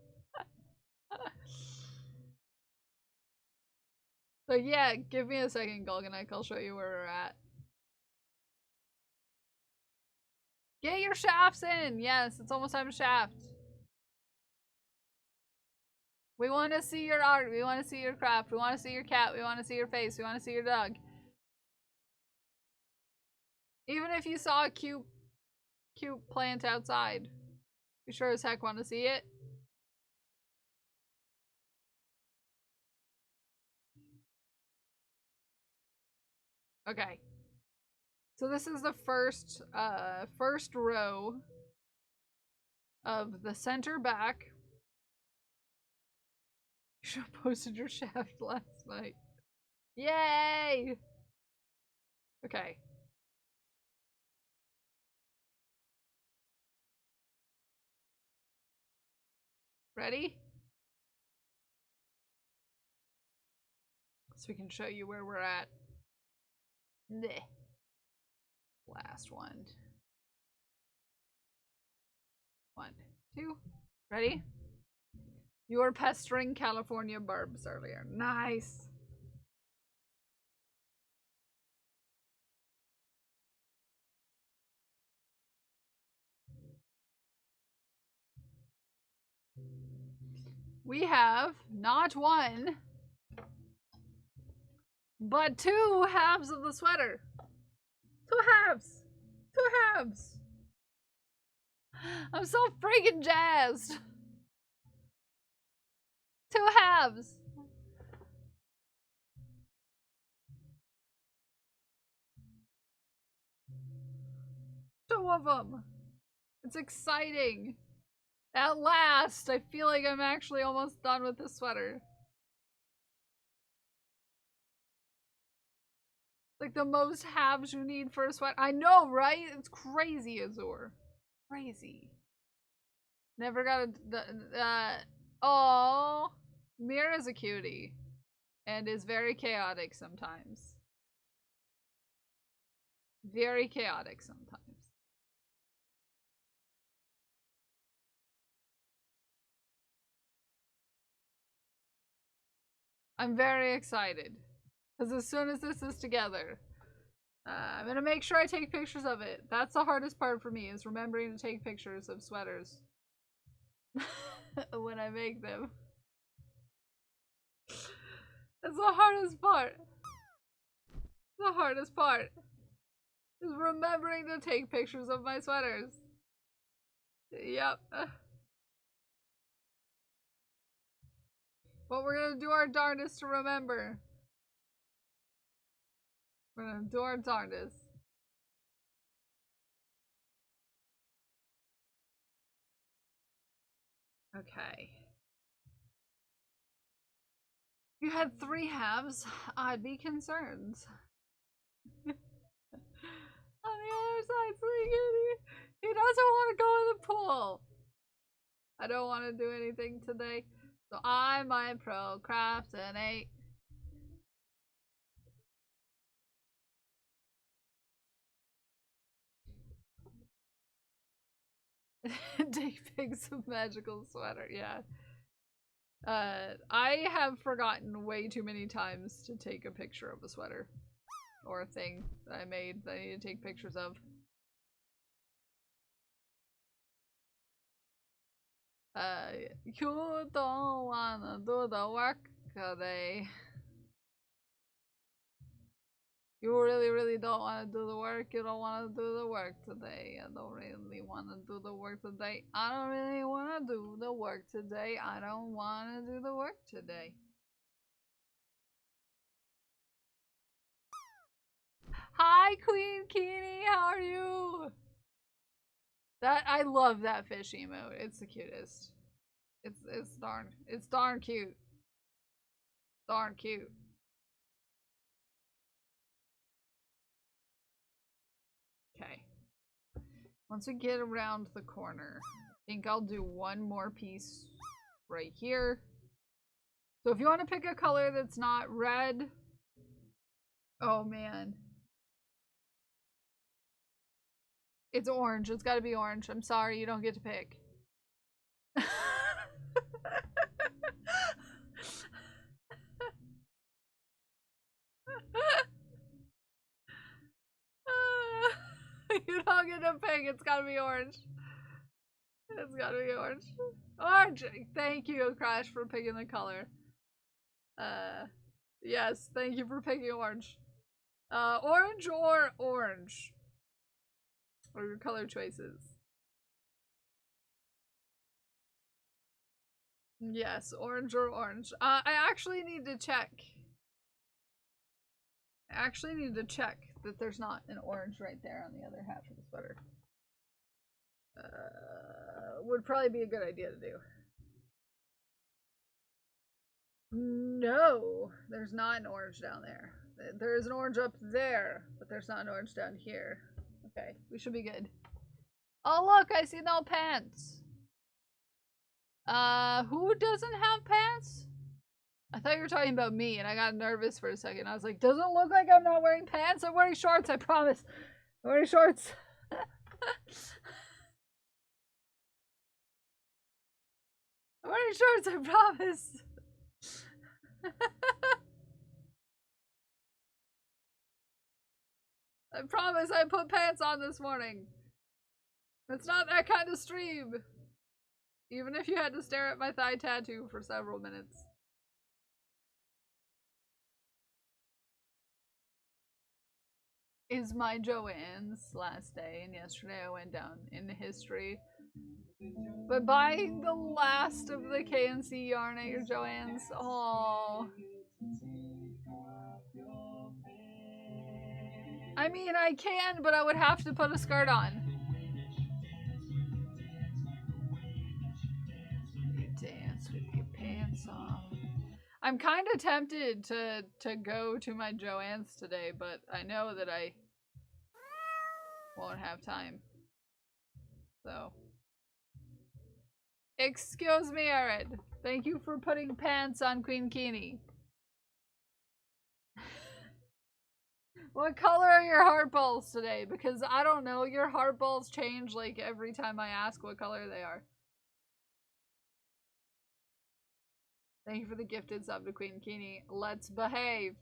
Speaker 2: So yeah, give me a second, Golganite. I'll show you where we're at. Get your shafts in! Yes, it's almost time to shaft. We want to see your art. We want to see your craft. We want to see your cat. We want to see your face. We want to see your dog. Even if you saw a cute plant outside, you sure as heck want to see it. Okay. So this is the first row of the center back. You should have posted your shaft last night. Yay! Okay. Ready? So we can show you where we're at. Blech. Last one. 1, 2. Ready? You were pestering California barbs earlier. Nice. We have not one, but 2 halves of the sweater. 2 halves. 2 halves. I'm so freaking jazzed. 2 halves. Two of them. It's exciting. At last, I feel like I'm actually almost done with this sweater. Like the most halves you need for a sweater. I know, right? It's crazy, Azur. Crazy. Never got a... Oh, Mira's a cutie. And is very chaotic sometimes. Very chaotic sometimes. I'm very excited. Because as soon as this is together, I'm gonna make sure I take pictures of it. That's the hardest part for me, is remembering to take pictures of sweaters when I make them. That's the hardest part. The hardest part is remembering to take pictures of my sweaters. Yep. But we're gonna do our darndest to remember. We're gonna do our darndest. Okay. If you had 3 halves, I'd be concerned. On the other side, he doesn't want to go in the pool. I don't want to do anything today, so I might procrastinate. Take pics of magical sweater, yeah. I have forgotten way too many times to take a picture of a sweater. Or a thing that I made that I need to take pictures of. You don't wanna do the work today. You really don't want to do the work. You don't want to do the work today. I don't really want to do the work today. I don't really want to do the work today. I don't want to do the work today. Hi, Queen Keenie. How are you? I love that fish emote. It's the cutest. It's darn cute. Darn cute. Okay. Once we get around the corner, I think I'll do one more piece right here. So if you want to pick a color that's not red. Oh man. It's orange. It's gotta be orange. I'm sorry, you don't get to pick. You don't get to pick. It's gotta be orange. It's gotta be orange. Orange! Thank you, Crash, for picking the color. Yes, thank you for picking orange. Orange or orange? Or your color choices. Yes, orange or orange. I actually need to check. I actually need to check that there's not an orange right there on the other half of the sweater. Would probably be a good idea to do. No, there's not an orange down there. There is an orange up there, but there's not an orange down here. Okay, we should be good. Oh look, I see no pants. Who doesn't have pants? I thought you were talking about me and I got nervous for a second. I was like, doesn't it look like I'm not wearing pants? I'm wearing shorts, I promise. I'm wearing shorts. I'm wearing shorts, I promise. I promise I put pants on this morning. It's not that kind of stream. Even if you had to stare at my thigh tattoo for several minutes. Is my Joanne's last day, and yesterday I went down in history. But buying the last of the KNC yarn at your Joanne's, oh. I mean, I can, but I would have to put a skirt on. You dance with your pants on. I'm kind of tempted to go to my Joanne's today, but I know that I won't have time. So. Excuse me, Arid. Thank you for putting pants on Queen Keenie. What color are your heart balls today? Because I don't know, your heart balls change like every time I ask what color they are. Thank you for the gifted sub to Queen Kini. Let's behave.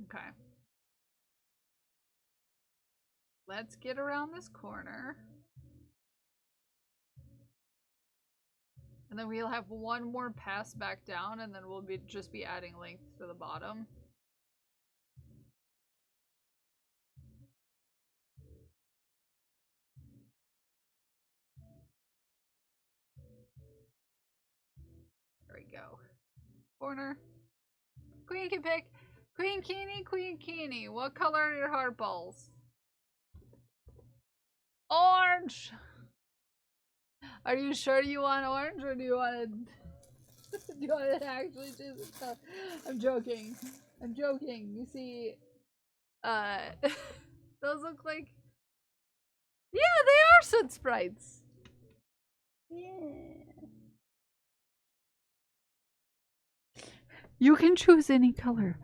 Speaker 2: Okay. Let's get around this corner. And then we'll have one more pass back down, and then we'll just be adding length to the bottom. There we go. Corner. Queen can pick. Queen Kini. What color are your heart balls? Orange! Are you sure you want orange, or do you want to... do you want to actually choose this color? I'm joking. I'm joking. You see, those look like... Yeah, they are Soot Sprites. Yeah. You can choose any color.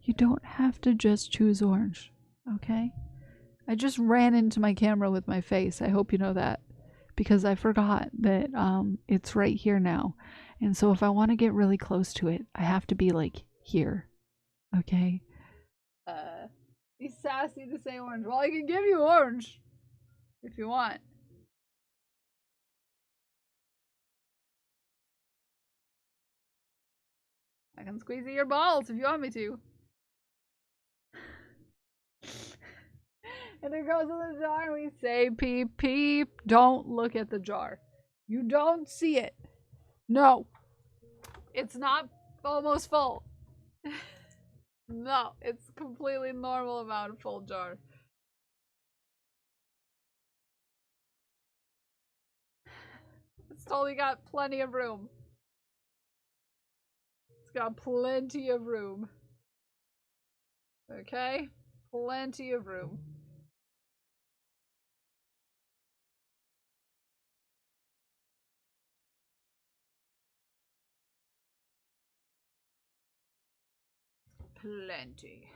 Speaker 2: You don't have to just choose orange, okay? I just ran into my camera with my face. I hope you know that. Because I forgot that it's right here now. And so if I want to get really close to it, I have to be like here. Okay? Be sassy to say orange. Well, I can give you orange if you want. I can squeeze your balls if you want me to. And it goes in the jar and we say peep peep. Don't look at the jar. You don't see it. No. It's not almost full. No, it's completely normal amount of full jar. It's totally got plenty of room. It's got plenty of room. Okay? Plenty of room. Plenty.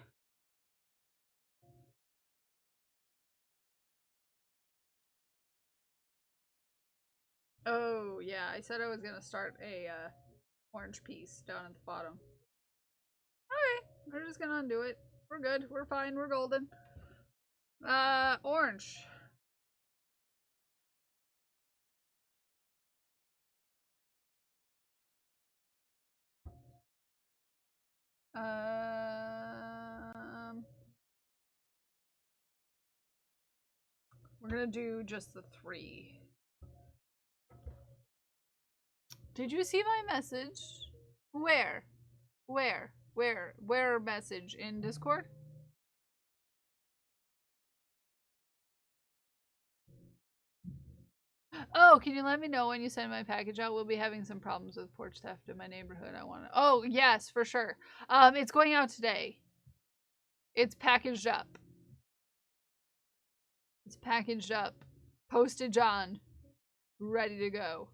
Speaker 2: Oh, yeah, I said I was gonna start a orange piece down at the bottom. Okay, we're just gonna undo it. We're good. We're fine. We're golden. Orange. We're gonna do just the 3. Did you see my message? Where? Where message? In Discord? Oh, can you let me know when you send my package out? We'll be having some problems with porch theft in my neighborhood. I want to... Oh, yes, for sure. It's going out today. It's packaged up. It's packaged up. Postage on. Ready to go.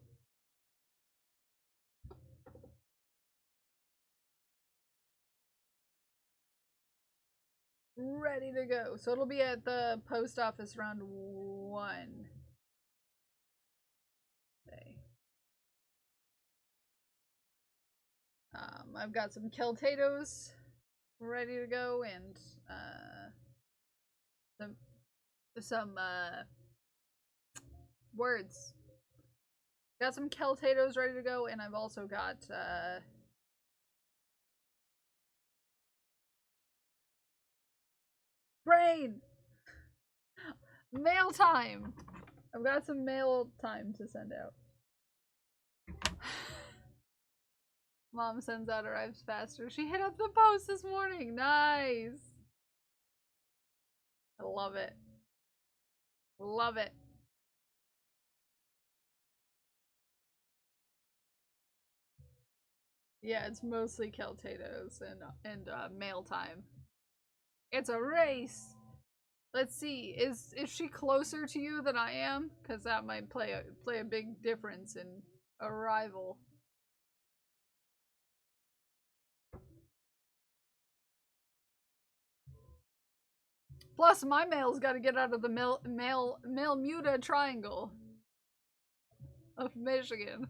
Speaker 2: Ready to go. So it'll be at the post office around 1. I've got some Keltatos ready to go, and some words. Got some Keltatos ready to go, and I've also got brain mail time. I've got some mail time to send out. Mom sends out, arrives faster. She hit up the post this morning. Nice. I love it. Love it. Yeah, it's mostly Keltatos and mail time. It's a race. Let's see. Is she closer to you than I am? Because that might play a big difference in arrival. Plus, my mail's got to get out of the Muda Triangle of Michigan.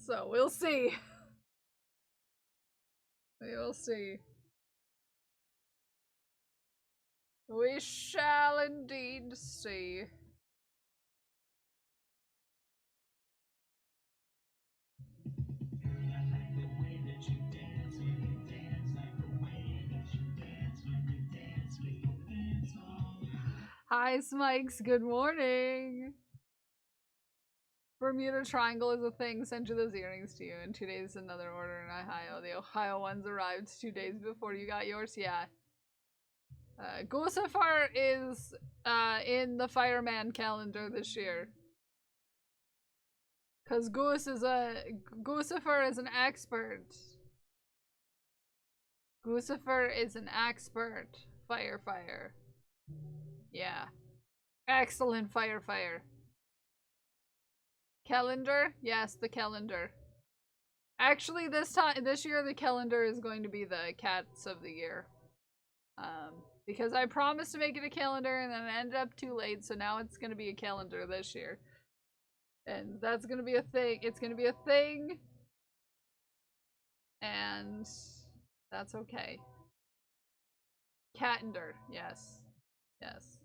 Speaker 2: So, we'll see. We will see. We shall indeed see. Hi, Smikes. Good morning. Bermuda Triangle is a thing. Sent you those earrings to you. In 2 days, another order in Ohio. The Ohio ones arrived 2 days before you got yours. Yeah. Goosefar is in the fireman calendar this year. Cause Goosefar is an expert. Goosefar is an expert firefighter. Yeah. Excellent firefighter. Calendar? Yes, the calendar. Actually, this year the calendar is going to be the cats of the year. Because I promised to make it a calendar and then it ended up too late, so now it's gonna be a calendar this year. And that's gonna be a thing. It's gonna be a thing. And that's okay. Catender, yes. Yes.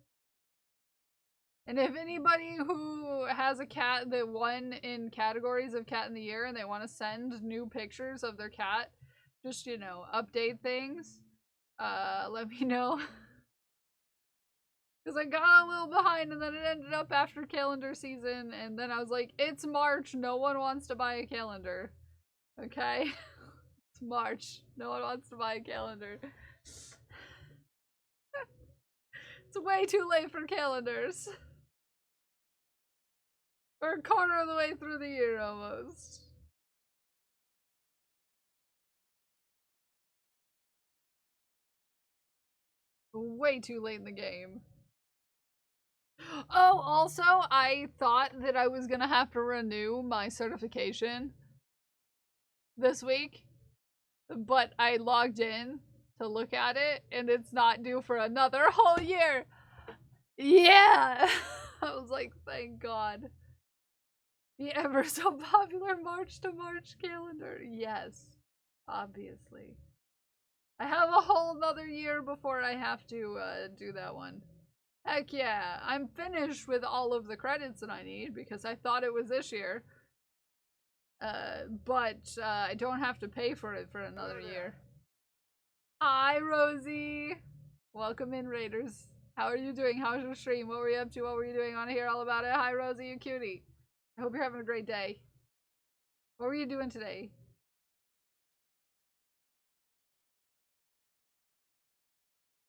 Speaker 2: And if anybody who has a cat that won in categories of Cat in the Year and they want to send new pictures of their cat, just, you know, update things, let me know. Because I got a little behind and then it ended up after calendar season and then I was like, it's March, no one wants to buy a calendar. Okay? It's March, no one wants to buy a calendar. It's way too late for calendars. We're a quarter of the way through the year almost. Way too late in the game. Oh, also, I thought that I was gonna have to renew my certification this week, but I logged in to look at it, and it's not due for another whole year. Yeah! I was like, thank God. The ever so popular March to March calendar. Yes, obviously. I have a whole nother year before I have to do that one. Heck yeah, I'm finished with all of the credits that I need because I thought it was this year. But I don't have to pay for it for another year. Hi, Rosie. Welcome in, Raiders. How are you doing? How's your stream? What were you up to? What were you doing? I want to hear all about it. Hi, Rosie, you cutie. I hope you're having a great day. What were you doing today?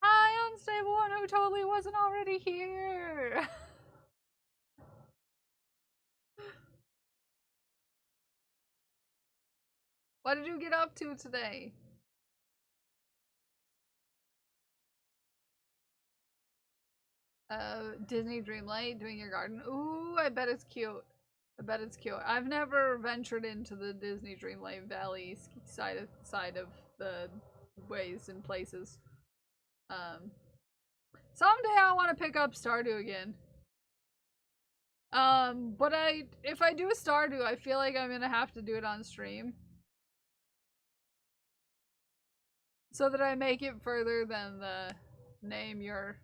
Speaker 2: Hi, Unstable One who totally wasn't already here. What did you get up to today? Disney Dreamlight, doing your garden. Ooh, I bet it's cute. I bet it's cute. I've never ventured into the Disney Dreamlight Valley side of the ways and places. Someday I want to pick up Stardew again. But if I do Stardew, I feel like I'm gonna have to do it on stream. So that I make it further than the name your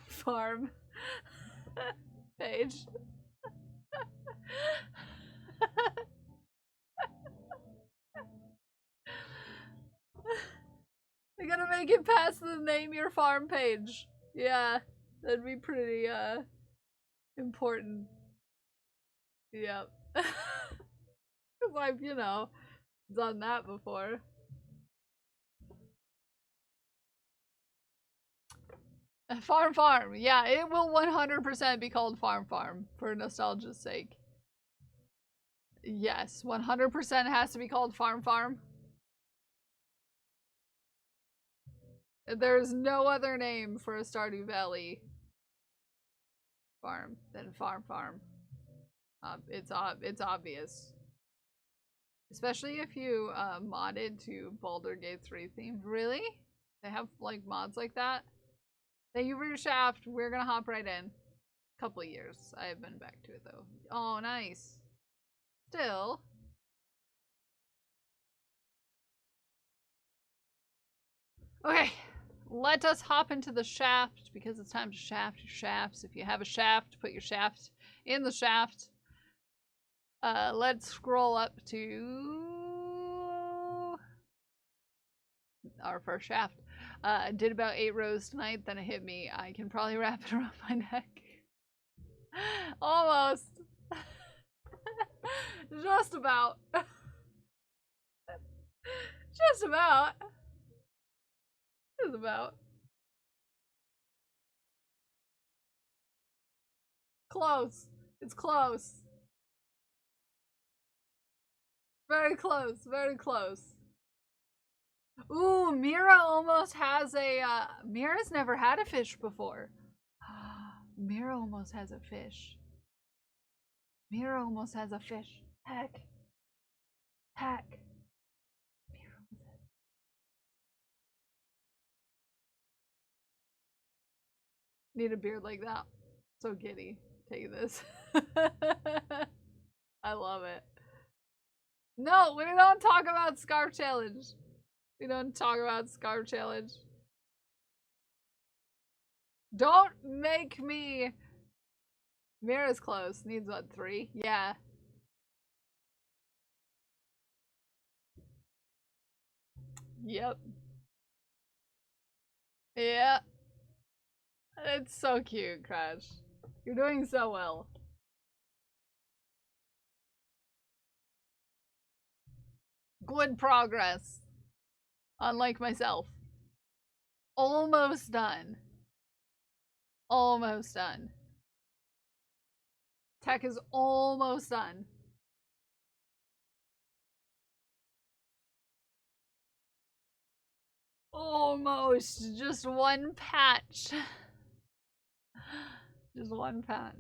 Speaker 2: farm page. I gotta make it past the name your farm page. Yeah, that'd be pretty, important. Yep. Cause I've, you know, done that before. Farm Farm. Yeah, it will 100% be called Farm Farm for nostalgia's sake. Yes, 100% has to be called Farm Farm. There's no other name for a Stardew Valley farm than Farm Farm. It's obvious. Especially if you modded to Baldur Gate 3 themed. Really? They have like mods like that? Thank you for your shaft. We're gonna hop right in. Couple of years. I have been back to it though. Oh, nice. Still. Okay. Let us hop into the shaft because it's time to shaft your shafts. If you have a shaft, put your shaft in the shaft. Let's scroll up to our first shaft. Did about 8 rows tonight, then it hit me. I can probably wrap it around my neck. Almost. Just about. Just about. Just about. Close. It's close. Very close. Very close. Ooh, Mira almost has a, Mira's never had a fish before. Mira almost has a fish. Mira almost has a fish. Heck. Heck. Need a beard like that. So giddy. Take this. I love it. No, we don't talk about Scarf Challenge. We don't talk about Scarf Challenge. Don't make me... Mira's close. Needs what, 3? Yeah. Yep. Yeah. It's so cute, Crash. You're doing so well. Good progress. Unlike myself. Almost done. Almost done. Tech is almost done. Almost. Just one patch. Just one patch.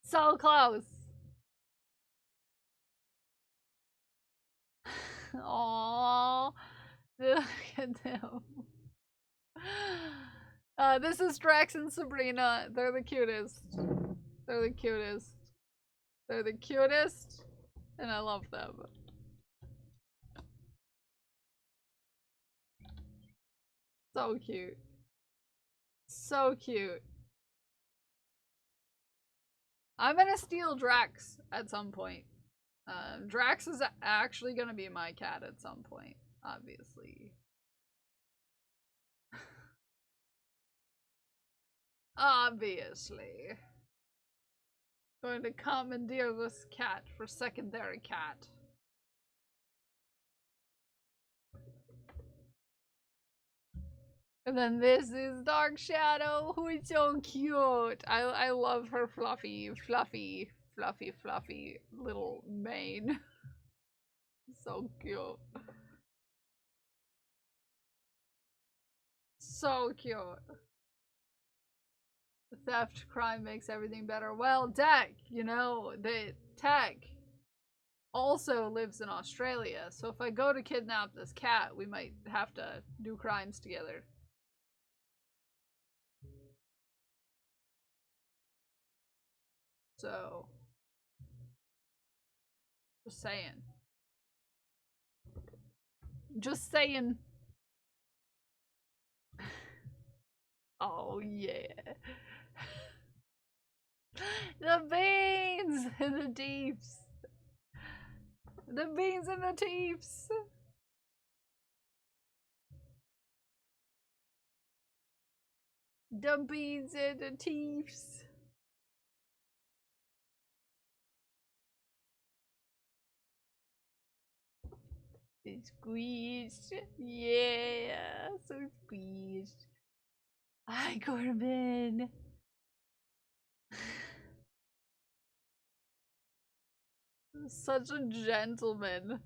Speaker 2: So close. Aww. Look at them. This is Drax and Sabrina. They're the cutest. They're the cutest. They're the cutest. And I love them. So cute. So cute. I'm gonna steal Drax at some point. Drax is actually gonna be my cat at some point, obviously. Obviously. Going to commandeer this cat for secondary cat. And then this is Dark Shadow, who is so cute. I love her fluffy little mane. So cute. So cute. Theft, crime makes everything better. Well, Deck, you know, the Tech also lives in Australia, so if I go to kidnap this cat, we might have to do crimes together. So, just saying. Just saying. Oh, yeah. The beans and the deeps. The beans and the teeps. The beans and the teeps. It's squeezed. Yeah, so squeezed. Hi, Corbin. Such a gentleman.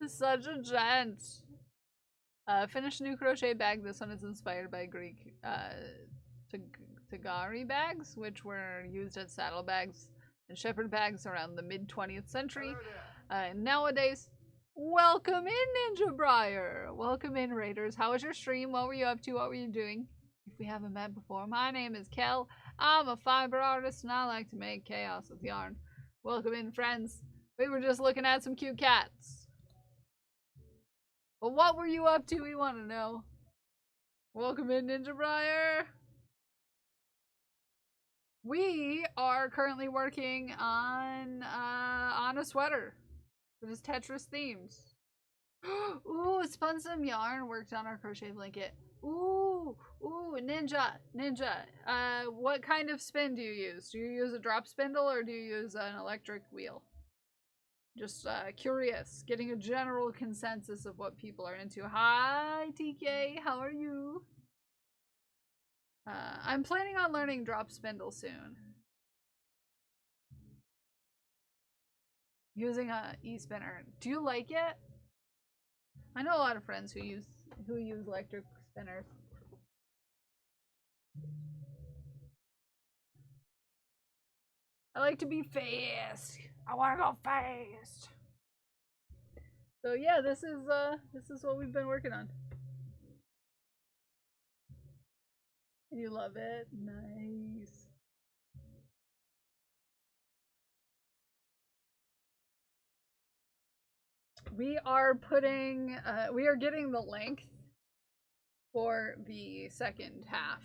Speaker 2: Such a gent. Finished new crochet bag. This one is inspired by Greek Tagari bags, which were used as saddlebags and shepherd bags around the mid 20th century. Nowadays, welcome in, Ninja Briar. Welcome in, Raiders. How was your stream? What were you up to? What were you doing? If we haven't met before, my name is Kel. I'm a fiber artist and I like to make chaos with yarn. Welcome in, friends. We were just looking at some cute cats. But what were you up to? We want to know. Welcome in, Ninja Briar. We are currently working on a sweater that is Tetris themed. Ooh, spun some yarn, worked on our crochet blanket. Ooh, Ninja. What kind of spin do you use? Do you use a drop spindle or do you use an electric wheel? Just curious, getting a general consensus of what people are into. Hi, TK, how are you? I'm planning on learning drop spindle soon. Using a e-spinner. Do you like it? I know a lot of friends who use electric spinners. I like to be fast. I want to go fast. So yeah, this is what we've been working on. You love it? Nice. We are getting the length for the second half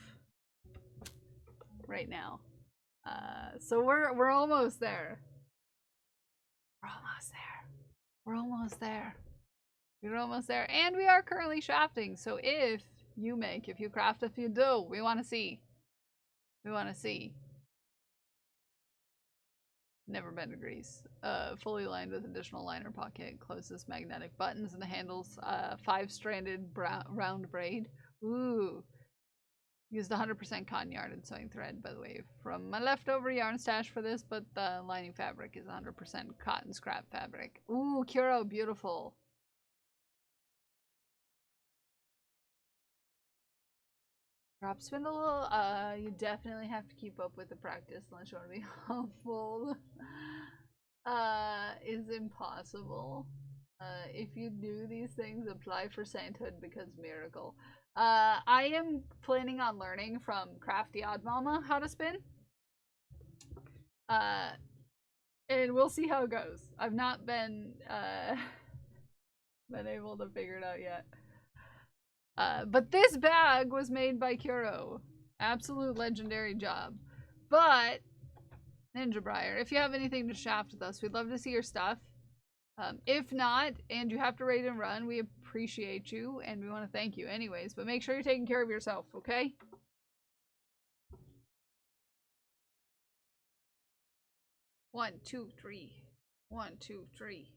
Speaker 2: right now. So we're almost there. We're almost there. We're almost there. We're almost there. And we are currently shafting. So if you craft, if you do, we want to see. We want to see. Never been to Greece. Fully lined with additional liner pocket, closest magnetic buttons and the handles. 5-stranded round braid. Ooh. Used 100% cotton yarn and sewing thread, by the way, from my leftover yarn stash for this, but the lining fabric is 100% cotton scrap fabric. Ooh, Kuro, beautiful. Drop spindle, you definitely have to keep up with the practice unless you want to be humble. Is impossible. If you do these things, apply for sainthood because miracle. I am planning on learning from Crafty Odd Mama how to spin. And we'll see how it goes. I've not been able to figure it out yet. But this bag was made by Kuro. Absolute legendary job. But, Ninja Briar, if you have anything to shaft with us, we'd love to see your stuff. If not, and you have to raid and run, we appreciate you, and we want to thank you anyways. But make sure you're taking care of yourself, okay? One, two, three. 1, 2, 3.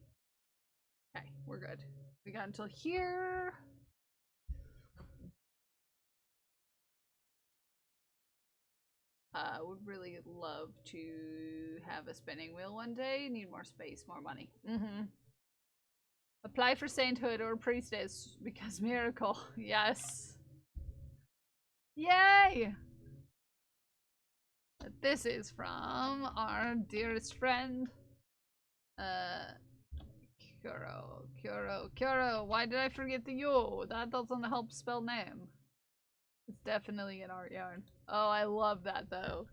Speaker 2: Okay, we're good. We got until here. Would really love to have a spinning wheel one day. Need more space, more money. Apply for sainthood or priestess because miracle. Yes. Yay! This is from our dearest friend, Kuro. Why did I forget the U? That doesn't help spell name. It's definitely an art yarn. Oh, I love that though.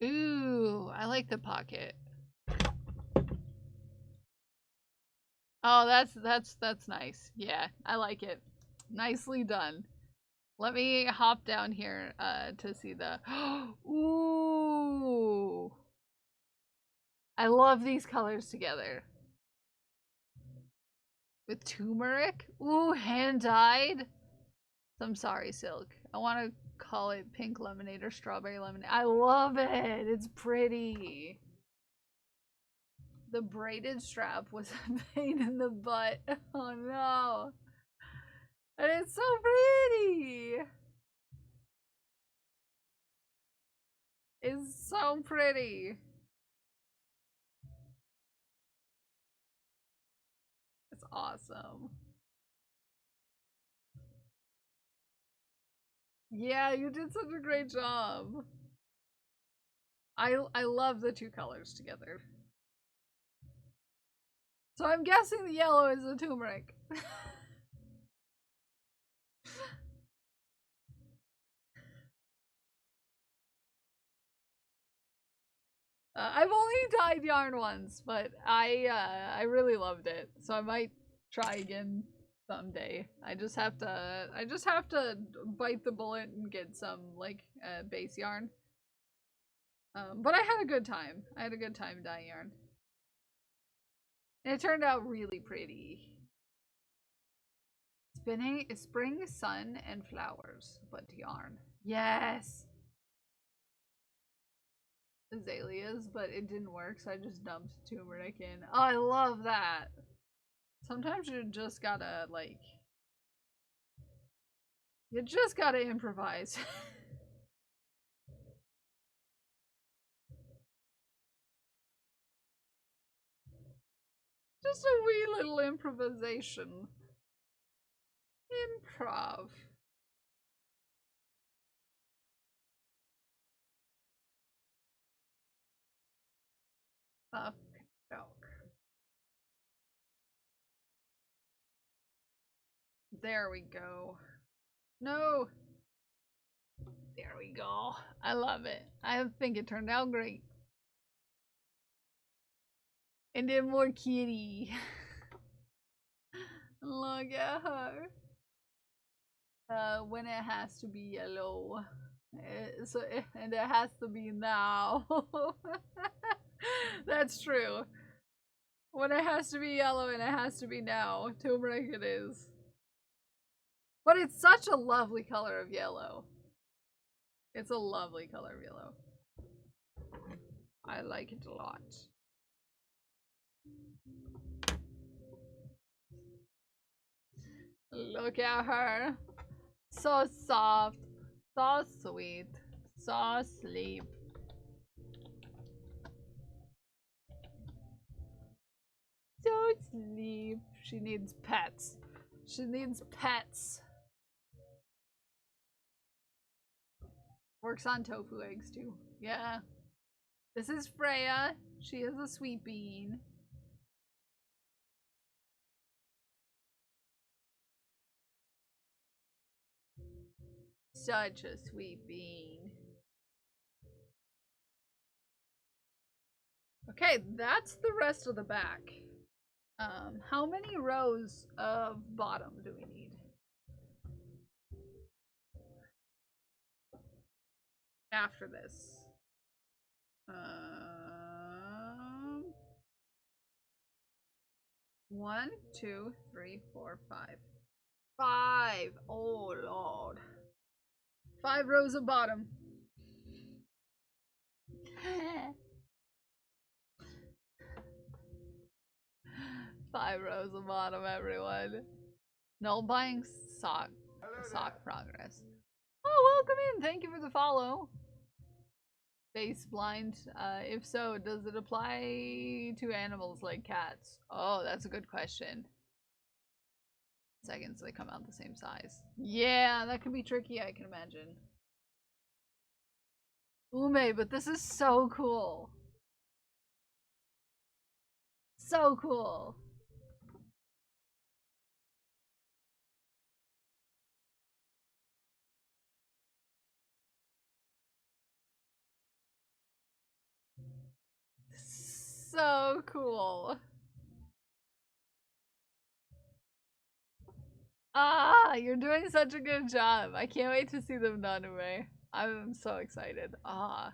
Speaker 2: Ooh, I like the pocket. Oh, that's nice. Yeah, I like it. Nicely done. Let me hop down here to see the ooh. I love these colors together. With turmeric? Ooh, hand-dyed? I'm sorry, Silk. I want to call it pink lemonade or strawberry lemonade. I love it! It's pretty. The braided strap was a pain in the butt. Oh no. And it's so pretty. It's so pretty. It's awesome. Yeah, you did such a great job. I love the two colors together. So I'm guessing the yellow is the turmeric. I've only dyed yarn once, but I really loved it, so I might try again someday. I just have to bite the bullet and get some like base yarn. But I had a good time. I had a good time dyeing yarn, and it turned out really pretty. Spring, sun, and flowers, but yarn. Yes. Azaleas, but it didn't work, so I just dumped turmeric in. Oh, I love that. Sometimes you just gotta, like, you just gotta improvise. Just a wee little improvisation. Improv. Up, dog. There we go. No! There we go. I love it. I think it turned out great. And then more kitty. Look at her. When it has to be yellow. And it has to be now. That's true. When it has to be yellow and it has to be now. Turmeric it is. But it's such a lovely color of yellow. It's a lovely color of yellow. I like it a lot. Look at her. So soft. So sweet. So sleep. So sleep. She needs pets. She needs pets. Works on tofu eggs too. Yeah. This is Freya. She is a sweet bean. Such a sweet bean. Okay, that's the rest of the back. How many rows of bottom do we need? After this. 1, 2, 3, 4, 5. 5! Oh lord. 5 rows of bottom. 5 rows of bottom, everyone. No buying sock progress. Oh, welcome in. Thank you for the follow. Face blind. If so, does it apply to animals like cats? Oh, that's a good question. Seconds, they come out the same size. Yeah, that can be tricky, I can imagine. Ume, but this is so cool. So cool. So cool. Ah, you're doing such a good job. I can't wait to see them done, Ume. I'm so excited. Ah.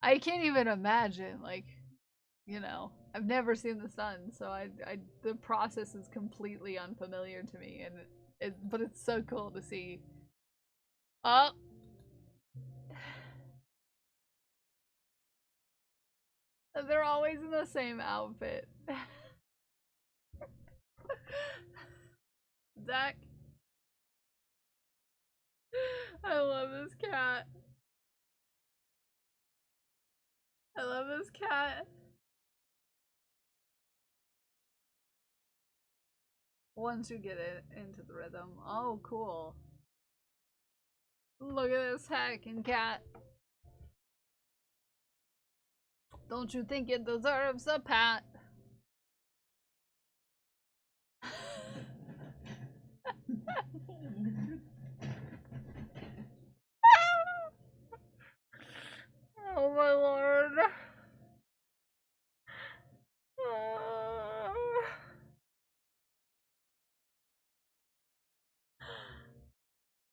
Speaker 2: I can't even imagine, like, you know, I've never seen this done, so the process is completely unfamiliar to me, and but it's so cool to see. Oh. They're always in the same outfit. Zach. I love this cat. I love this cat. Once you get it into the rhythm. Oh, cool. Look at this hacking cat. Don't you think it deserves a pat? Oh my lord.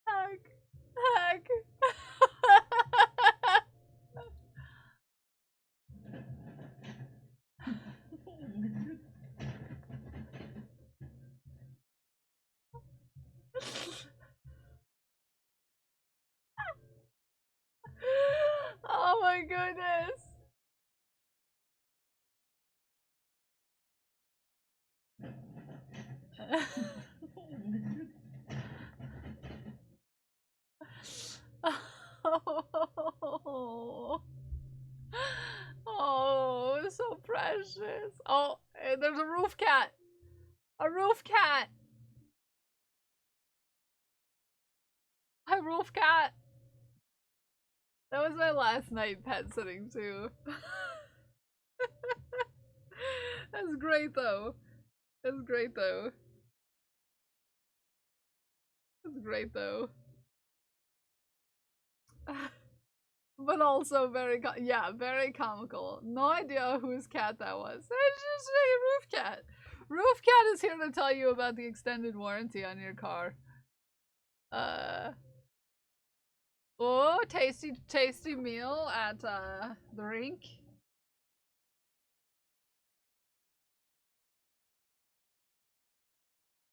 Speaker 2: Heck. Heck. Oh my goodness. Oh. Oh, so precious. Oh, and there's a roof cat. A roof cat. Hi, roof cat. That was my last night pet sitting too. That's great though. That's great though. That's great though. But also very very comical. No idea whose cat that was. It's just a roof cat. Roof cat is here to tell you about the extended warranty on your car. Oh, tasty meal at the rink.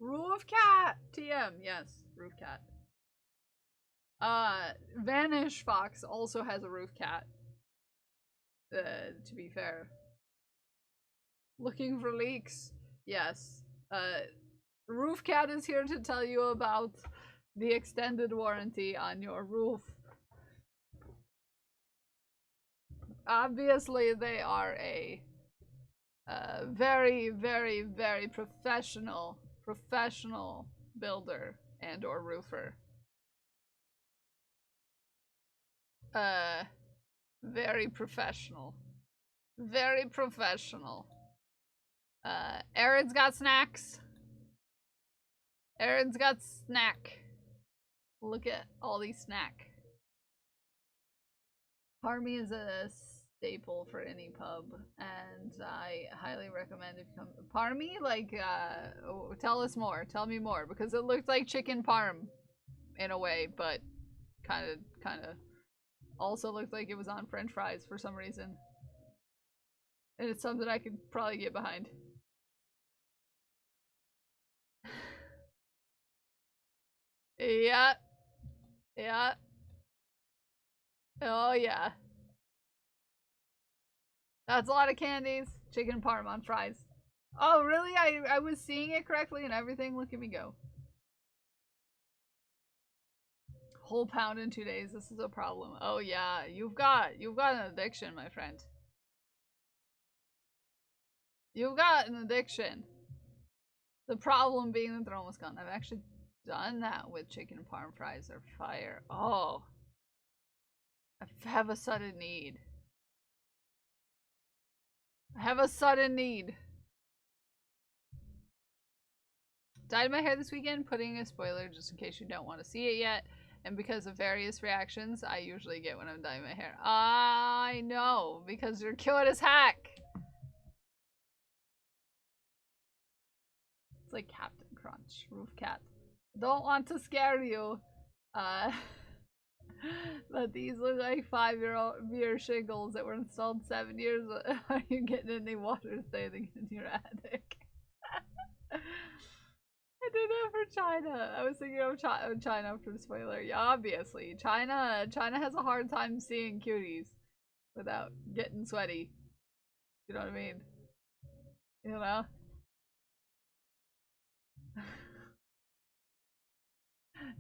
Speaker 2: Roof cat! TM, yes, roof cat. Vanish Fox also has a roof cat. To be fair. Looking for leaks. Yes. Roof cat is here to tell you about the extended warranty on your roof. Obviously, they are a very, very, very professional builder and or roofer. Very professional. Very professional. Aaron's got snacks. Aaron's got snack. Look at all these snack. Parmy is a staple for any pub, and I highly recommend if you come. Parmy, like, tell us more. Tell me more, because it looked like chicken parm in a way, but kind of also looked like it was on French fries for some reason, and it's something I could probably get behind. Yeah. Yeah. Oh yeah. That's a lot of candies. Chicken parm on fries. Oh really? I was seeing it correctly and everything. Look at me go. Whole pound in 2 days. This is a problem. Oh yeah. You've got an addiction, my friend. You've got an addiction. The problem being that they're almost gone. I've actually done that with chicken parm fries. They're fire. Oh. I have a sudden need. I have a sudden need. Dyed my hair this weekend, putting a spoiler just in case you don't want to see it yet. And because of various reactions I usually get when I'm dyeing my hair. I know, because you're cute as heck. It's like Captain Crunch, Roof Cat. Don't want to scare you. But these look like 5-year shingles that were installed 7 years ago. Are you getting any water standing in your attic? I did that for China. I was thinking of China for the spoiler. Yeah, obviously. China has a hard time seeing cuties without getting sweaty. You know what I mean? You know?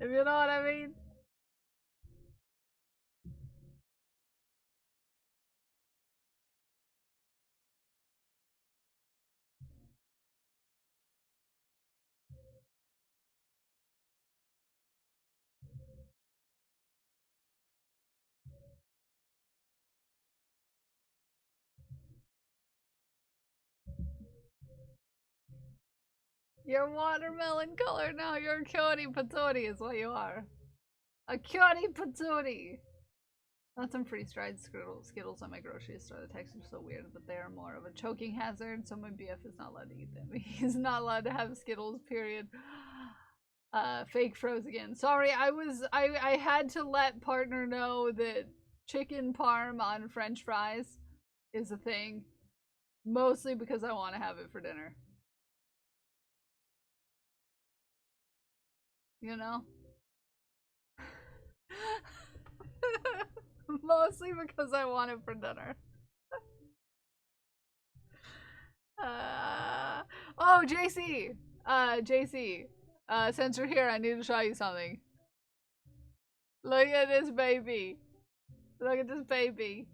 Speaker 2: If you know what I mean. You're watermelon color now. You're a cutie patootie is what you are. A cutie patootie. Got some freeze-dried Skittles at my grocery store. The texture is so weird, but they are more of a choking hazard, so my BF is not allowed to eat them. He's not allowed to have Skittles, period. Fake froze again. Sorry, I had to let partner know that chicken parm on French fries is a thing. Mostly because I want to have it for dinner. You know? Mostly because I want it for dinner. Oh, JC! JC. Since you're here, I need to show you something. Look at this baby. Look at this baby.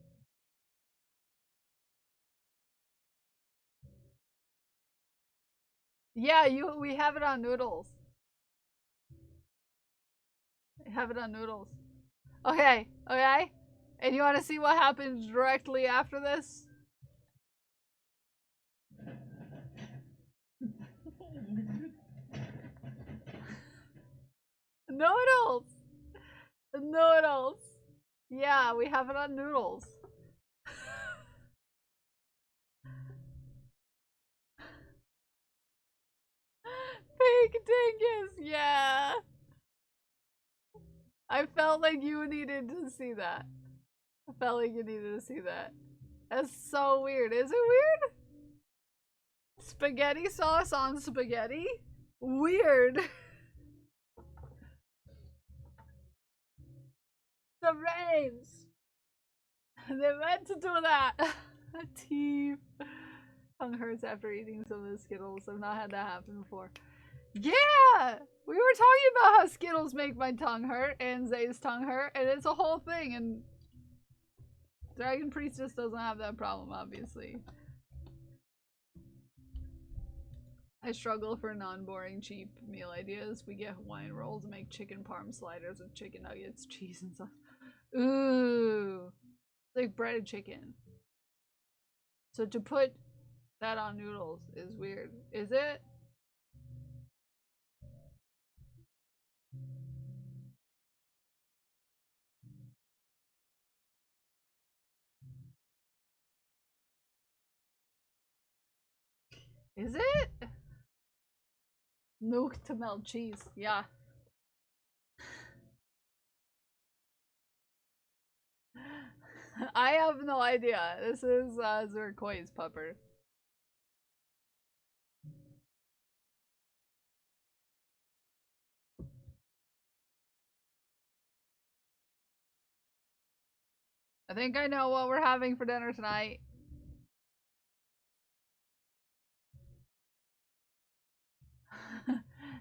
Speaker 2: Yeah, we have it on noodles. We have it on noodles. Okay, okay? And you want to see what happens directly after this? Noodles! Noodles! Yeah, we have it on noodles. Pink dingus, yeah! I felt like you needed to see that. I felt like you needed to see that. That's so weird. Is it weird? Spaghetti sauce on spaghetti? Weird. The rains. They meant to do that. Teeth. Tongue hurts after eating some of the Skittles. I've not had that happen before. Yeah! We were talking about how Skittles make my tongue hurt and Zay's tongue hurt, and it's a whole thing, and Dragon Priestess doesn't have that problem, obviously. I struggle for non-boring, cheap meal ideas. We get Hawaiian rolls and make chicken parm sliders with chicken nuggets, cheese, and sauce. Ooh! Like breaded chicken. So to put that on noodles is weird. Is it? Is it? Nuke to melt cheese. Yeah. I have no idea. This is Zerkoi's pupper. I think I know what we're having for dinner tonight.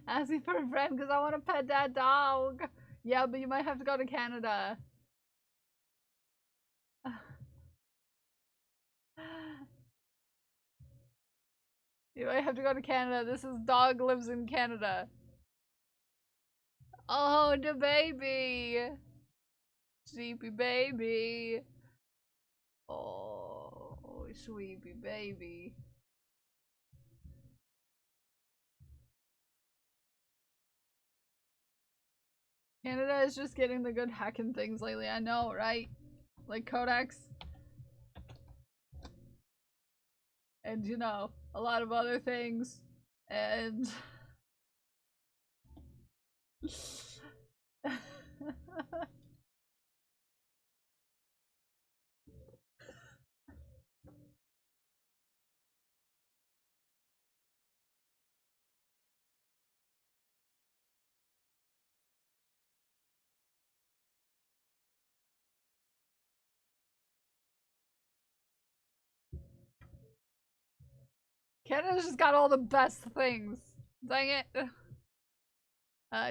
Speaker 2: Asking for a friend because I want to pet that dog. Yeah, but you might have to go to Canada. You might have to go to Canada. This dog lives in Canada. Oh, the baby. Sleepy baby. Oh, sleepy baby. Canada is just getting the good hacking things lately. I know, right? Like Codex. And, you know, a lot of other things. And... Canada's just got all the best things. Dang it.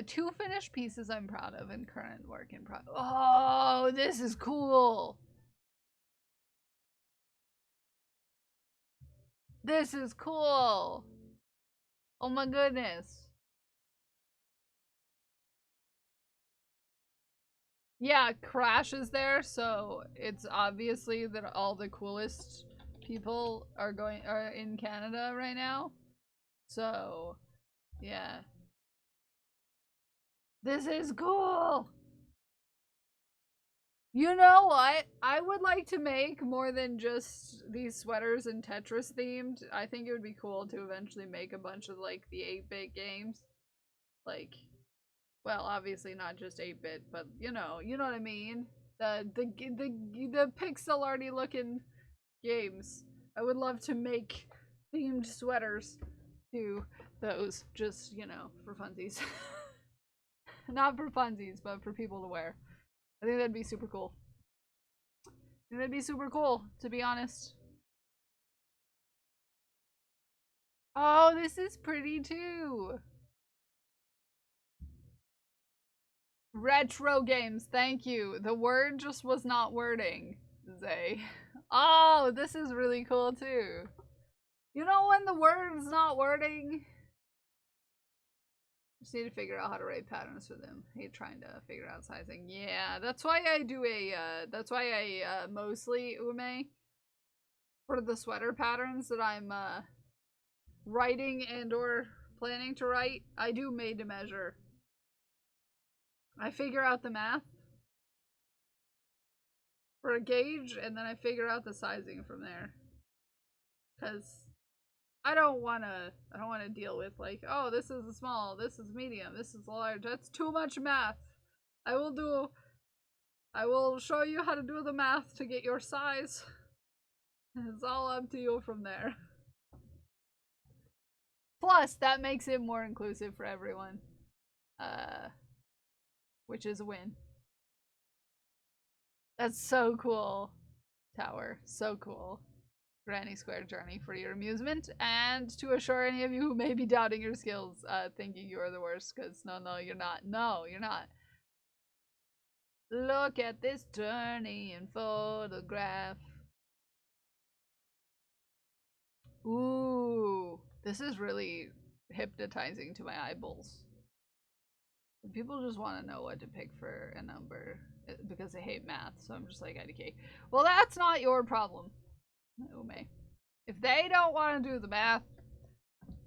Speaker 2: 2 finished pieces I'm proud of and current work in progress. Oh, this is cool. This is cool. Oh my goodness. Yeah, Crash is there, so it's obviously that all the coolest people are in Canada right now. So, yeah. This is cool. You know what? I would like to make more than just these sweaters and Tetris themed. I think it would be cool to eventually make a bunch of like the 8-bit games. Like, well, obviously not just 8-bit, but you know what I mean? The pixel arty looking games. I would love to make themed sweaters to those, just, you know, for funsies. Not for funsies, but for people to wear. I think that'd be super cool. I think that'd be super cool, to be honest. Oh, this is pretty too. Retro games, thank you. The word just was not wording, Zay. Oh, this is really cool too. You know when the word's not wording? Just need to figure out how to write patterns for them. I hate trying to figure out sizing. Yeah, that's why I do that's why I mostly Ume for the sweater patterns that I'm writing and or planning to write. I do made to measure. I figure out the math for a gauge and then I figure out the sizing from there. Cause I don't wanna deal with like, oh, this is a small, this is medium, this is large. That's too much math. I will show you how to do the math to get your size. It's all up to you from there. Plus, that makes it more inclusive for everyone. Which is a win. That's so cool, Tower. So cool. Granny Square journey for your amusement, and to assure any of you who may be doubting your skills, thinking you are the worst, because no, you're not. No, you're not. Look at this journey and photograph. Ooh, this is really hypnotizing to my eyeballs. People just want to know what to pick for a number because they hate math, so I'm just like, IDK. Well, that's not your problem. Ume. If they don't want to do the math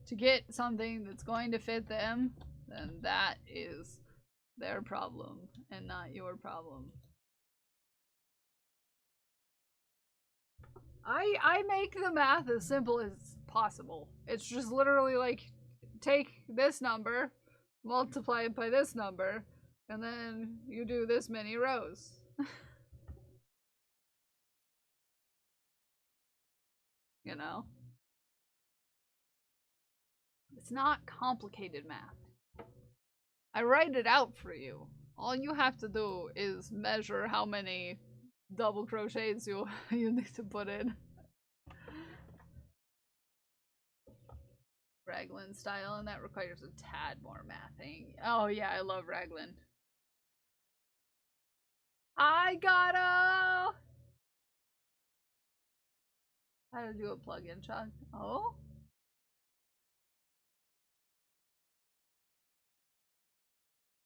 Speaker 2: to get something that's going to fit them, then that is their problem and not your problem. I make the math as simple as possible. It's just literally like, take this number, multiply it by this number, and then you do this many rows. You know? It's not complicated math. I write it out for you. All you have to do is measure how many double crochets you need to put in. Raglan style, and that requires a tad more mathing. Oh yeah, I love Raglan. I gotta how to do a plug-in chunk. Oh?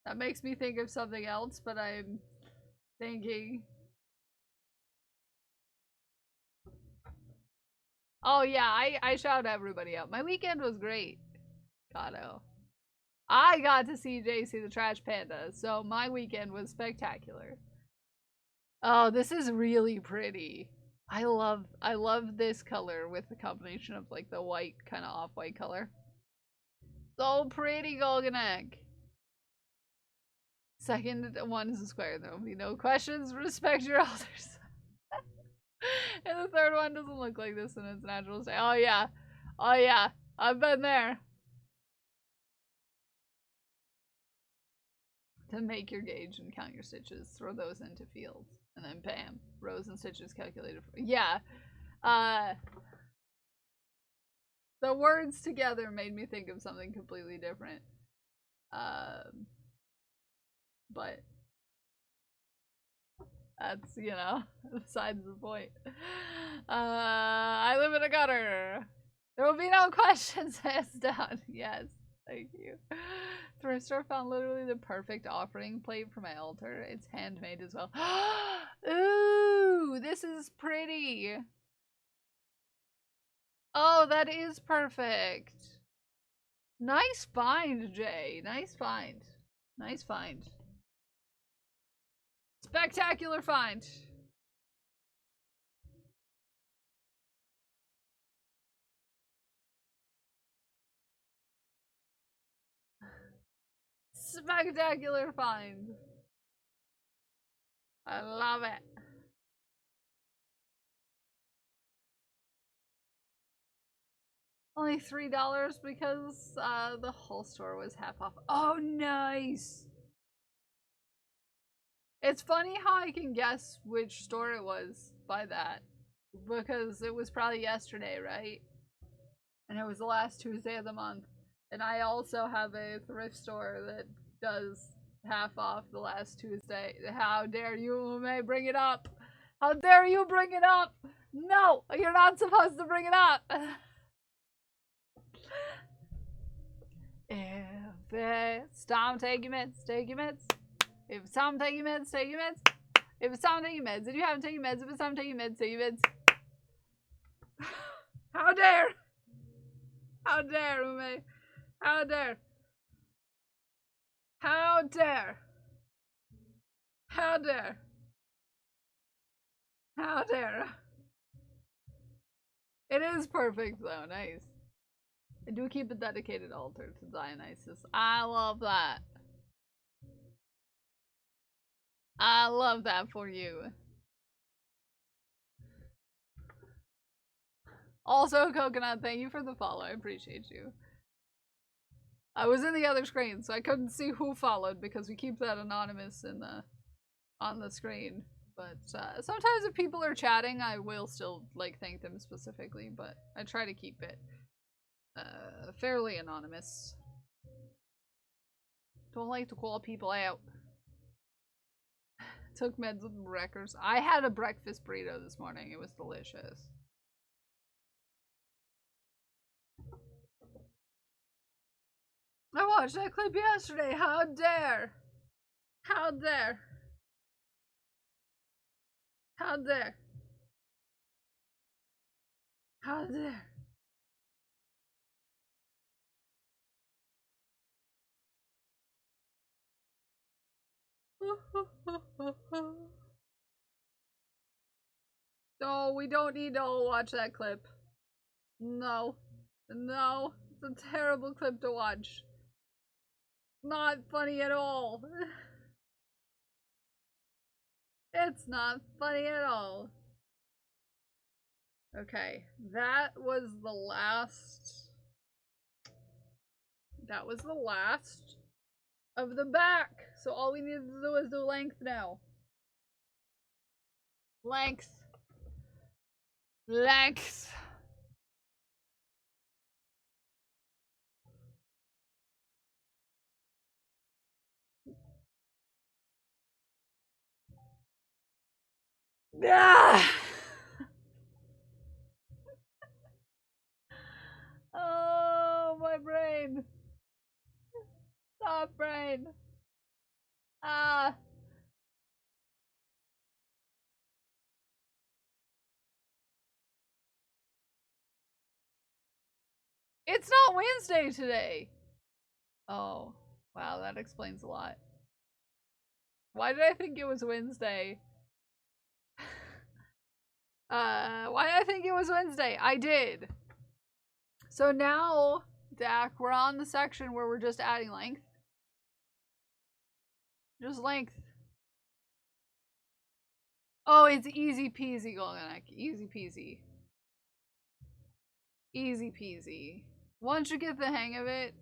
Speaker 2: That makes me think of something else, but I'm thinking. Oh yeah, I shout everybody out. My weekend was great. Gato. I got to see JC the Trash Panda, so my weekend was spectacular. Oh, this is really pretty. I love this color with the combination of like the white, kind of off-white color. So pretty, Golganek. Second one is a square. There will be no questions. Respect your elders. And the third one doesn't look like this in its natural state. Oh yeah. Oh yeah. I've been there. To make your gauge and count your stitches, throw those into fields. And then bam. Rows and stitches calculated for. Yeah. The words together made me think of something completely different. But that's, you know, besides the point. I live in a gutter. There will be no questions asked down. Yes, thank you. Thrift store found literally the perfect offering plate for my altar. It's handmade as well. Ooh, this is pretty. Oh, that is perfect. Nice find, Jay. Nice find. Nice find. Spectacular find. Spectacular find. I love it. Only $3 because the whole store was half off. Oh, nice. It's funny how I can guess which store it was by that. Because it was probably yesterday, right? And it was the last Tuesday of the month. And I also have a thrift store that does half off the last Tuesday. How dare you, Ume, bring it up? How dare you bring it up? No, you're not supposed to bring it up. If it's time to take your meds, take your meds. If it's time to take your meds, take your meds. If it's time to take your meds, if you haven't taken your meds, if it's time to take your meds, take your meds. How dare! How dare, Ume? How dare! How dare! How dare! How dare! It is perfect though, nice. I do keep a dedicated altar to Dionysus. I love that. I love that for you. Also, Coconut, thank you for the follow. I appreciate you. I was in the other screen, so I couldn't see who followed because we keep that anonymous in the on the screen. But sometimes if people are chatting, I will still like thank them specifically, but I try to keep it fairly anonymous. Don't like to call people out. Took meds with wreckers. I had a breakfast burrito this morning. It was delicious. I watched that clip yesterday. How dare! How dare! How dare! How dare! No, we don't need to all watch that clip. No. No. It's a terrible clip to watch. Not funny at all. It's not funny at all. Okay, that was the last. That was the last of the back. So all we need to do is do length now. Length. Length. Ah! Oh, my brain. Stop, brain. Ah. It's not Wednesday today. Oh, wow, that explains a lot. Why did I think it was Wednesday? Why did I think it was Wednesday? I did. So now, Dak, we're on the section where we're just adding length. Just length. Oh, it's easy peasy, Goldenek. Easy peasy. Easy peasy. Once you get the hang of it,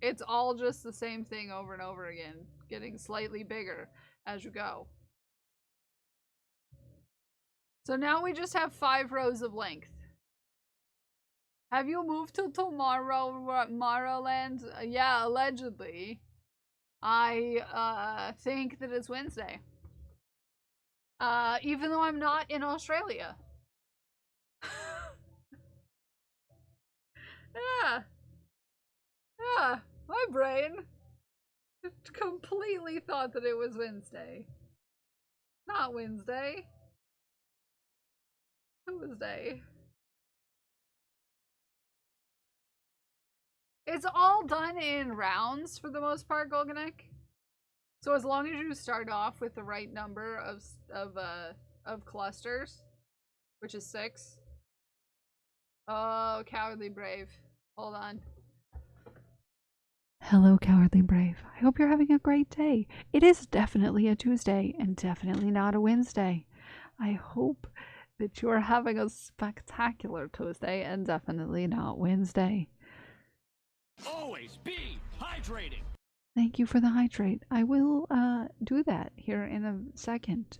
Speaker 2: it's all just the same thing over and over again, getting slightly bigger as you go. So now we just have 5 rows of length. Have you moved to Tomorrowland? Yeah, allegedly. I think that it's Wednesday. Even though I'm not in Australia. Yeah. Yeah. My brain completely thought that it was Wednesday. Not Wednesday. Tuesday. It's all done in rounds for the most part, Golganek. So as long as you start off with the right number of clusters, which is 6. Oh, Cowardly Brave. Hold on. Hello, Cowardly Brave. I hope you're having a great day. It is definitely a Tuesday and definitely not a Wednesday. I hope that you are having a spectacular Tuesday and definitely not Wednesday.
Speaker 8: Always be hydrating.
Speaker 2: Thank you for the hydrate. I will do that here in a second.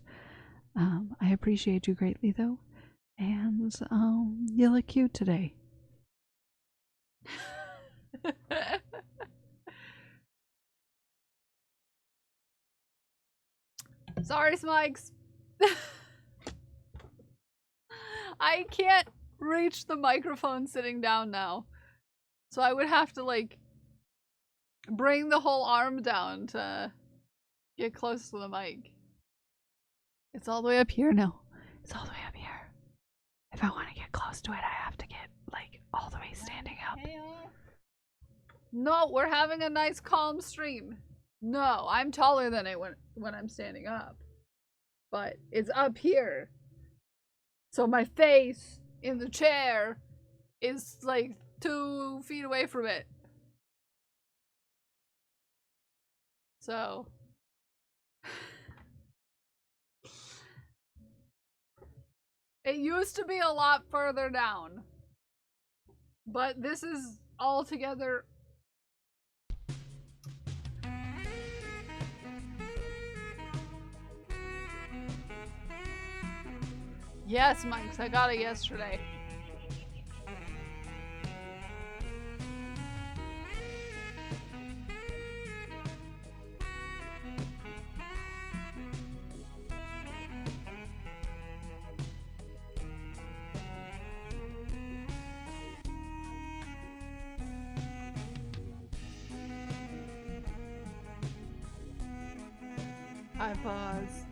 Speaker 2: I appreciate you greatly though. And you look cute today. Sorry, Smikes. I can't reach the microphone sitting down now. So I would have to like bring the whole arm down to get close to the mic. It's all the way up here now. It's all the way up here. If I want to get close to it, I have to get like all the way standing up. No, we're having a nice calm stream. No, I'm taller than it when I'm standing up. But it's up here. So my face in the chair is like 2 feet away from it. So it used to be a lot further down. But this is all together. Yes, Mikes, I got it yesterday. I pause.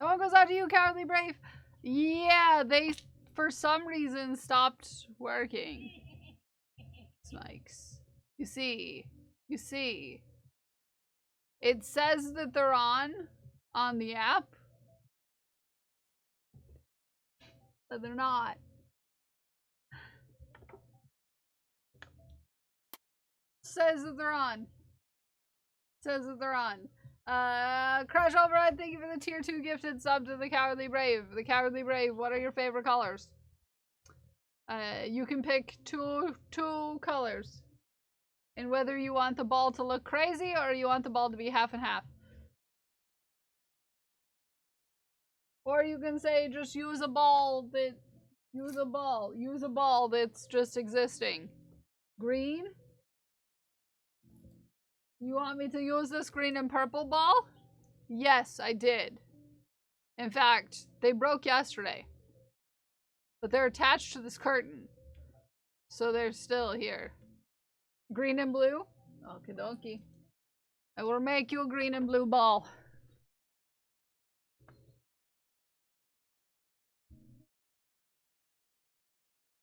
Speaker 2: That one goes out to you, Cowardly Brave. Yeah, they, for some reason, stopped working. Smikes. You see. It says that they're on the app. But they're not. Says that they're on. Crash Override, thank you for the tier 2 gifted sub to the Cowardly Brave. The Cowardly Brave, what are your favorite colors? You can pick two colors. And whether you want the ball to look crazy or you want the ball to be half and half. Or you can say just use a ball that's just existing. Green? You want me to use this green and purple ball? Yes, I did. In fact, they broke yesterday. But they're attached to this curtain. So they're still here. Green and blue? Okie dokie. I will make you a green and blue ball.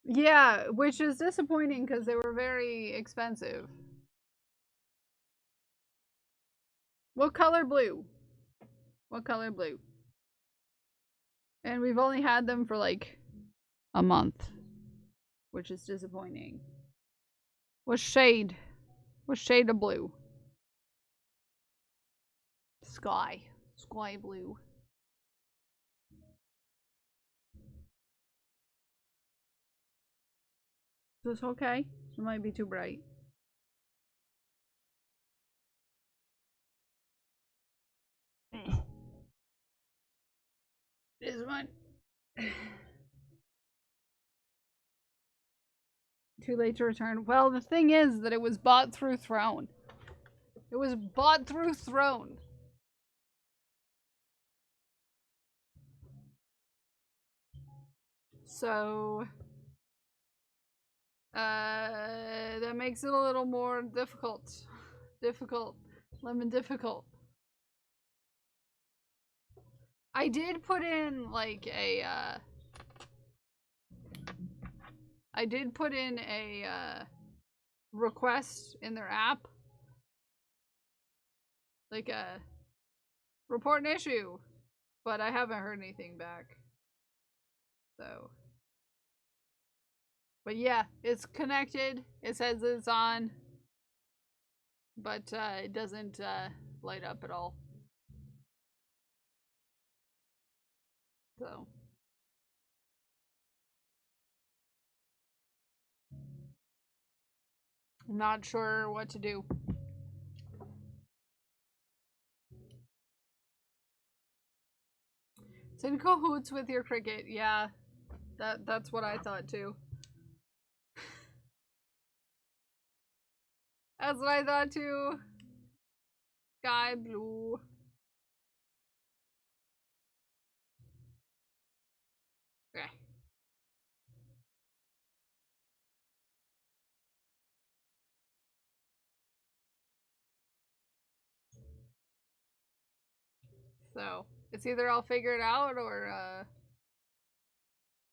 Speaker 2: Yeah, which is disappointing because they were very expensive. What color blue? What color blue? And we've only had them for like a month, which is disappointing. What shade? What shade of blue? Sky. Sky blue. Is this okay? It might be too bright. This one. Too late to return. Well, the thing is that it was bought through Throne. It was bought through Throne. So, that makes it a little more difficult. Lemon difficult. I did put in like a, request in their app. Like a report an issue. But I haven't heard anything back. So. But yeah, it's connected. It says it's on. But it doesn't light up at all. So. I'm not sure what to do. It's in cahoots with your Cricket. Yeah, that's what I thought too. That's what I thought too. Sky blue. Okay. So, it's either I'll figure it out or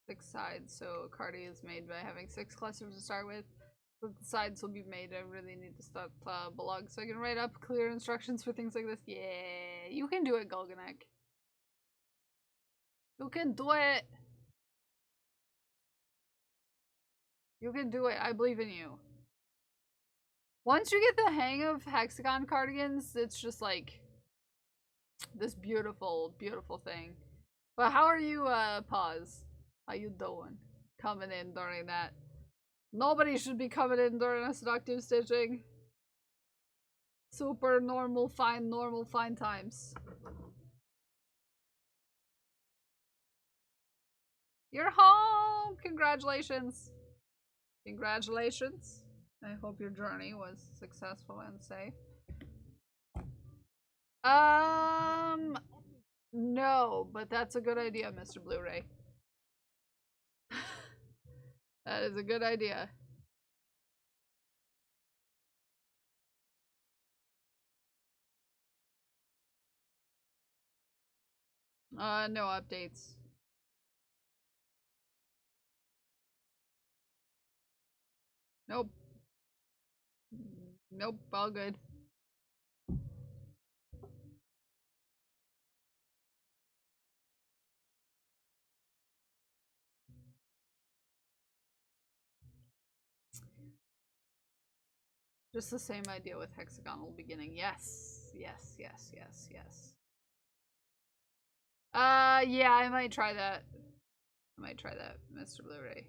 Speaker 2: 6 sides. So Cardi is made by having 6 clusters to start with. But the sides will be made. I really need to start blog so I can write up clear instructions for things like this. Yeah, you can do it, Golganek. You can do it. You can do it. I believe in you. Once you get the hang of hexagon cardigans, it's just like this beautiful, beautiful thing. But how are you, Pause? How you doing? Coming in during that. Nobody should be coming in during a seductive stitching. Super normal, fine times. You're home! Congratulations. Congratulations. I hope your journey was successful and safe. No, but that's a good idea, Mr. Blu-ray. That is a good idea. No updates. Nope. Nope, all good. Just the same idea with hexagonal beginning. Yes. Yes. Yeah, I might try that. Mr. Blu-ray.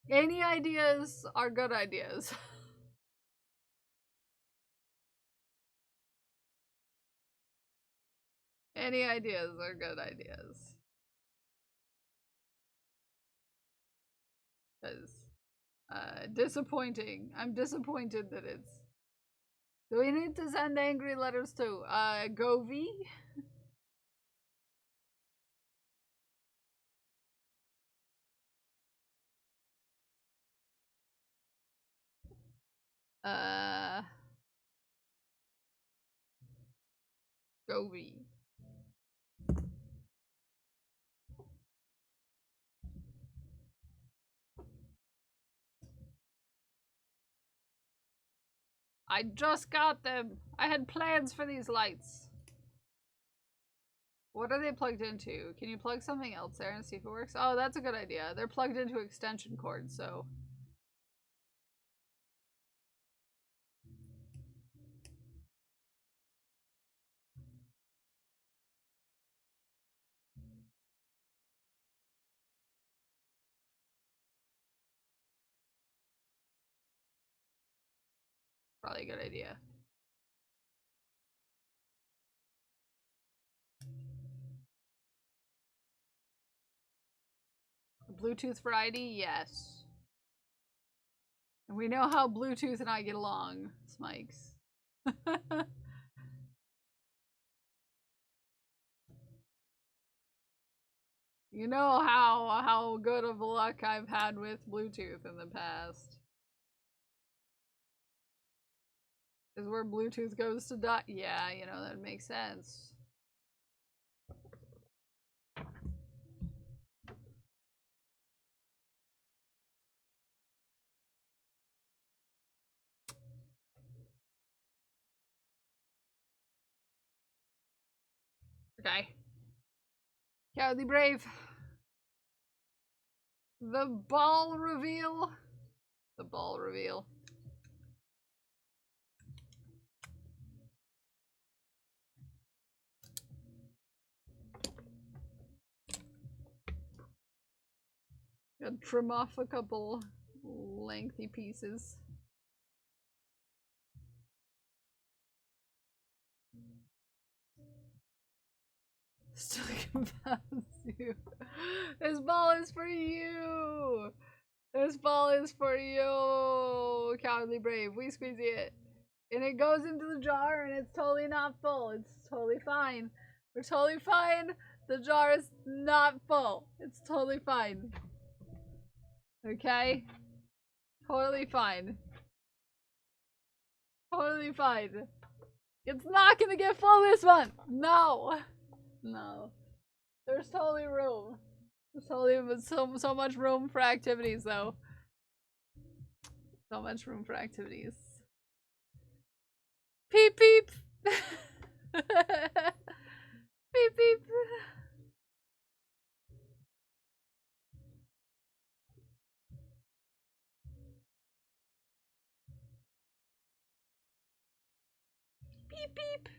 Speaker 2: Any ideas are good ideas. Any ideas are good ideas. Because, disappointing. I'm disappointed that it's Do we need to send angry letters to Govee? Govee. I just got them. I had plans for these lights. What are they plugged into? Can you plug something else there and see if it works? Oh, that's a good idea. They're plugged into extension cords, so. Probably a good idea. Bluetooth variety? Yes. And we know how Bluetooth and I get along, Smikes. You know how good of luck I've had with Bluetooth in the past. Is where Bluetooth goes to die. Yeah, you know, that makes sense. Okay. Cowardly Brave. The ball reveal. The ball reveal. Gotta trim off a couple lengthy pieces. Still confounds you. This ball is for you. This ball is for you, Cowardly Brave. We squeeze it. And it goes into the jar and it's totally not full. It's totally fine. We're totally fine. The jar is not full. It's totally fine. Okay? Totally fine. Totally fine. It's not gonna get full this one! No! No. There's totally room. There's totally so much room for activities though. So much room for activities. Peep peep! Beep beep! Beep beep!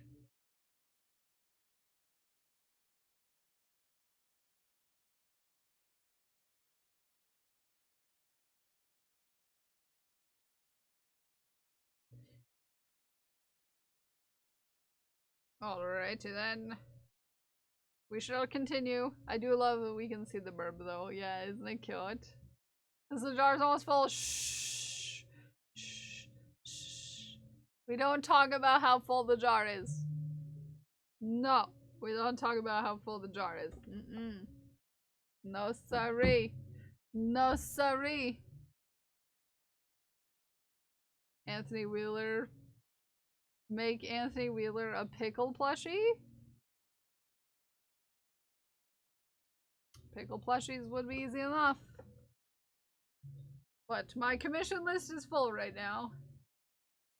Speaker 2: Alrighty then. We shall continue. I do love that we can see the burb though. Yeah, isn't it cute? Because the jar's almost full. Shh. Shh. Shh. We don't talk about how full the jar is. No. We don't talk about how full the jar is. Mm-mm. No sorry. No sorry. Anthony Wheeler. Make Anthony Wheeler a pickle plushie? Pickle plushies would be easy enough. But my commission list is full right now.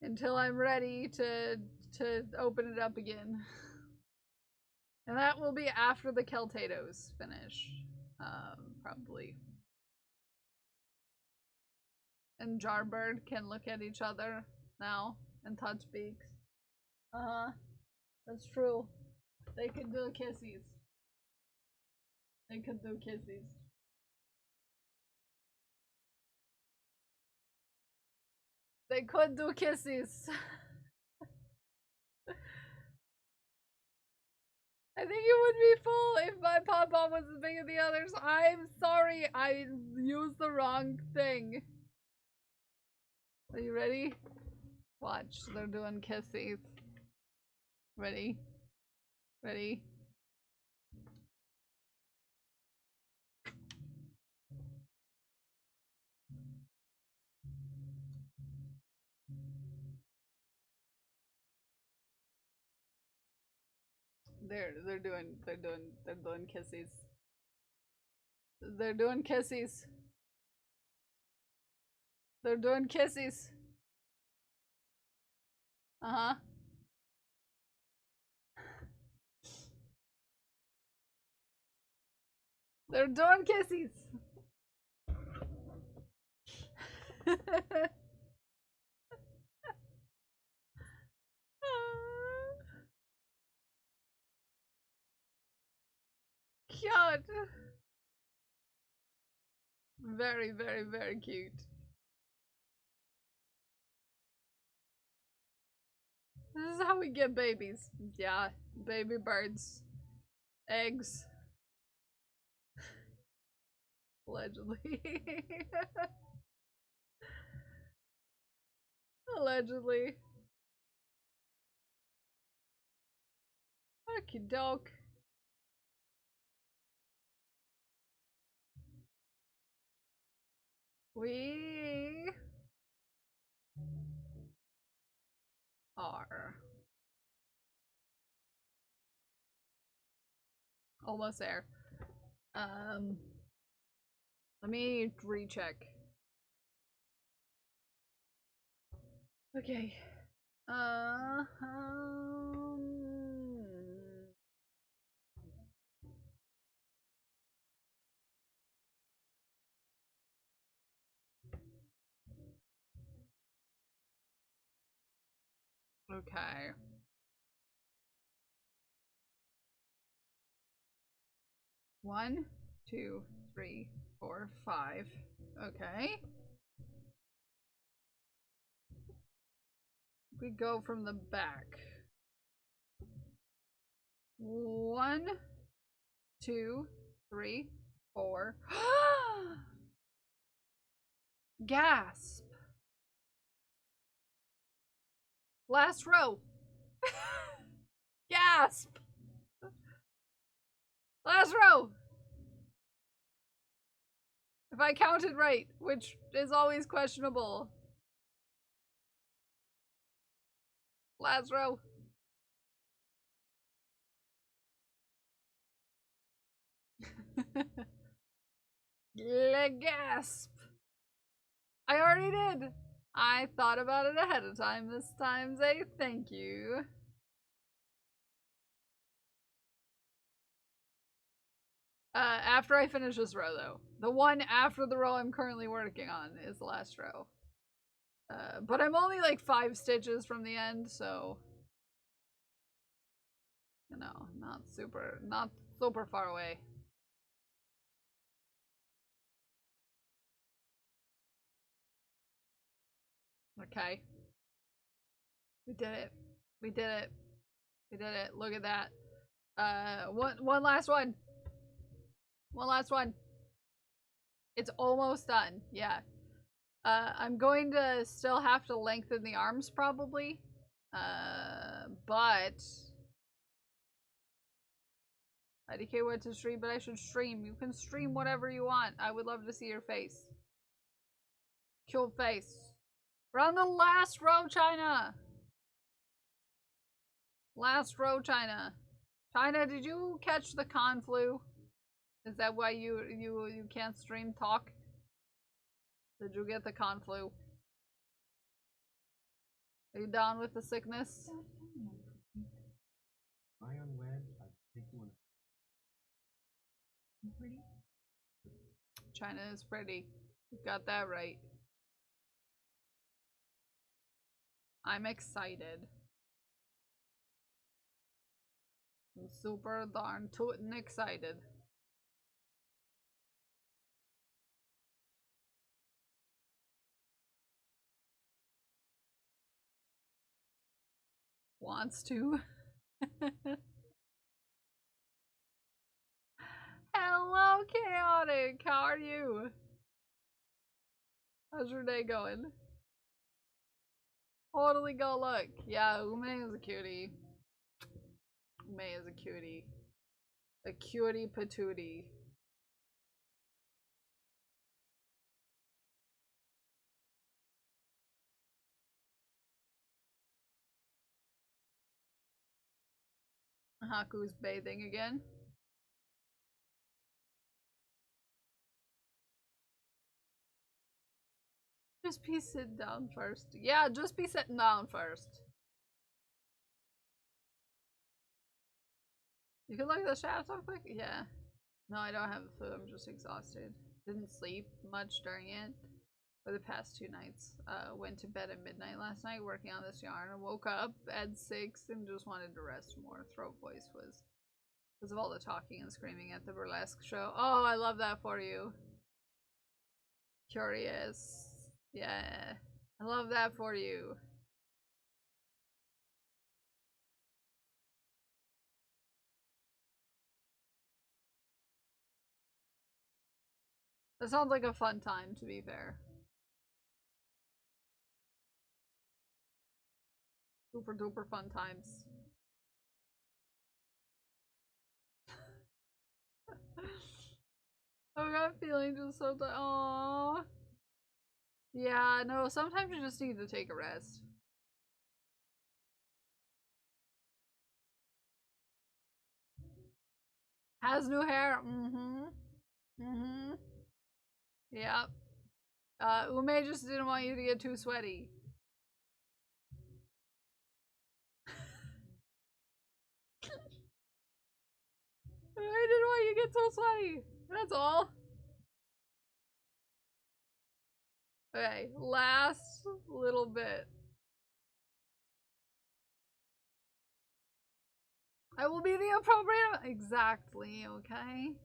Speaker 2: Until I'm ready to open it up again. And that will be after the Keltatos finish. Probably. And Jarbird can look at each other now and touch beaks. Uh-huh. That's true. They could do kissies. They could do kissies. They could do kissies. I think it would be full if my pom-pom was as big as the others. I'm sorry, I used the wrong thing. Are you ready? Watch, they're doing kissies. Ready? Ready? They're doing kissies. They're doing kissies. They're doing kissies. Uh-huh. They're doing kissies. Cute. Very, very, very cute. This is how we get babies. Yeah, baby birds. Eggs. Allegedly. Allegedly. Okie doke. We are almost there. Let me recheck. Okay. Okay. One, two, three, four, five. Okay. We go from the back. One, two, three, four. Gasp. Last row. Gasp. Last row. If I counted right, which is always questionable. Last row. Gasp. I already did. I thought about it ahead of time this time. Say thank you. After I finish this row, though. The one after the row I'm currently working on is the last row. But I'm only like 5 stitches from the end, so... You know, not super far away. Okay. We did it. We did it. We did it. Look at that. One last one. One last one. It's almost done. Yeah. I'm going to still have to lengthen the arms probably. But IDK went to stream, but I should stream. You can stream whatever you want. I would love to see your face. Cute face. We're on the last row, China. Last row, China. China, did you catch the con flu? Is that why you can't stream talk? Did you get the con flu? Are you down with the sickness?
Speaker 9: Ion Wed, I think you want
Speaker 6: Pretty.
Speaker 2: China is pretty. You got that right. I'm excited. I'm super darn tootin' excited. Wants to. Hello, Chaotic. How are you? How's your day going? totally go look. Yeah, Ume is a cutie. Ume is a cutie. A cutie patootie. Haku's bathing again. Just be sitting down first. Yeah, just be sitting down first. You can look at the chat so quick? Yeah. No, I don't have the flu. I'm just exhausted. Didn't sleep much during it for the past 2 nights. Went to bed at midnight last night working on this yarn. Woke up at 6 and just wanted to rest more. Throat voice was because of all the talking and screaming at the burlesque show. Oh, I love that for you. Curious. Yeah. I love that for you. That sounds like a fun time, to be fair. Super duper fun times. I got feeling just so aww. Yeah, no, sometimes you just need to take a rest. Has new hair. Yep. Ume just didn't want you to get too sweaty. I didn't want you to get so sweaty. That's all. Okay, last little bit. I will be the appropriate. Exactly, okay?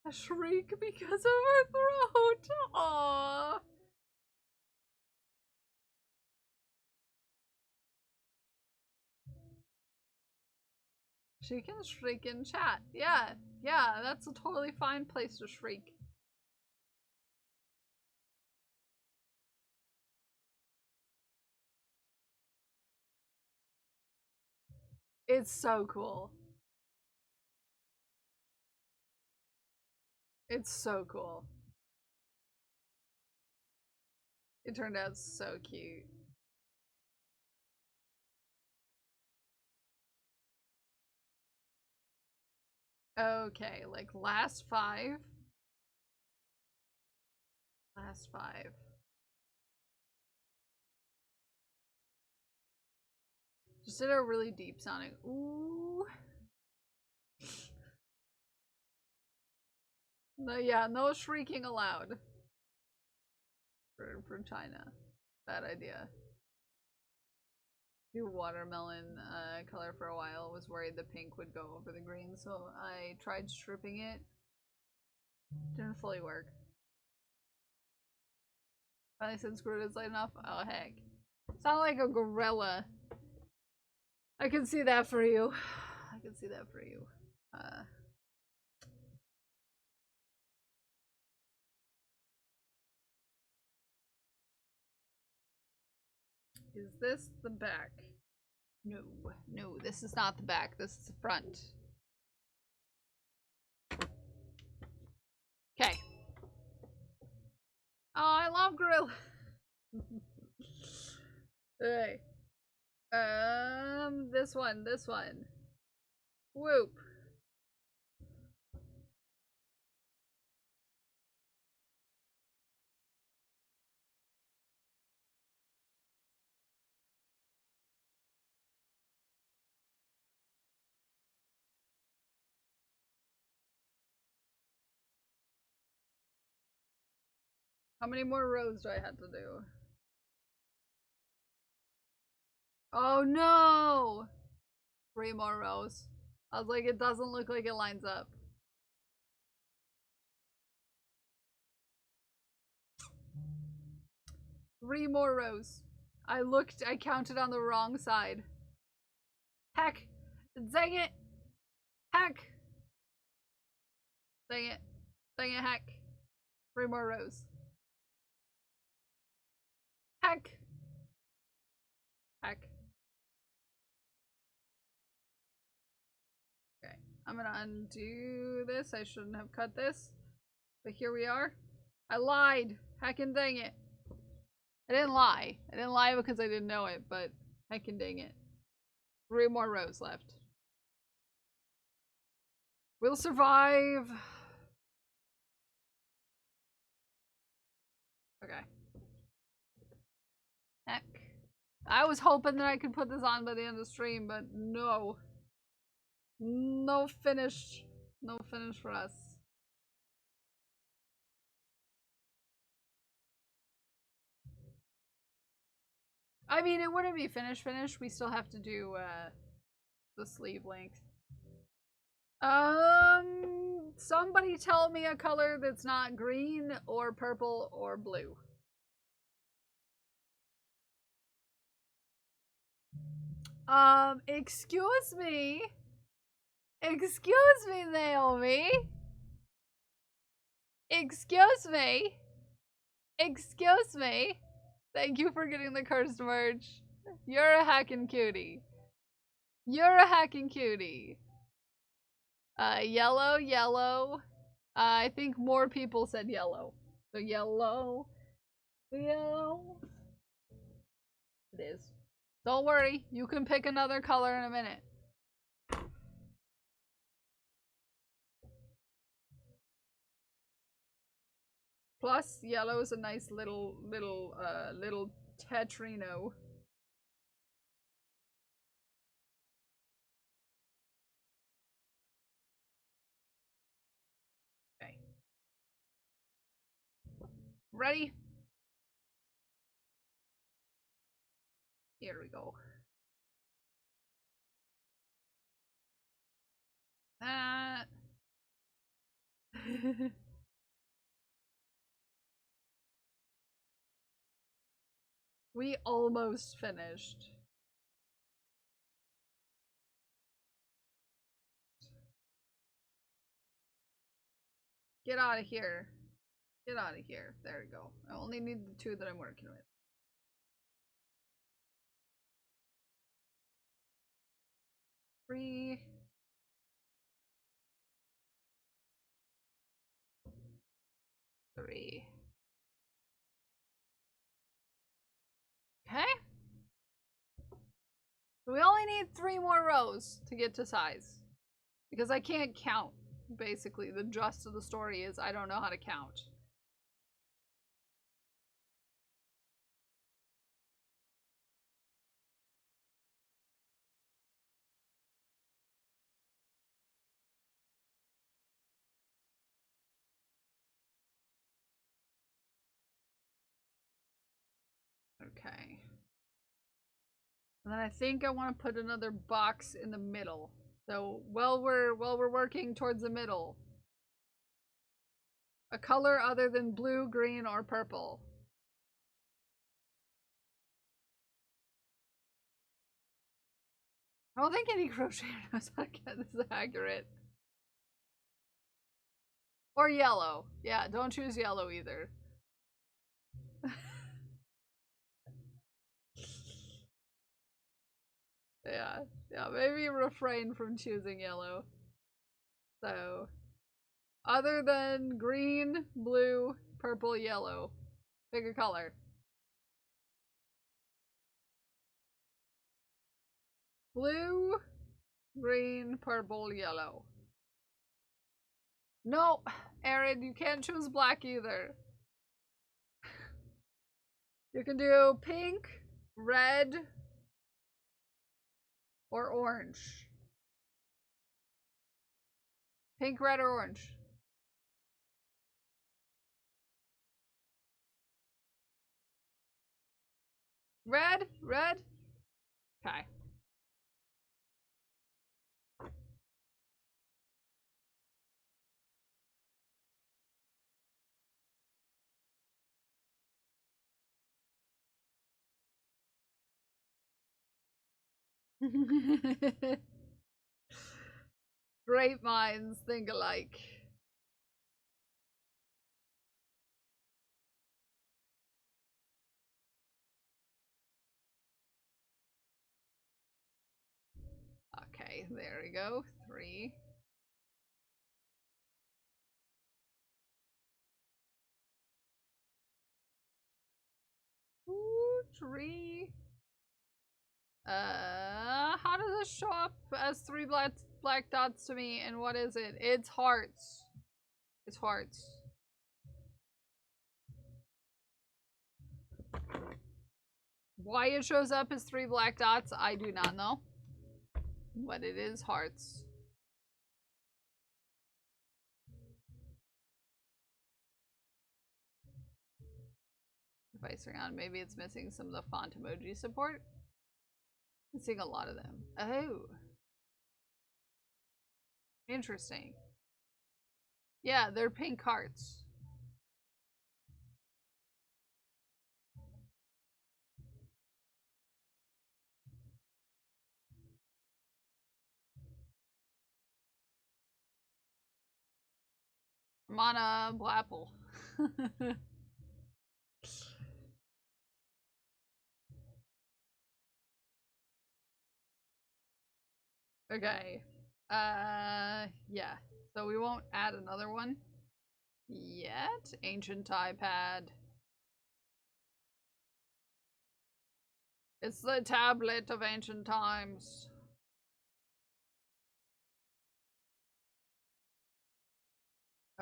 Speaker 2: A shriek because of her throat. Aww. She can shriek in chat. Yeah, that's a totally fine place to shriek. It's so cool. It's so cool. It turned out so cute. Okay, like last 5. Last 5. Just did a really deep sounding ooh. No, yeah, no shrieking allowed. For China. Bad idea. Do watermelon color for a while. Was worried the pink would go over the green, so I tried stripping it. Didn't fully work. Finally said screwed it's light enough. Oh heck. Sound like a gorilla. I can see that for you. I can see that for you. Is this the back? No, no, this is not the back. This is the front. Okay. Oh, I love gorilla. Okay. This one. Whoop. How many more rows do I have to do? Oh no! 3 more rows. I was like, it doesn't look like it lines up. Three more rows. I counted on the wrong side. Heck! Dang it! Heck! Dang it. Dang it, heck. 3 more rows. Heck. Heck. Okay, I'm gonna undo this. I shouldn't have cut this. But here we are. I lied. Heckin' dang it. I didn't lie. I didn't lie because I didn't know it, but heckin' dang it. 3 more rows left. We'll survive. Okay. Heck. I was hoping that I could put this on by the end of the stream, but no. No finish. No finish for us. I mean, it wouldn't be finish. We still have to do the sleeve length. Somebody tell me a color that's not green or purple or blue. Excuse me. Excuse me, Naomi. Excuse me. Excuse me. Thank you for getting the cursed merch. You're a hacking cutie. You're a hacking cutie. Yellow, yellow. I think more people said yellow. So yellow. Yellow. It is. Don't worry, you can pick another color in a minute. Plus, yellow is a nice little tetrino. Okay. Ready? Here we go. That. We almost finished. Get out of here. Get out of here. There we go. I only need the 2 that I'm working with. Three. Three. Okay. We only need 3 more rows to get to size. Because I can't count, basically. The gist of the story is I don't know how to count. Okay. And then I think I want to put another box in the middle. So while we're working towards the middle, a color other than blue, green, or purple. I don't think any crocheter knows how to get this accurate. Or yellow. Yeah, don't choose yellow either. Yeah, maybe refrain from choosing yellow. So, other than green, blue, purple, yellow, pick a color. Blue, green, purple, yellow. No, Aaron, you can't choose black either. You can do pink, red, or orange. Pink, red, or orange. Red? Red? Okay. Great minds think alike. 3. There we go. 3. Ooh, 3. How does this show up as 3 black dots to me? And what is it? It's hearts. It's hearts. Why it shows up as 3 black dots, I do not know. But it is hearts. Device around, maybe it's missing some of the font emoji support. I'm seeing a lot of them. Oh. Interesting. Yeah, they're pink hearts. I'm on a Blapple. Okay. Yeah. So we won't add another one yet. Ancient iPad. It's the tablet of ancient times.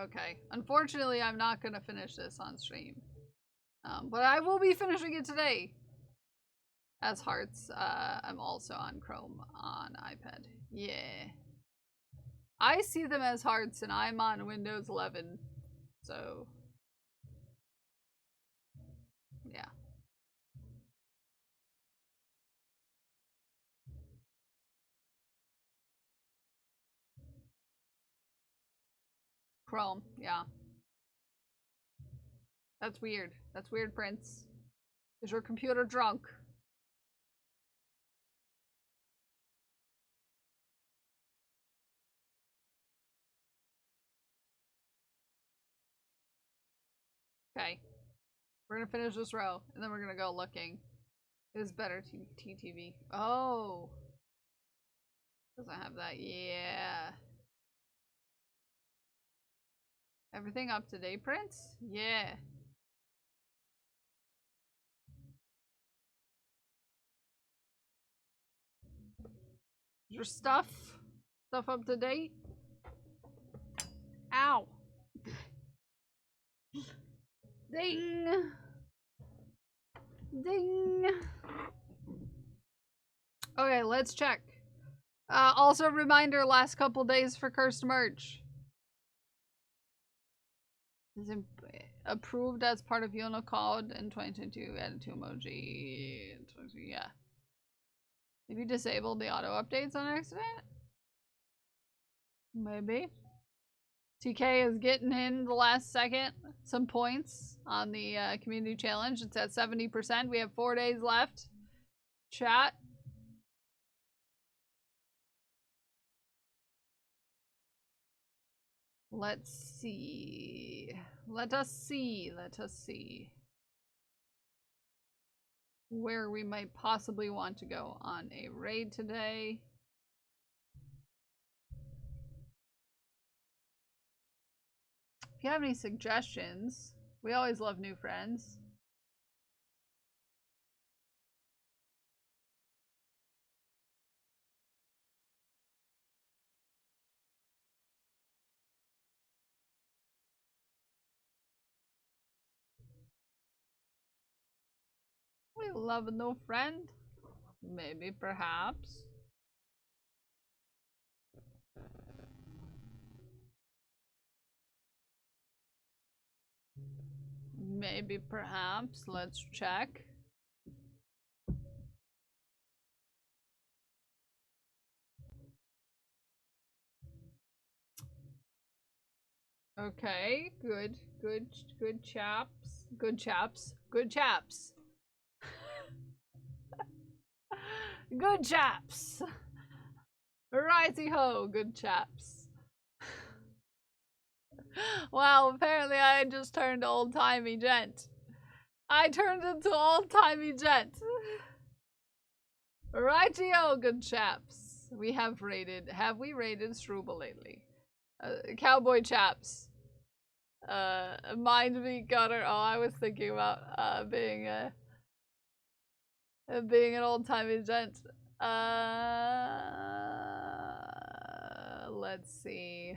Speaker 2: Okay. Unfortunately, I'm not going to finish this on stream. But I will be finishing it today. As hearts, I'm also on Chrome on iPad. Yeah. I see them as hearts and I'm on Windows 11. So, yeah. Chrome, yeah. That's weird. That's weird, Prince. Is your computer drunk? Okay. We're gonna finish this row, and then we're gonna go looking. It is better TTV. Oh. Doesn't have that. Yeah. Everything up to date, Prince? Yeah. Your stuff up to date? Ow. Ding. Ding. Okay, let's check. Also, reminder, last couple days for cursed merch. Is approved as part of Unicode in 2022. Added to emoji. Yeah. Have you disabled the auto updates on accident? Maybe. TK is getting in the last second some points on the community challenge. It's at 70%. We have 4 days left. Chat. Let's see. Let us see. Let us see. Where we might possibly want to go on a raid today. If you have any suggestions, we always love new friends. We love a new friend. Maybe, perhaps. Maybe, perhaps. Let's check. Okay, good chaps. Good chaps. Good chaps. Good chaps. Righty ho, good chaps. Wow, apparently I just turned old-timey gent. I turned into old-timey gent. Righty ho, good chaps. we have raided. Have we raided Struble lately? Cowboy chaps. Mind me, Gunner. Oh, I was thinking about being an old-timey gent. Let's see.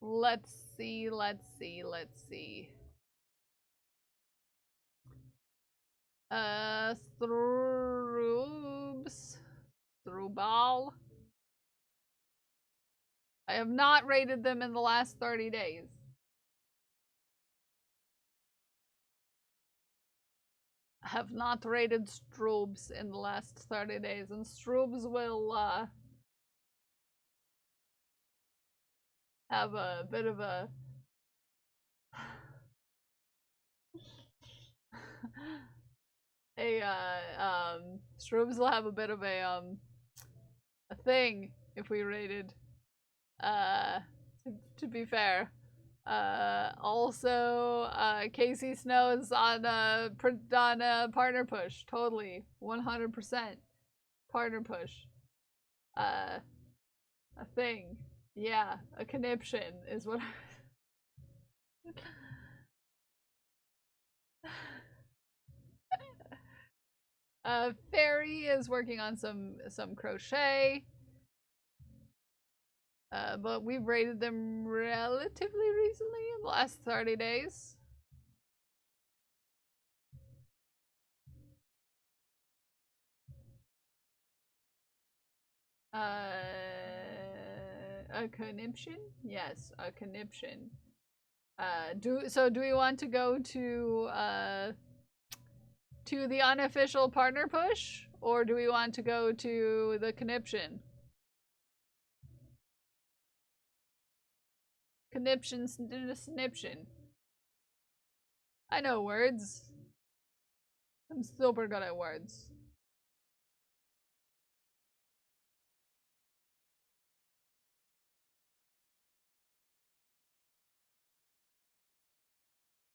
Speaker 2: Let's see. Strubal. I have not raided them in the last 30 days. I have not raided Stroobs in the last 30 days, and Stroobs will have a bit of a Stroobs will have a bit of a thing if we raided. To be fair. Also, Casey Snow is on partner push. Totally. 100% partner push. A thing. Yeah, a conniption is what Fairy is working on some crochet. But we've raided them relatively recently in the last 30 days. A conniption? Yes, a conniption. Do we want to go to the unofficial partner push, or do we want to go to the conniption? Conniption, sniption. I know words. I'm super good at words.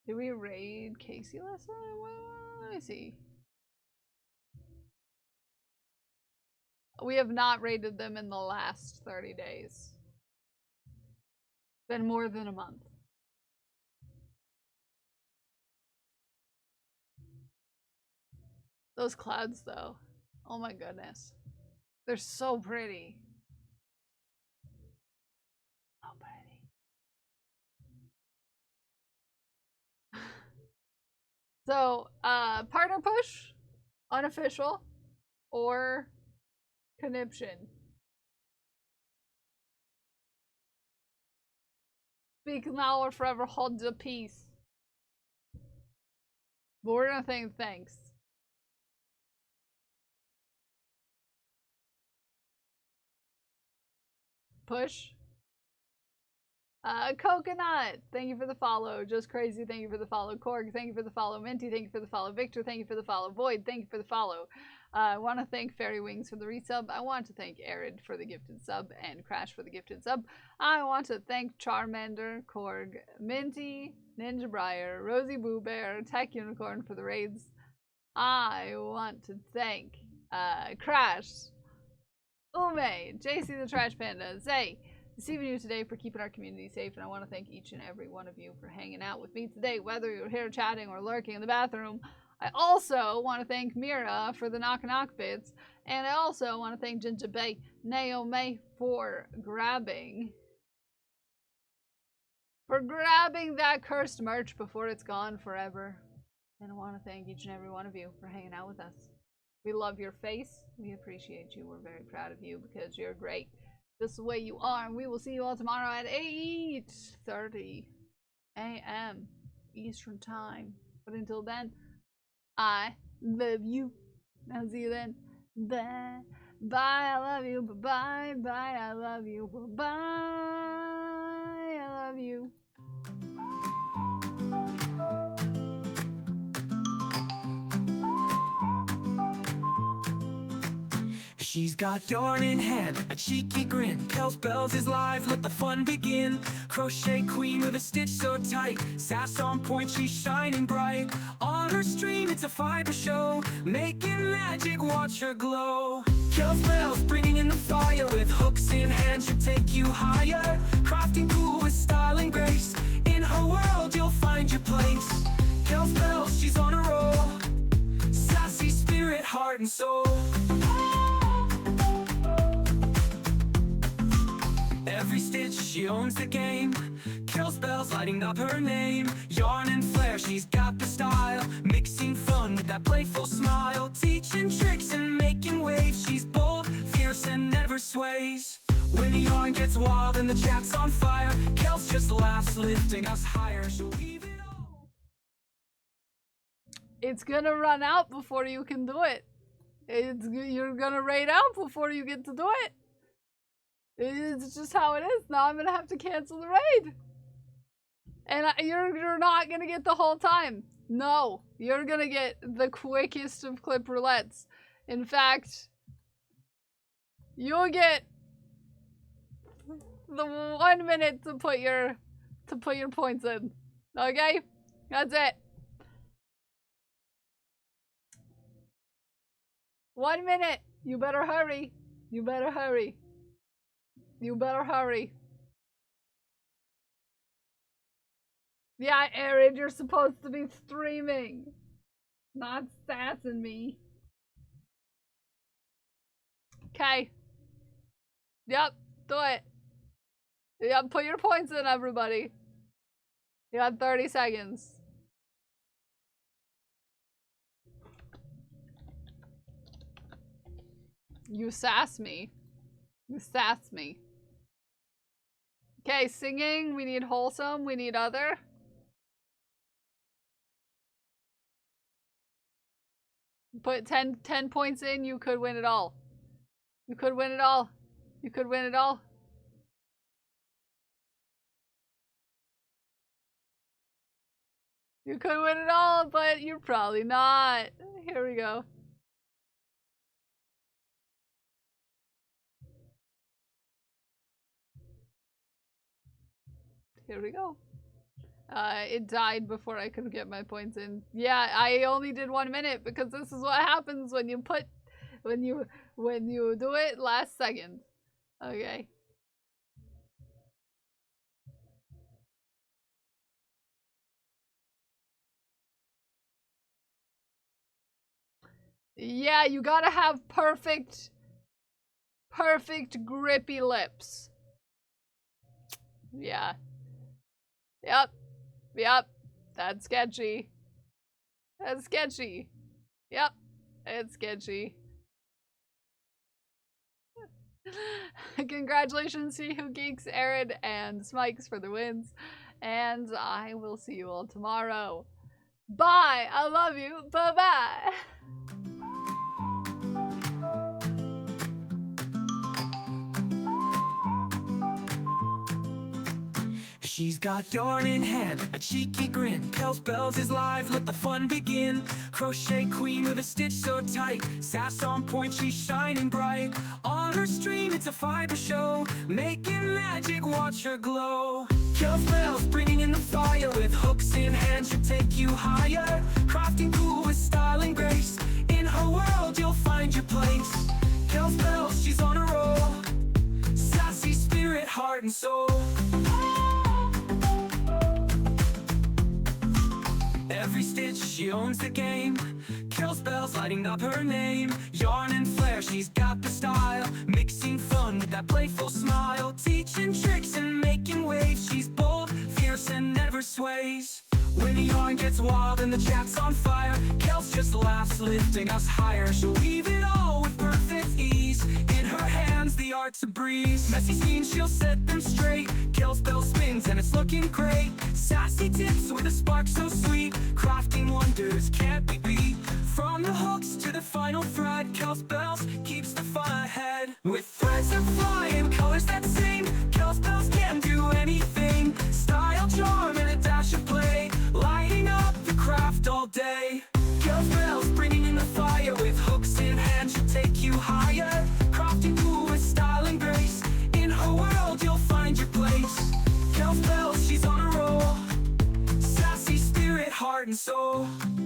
Speaker 2: Did we raid Casey last time? Well, let me see. We have not raided them in the last 30 days. Been more than a month. Those clouds, though. Oh my goodness. They're so pretty. So pretty. So, partner push, unofficial, or conniption. Speak now or forever hold the peace. But we're gonna say thanks. Push. Coconut, thank you for the follow. Just Crazy, thank you for the follow. Korg, thank you for the follow. Minty, thank you for the follow. Victor, thank you for the follow. Void, thank you for the follow. I want to thank Fairy Wings for the resub. I want to thank Arid for the gifted sub and Crash for the gifted sub. I want to thank Charmander, Korg, Minty, Ninja Briar, Rosie Boo Bear, Tech Unicorn for the raids. I want to thank Crash, Ume, JC the Trash Panda, Zay, deceiving you today for keeping our community safe, and I want to thank each and every one of you for hanging out with me today, whether you're here chatting or lurking in the bathroom. I also want to thank Mira for the knock bits, and I also want to thank Jinja Bay Naomi for grabbing that cursed merch before it's gone forever. And I want to thank each and every one of you for hanging out with us. We love your face. We appreciate you. We're very proud of you because you're great just the way you are. And we will see you all tomorrow at 8:30 a.m. Eastern Time. But until then, I love you. I'll see you then. Bye. Bye. I love you. Bye. Bye. I love you. Bye. I love you.
Speaker 1: She's got yarn in hand, a cheeky grin. Kels Bells is live, let the fun begin. Crochet queen with a stitch so tight. Sass on point, she's shining bright. On her stream, it's a fiber show. Making magic, watch her glow. Kels Bells bringing in the fire. With hooks in hand, she'll take you higher. Crafting cool with style and grace. In her world, you'll find your place. Kels Bells, she's on a roll. Sassy spirit, heart and soul. Every stitch, she owns the game. Kels Bells lighting up her name. Yarn and flair, she's got the style. Mixing fun with that playful smile. Teaching tricks and making waves. She's bold, fierce, and never sways. When the yarn gets wild and the chat's on fire, Kels just laughs, lifting us higher. She'll weave it all.
Speaker 2: It's gonna run out before you can do it. You're gonna raid out before you get to do it. It's just how it is. Now I'm gonna have to cancel the raid. And you're not gonna get the whole time. No, you're gonna get the quickest of clip roulettes. In fact, you'll get the 1 minute to put your points in. Okay? That's it. 1 minute. You better hurry. You better hurry. You better hurry. Yeah, Arid, you're supposed to be streaming, not sassing me. Okay. Yep, do it. Yep, put your points in, everybody. You got 30 seconds. You sass me. You sass me. Okay, singing, we need wholesome, we need other. Put 10 points in, you could win it all. You could win it all. You could win it all. You could win it all, but you're probably not. Here we go. Here we go. It died before I could get my points in. Yeah, I only did 1 minute because this is what happens when you do it last second. Okay. Yeah, you gotta have perfect grippy lips. Yeah. Yep. Yep. That's sketchy. That's sketchy. Yep. It's sketchy. Congratulations to Who Geeks, Arid, and Smikes for the wins. And I will see you all tomorrow. Bye. I love you. Bye-bye.
Speaker 1: She's got yarn in hand, a cheeky grin. Kels Bells is live, let the fun begin. Crochet queen with a stitch so tight. Sass on point, she's shining bright. On her stream, it's a fiber show. Making magic, watch her glow. Kels Bells bringing in the fire. With hooks in hand, she'll take you higher. Crafting cool with style and grace. In her world, you'll find your place. Kels Bells, she's on a roll. Sassy spirit, heart and soul. Every stitch, she owns the game. Kels Bells lighting up her name. Yarn and flair, she's got the style. Mixing fun with that playful smile. Teaching tricks and making waves. She's bold, fierce, and never sways. When the yarn gets wild and the chat's on fire, Kels just laughs, lifting us higher. She'll weave it all with perfect ease. In her hands, the art's a breeze. Messy scenes, she'll set them straight. Kels Bells spins and it's looking great. Sassy tips with a spark so sweet. Crafting wonders can't be beat. From the hooks to the final thread, Kels Bells keeps the fun ahead. With threads that fly and colors that sing, Kels Bells can do anything. Style, charm, and a dash of play, lighting up the craft all day. Kels Bells bringing in the fire. With hooks in hand, she'll take you higher. heart and soul.